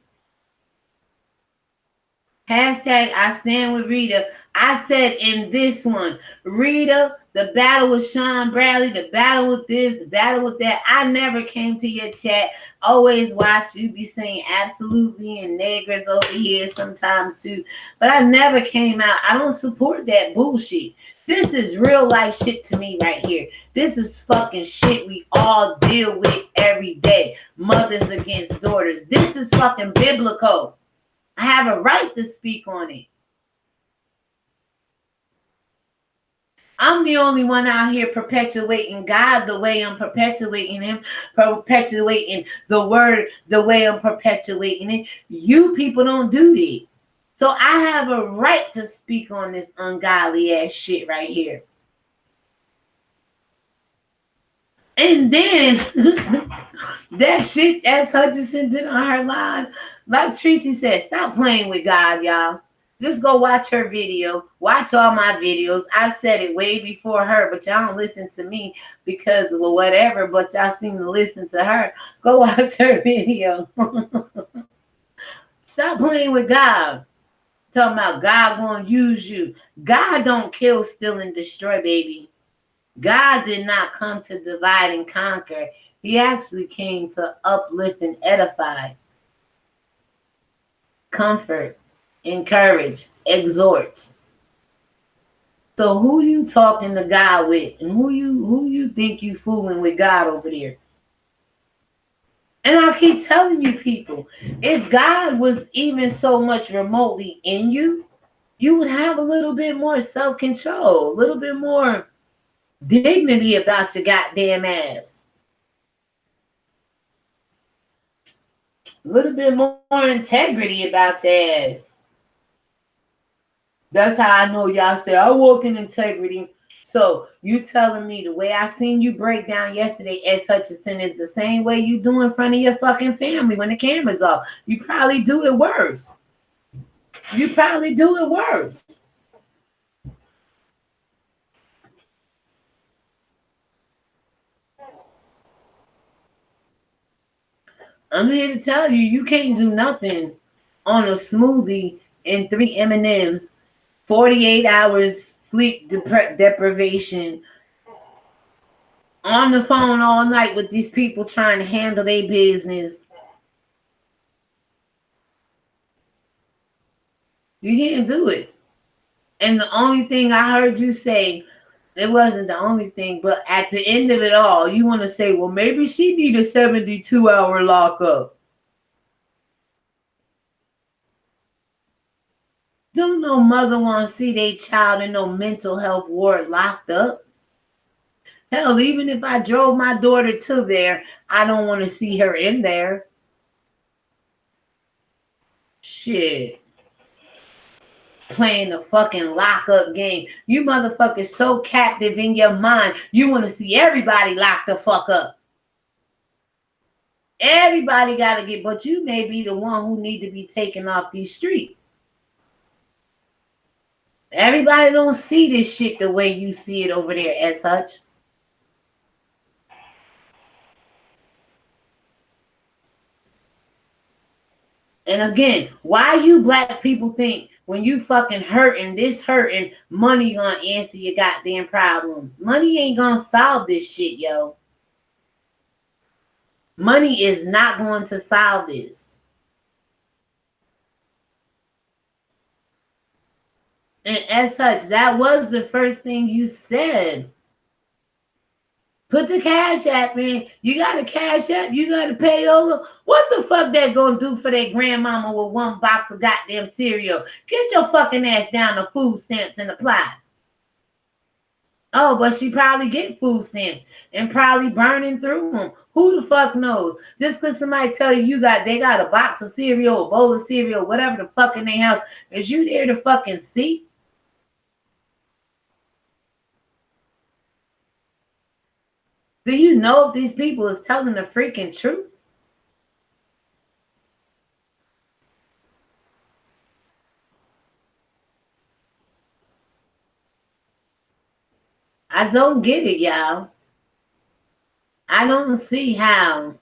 Hashtag I stand with Rita. I said in this one, Rita, the battle with Sean Bradley, the battle with this, the battle with that. I never came to your chat. Always watch you be saying absolutely and negras over here sometimes too. But I never came out. I don't support that bullshit. This is real life shit to me right here. This is fucking shit we all deal with every day. Mothers against daughters. This is fucking biblical. I have a right to speak on it. I'm the only one out here perpetuating God the way I'm perpetuating him, perpetuating the word the way I'm perpetuating it. You people don't do that. So I have a right to speak on this ungodly ass shit right here. And then that shit, as Hutchinson did on her live, like Tracy said, stop playing with God, y'all. Just go watch her video. Watch all my videos. I said it way before her, but y'all don't listen to me because, well, whatever, but y'all seem to listen to her. Go watch her video. Stop playing with God. Talking about God gonna use you. God don't kill, steal, and destroy, baby. God did not come to divide and conquer. He actually came to uplift and edify, comfort, encourage, exhort. So who you talking to God with, and who you think you fooling with God over there? And I keep telling you people, if God was even so much remotely in you, you would have a little bit more self-control, a little bit more dignity about your goddamn ass. A little bit more integrity about your ass. That's how I know y'all say, I walk in integrity. So you telling me the way I seen you break down yesterday as such a sin is the same way you do in front of your fucking family when the camera's off. You probably do it worse. You probably do it worse. I'm here to tell you, you can't do nothing on a smoothie and 3 M&Ms, 48 hours sleep deprivation, on the phone all night with these people trying to handle their business. You can't do it. And the only thing I heard you say, it wasn't the only thing, but at the end of it all, you want to say, well, maybe she need a 72-hour lockup. Don't no mother want to see their child in no mental health ward locked up. Hell, even if I drove my daughter to there, I don't want to see her in there. Shit. Playing the fucking lockup game. You motherfuckers so captive in your mind, you want to see everybody locked the fuck up. Everybody got to get, but you may be the one who need to be taken off these streets. Everybody don't see this shit the way you see it over there as such. And again, why you black people think when you fucking hurting, money gonna answer your goddamn problems? Money ain't gonna solve this shit, yo. Money is not going to solve this. And as such, that was the first thing you said. Put the cash app in. You got a cash app. You got a payola. What the fuck that gonna do for that grandmama with one box of goddamn cereal? Get your fucking ass down to food stamps and apply. Oh, but she probably get food stamps and probably burning through them. Who the fuck knows? Just because somebody tell you they got a box of cereal, a bowl of cereal, whatever the fuck in their house, is you there to fucking see? Do you know if these people is telling the freaking truth? I don't get it, y'all. I don't see how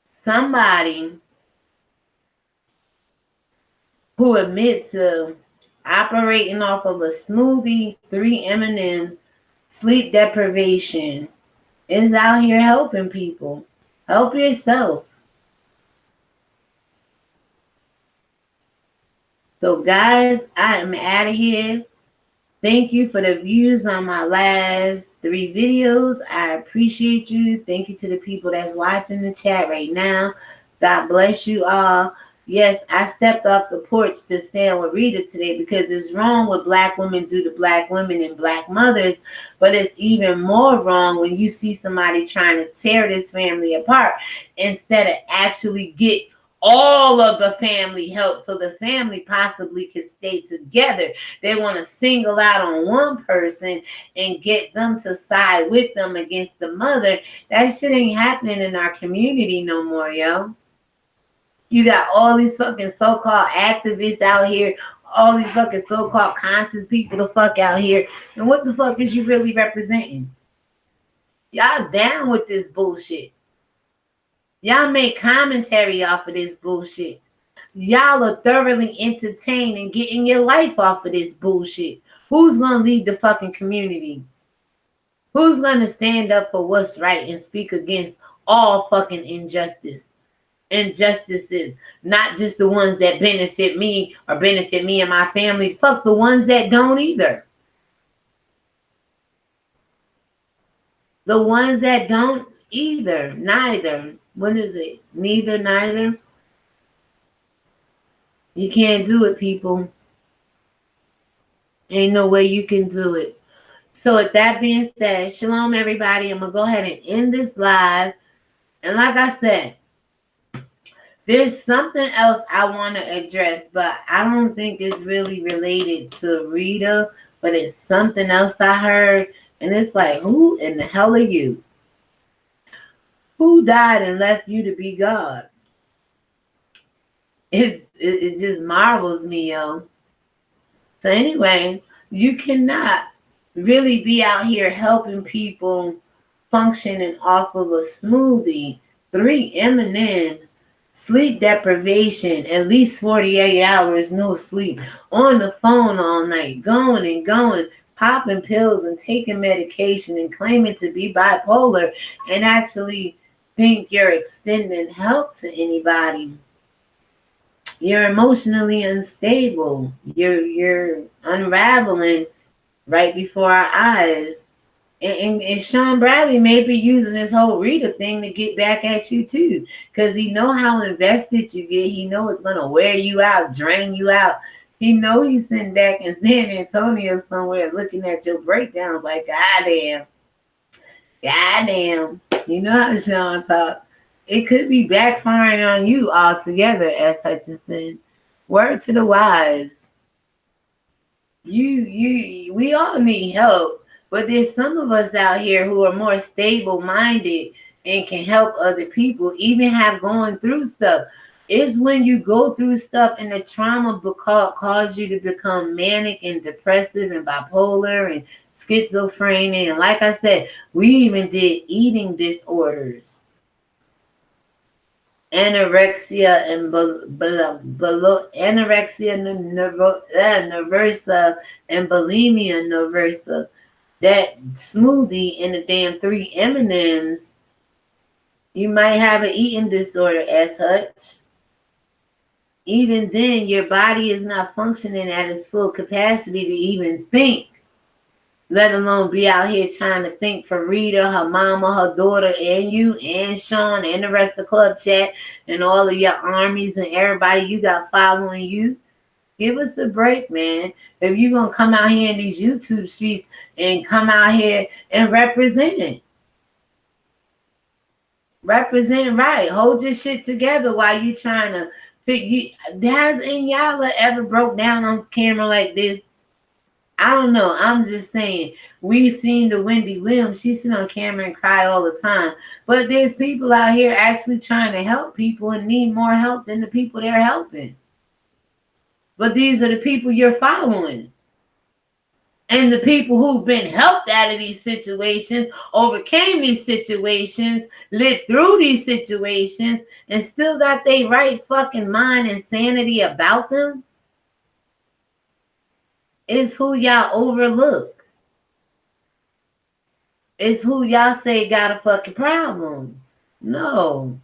somebody who admits to operating off of a smoothie, 3 M&Ms, sleep deprivation, is out here helping people. Help yourself. So guys, I am out of here. Thank you for the views on my last 3 videos. I appreciate you. Thank you to the people that's watching the chat right now. God bless you all. Yes, I stepped off the porch to stand with Rita today because it's wrong what black women do to black women and black mothers, but it's even more wrong when you see somebody trying to tear this family apart instead of actually get all of the family help so the family possibly could stay together. They want to single out on one person and get them to side with them against the mother. That shit ain't happening in our community no more, yo. You got all these fucking so-called activists out here, all these fucking so-called conscious people the fuck out here. And what the fuck is you really representing? Y'all down with this bullshit. Y'all make commentary off of this bullshit. Y'all are thoroughly entertained and getting your life off of this bullshit. Who's going to lead the fucking community? Who's going to stand up for what's right and speak against all fucking injustices? Not just the ones that benefit me or benefit me and my family. Fuck the ones that don't either. The ones that don't either. Neither. What is it? Neither. You can't do it, people. Ain't no way you can do it. So with that being said, shalom everybody. I'm going to go ahead and end this live. And like I said, there's something else I want to address, but I don't think it's really related to Rita, but it's something else I heard. And it's like, who in the hell are you? Who died and left you to be God? It just marvels me, yo. So anyway, you cannot really be out here helping people functioning off of a smoothie, 3 M&Ms, sleep deprivation, at least 48 hours, no sleep, on the phone all night, going and going, popping pills and taking medication and claiming to be bipolar and actually think you're extending help to anybody. You're emotionally unstable. You're unraveling right before our eyes. And Sean Bradley may be using this whole Rita thing to get back at you too. Because he know how invested you get. He know it's going to wear you out, drain you out. He know he's sitting back in San Antonio somewhere looking at your breakdowns like, goddamn. You know how Sean talk. It could be backfiring on you altogether, as Hutchinson. Word to the wise. We all need help. But there's some of us out here who are more stable-minded and can help other people, even have going through stuff. It's when you go through stuff and the trauma cause you to become manic and depressive and bipolar and schizophrenia. And like I said, we even did eating disorders. Anorexia and anorexia nervosa and bulimia nervosa. That smoothie and the damn 3 M&Ms, you might have an eating disorder as such. Even then, your body is not functioning at its full capacity to even think, let alone be out here trying to think for Rita, her mama, her daughter, and you, and Sean, and the rest of the club chat, and all of your armies and everybody you got following you. Give us a break, man. If you're going to come out here in these YouTube streets and come out here and represent right. Hold your shit together while you trying to fit. Has Inyala ever broke down on camera like this? I don't know. I'm just saying. We've seen the Wendy Williams. She sit on camera and cry all the time. But there's people out here actually trying to help people and need more help than the people they're helping. But these are the people you're following. And the people who've been helped out of these situations, overcame these situations, lived through these situations, and still got their right fucking mind and sanity about them, is who y'all overlook. Is who y'all say got a fucking problem. No.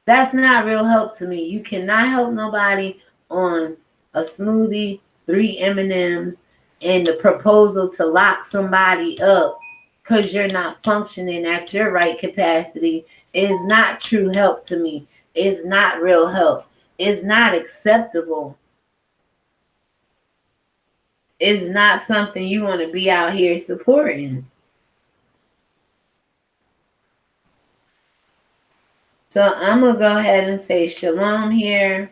That's not real help to me. You cannot help nobody on a smoothie, 3 M&Ms, and the proposal to lock somebody up because you're not functioning at your right capacity is not true help to me. It's not real help. It's not acceptable. It's not something you want to be out here supporting. So I'm going to go ahead and say shalom here.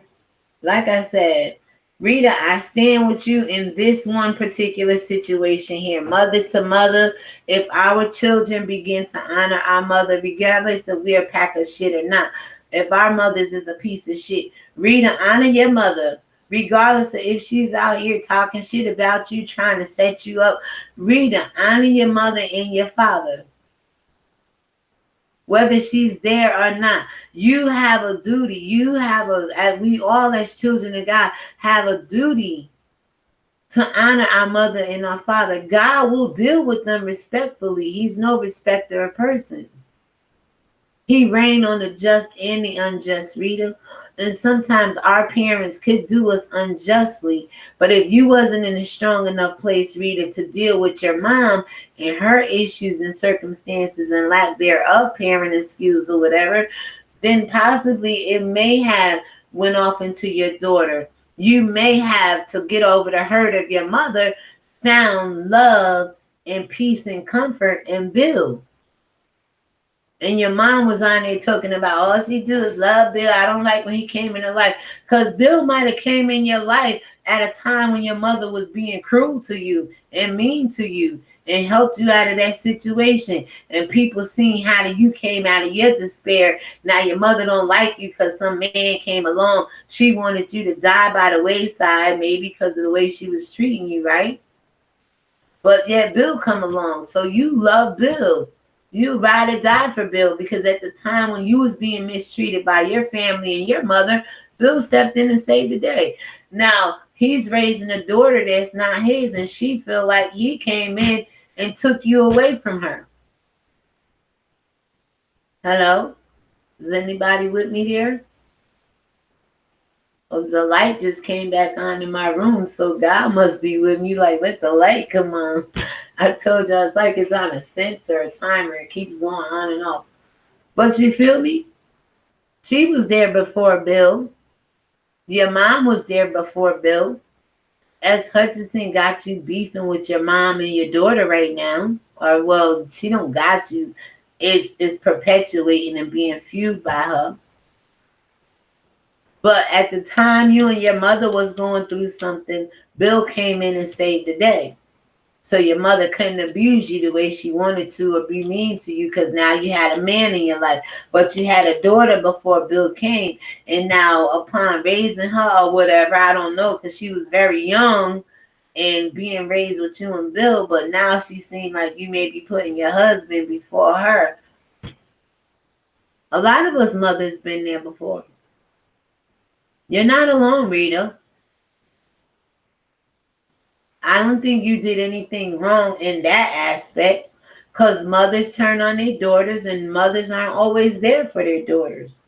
Like I said, Rita, I stand with you in this one particular situation here. Mother to mother, if our children begin to honor our mother, regardless if we're a pack of shit or not, if our mothers is a piece of shit, Rita, honor your mother. Regardless of if she's out here talking shit about you, trying to set you up, Rita, honor your mother and your father. Whether she's there or not, you have a duty. You have as we all as children of God have a duty to honor our mother and our father. God will deal with them respectfully. He's no respecter of persons. He reigned on the just and the unjust, Rita. And sometimes our parents could do us unjustly. But if you wasn't in a strong enough place, Rita, to deal with your mom and her issues and circumstances and lack thereof, parenting skills or whatever, then possibly it may have went off into your daughter. You may have, to get over the hurt of your mother, found love and peace and comfort and Bill. And your mom was on there talking about all she do is love Bill. I don't like when he came in her life. Because Bill might have came in your life at a time when your mother was being cruel to you and mean to you and helped you out of that situation. And people seeing how you came out of your despair. Now your mother don't like you because some man came along. She wanted you to die by the wayside, maybe because of the way she was treating you, right? But yet Bill come along. So you love Bill. You ride or die for Bill, because at the time when you was being mistreated by your family and your mother, Bill stepped in and saved the day. Now, he's raising a daughter that's not his, and she feel like he came in and took you away from her. Hello? Is anybody with me here? Oh, the light just came back on in my room, so God must be with me. Like, let the light come on. I told you, it's like it's on a sensor, a timer. It keeps going on and off. But you feel me? She was there before Bill. Your mom was there before Bill. As Hutchinson got you beefing with your mom and your daughter right now, or well, she don't got you. It's perpetuating and being fueled by her. But at the time you and your mother was going through something, Bill came in and saved the day. So your mother couldn't abuse you the way she wanted to or be mean to you, because now you had a man in your life. But you had a daughter before Bill came. And now upon raising her or whatever, I don't know, because she was very young and being raised with you and Bill. But now she seemed like you may be putting your husband before her. A lot of us mothers been there before. You're not alone, Rita. I don't think you did anything wrong in that aspect, because mothers turn on their daughters and mothers aren't always there for their daughters.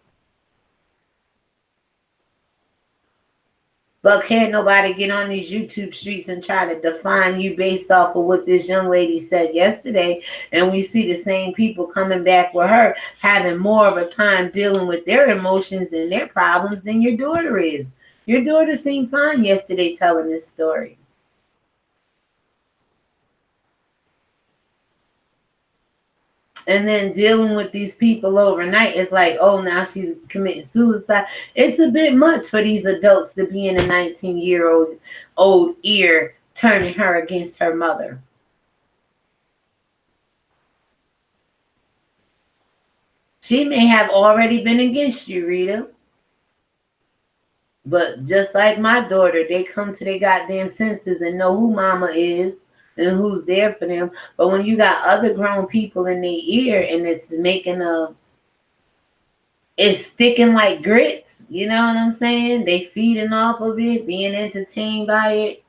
But can't nobody get on these YouTube streets and try to define you based off of what this young lady said yesterday. And we see the same people coming back with her having more of a time dealing with their emotions and their problems than your daughter is. Your daughter seemed fine yesterday telling this story. And then dealing with these people overnight, it's like, oh, now she's committing suicide. It's a bit much for these adults to be in a 19-year-old ear turning her against her mother. She may have already been against you, Rita. But just like my daughter, they come to their goddamn senses and know who mama is. and who's there for them. But when you got other grown people in their ear and it's sticking like grits, you know what I'm saying? They feeding off of it, being entertained by it.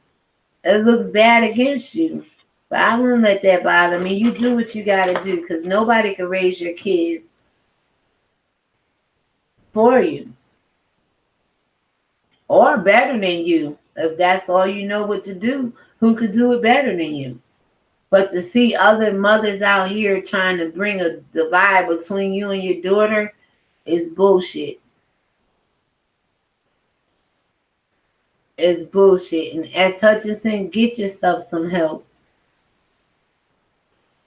It looks bad against you. But I wouldn't let that bother me. You do what you gotta do, because nobody can raise your kids for you or better than you. If that's all you know what to do, who could do it better than you? But to see other mothers out here trying to bring a divide between you and your daughter is bullshit. It's bullshit. And as Hutchinson, get yourself some help.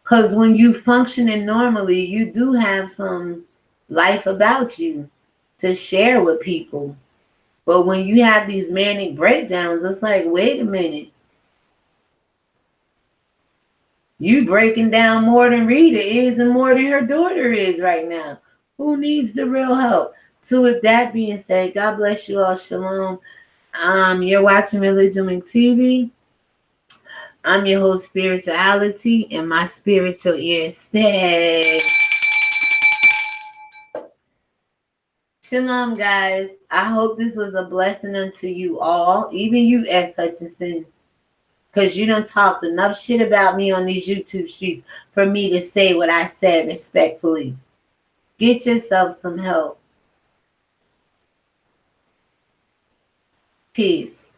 Because when you functioning normally, you do have some life about you to share with people. But when you have these manic breakdowns, it's like, wait a minute. You breaking down more than Rita is and more than her daughter is right now. Who needs the real help? So with that being said, God bless you all. Shalom. You're watching ReligionWinked TV. I'm your host, Spirituality, and my spiritual ears say, Shalom, guys. I hope this was a blessing unto you all, even you, S. Hutchinson, because you done talked enough shit about me on these YouTube streets for me to say what I said respectfully. Get yourself some help. Peace.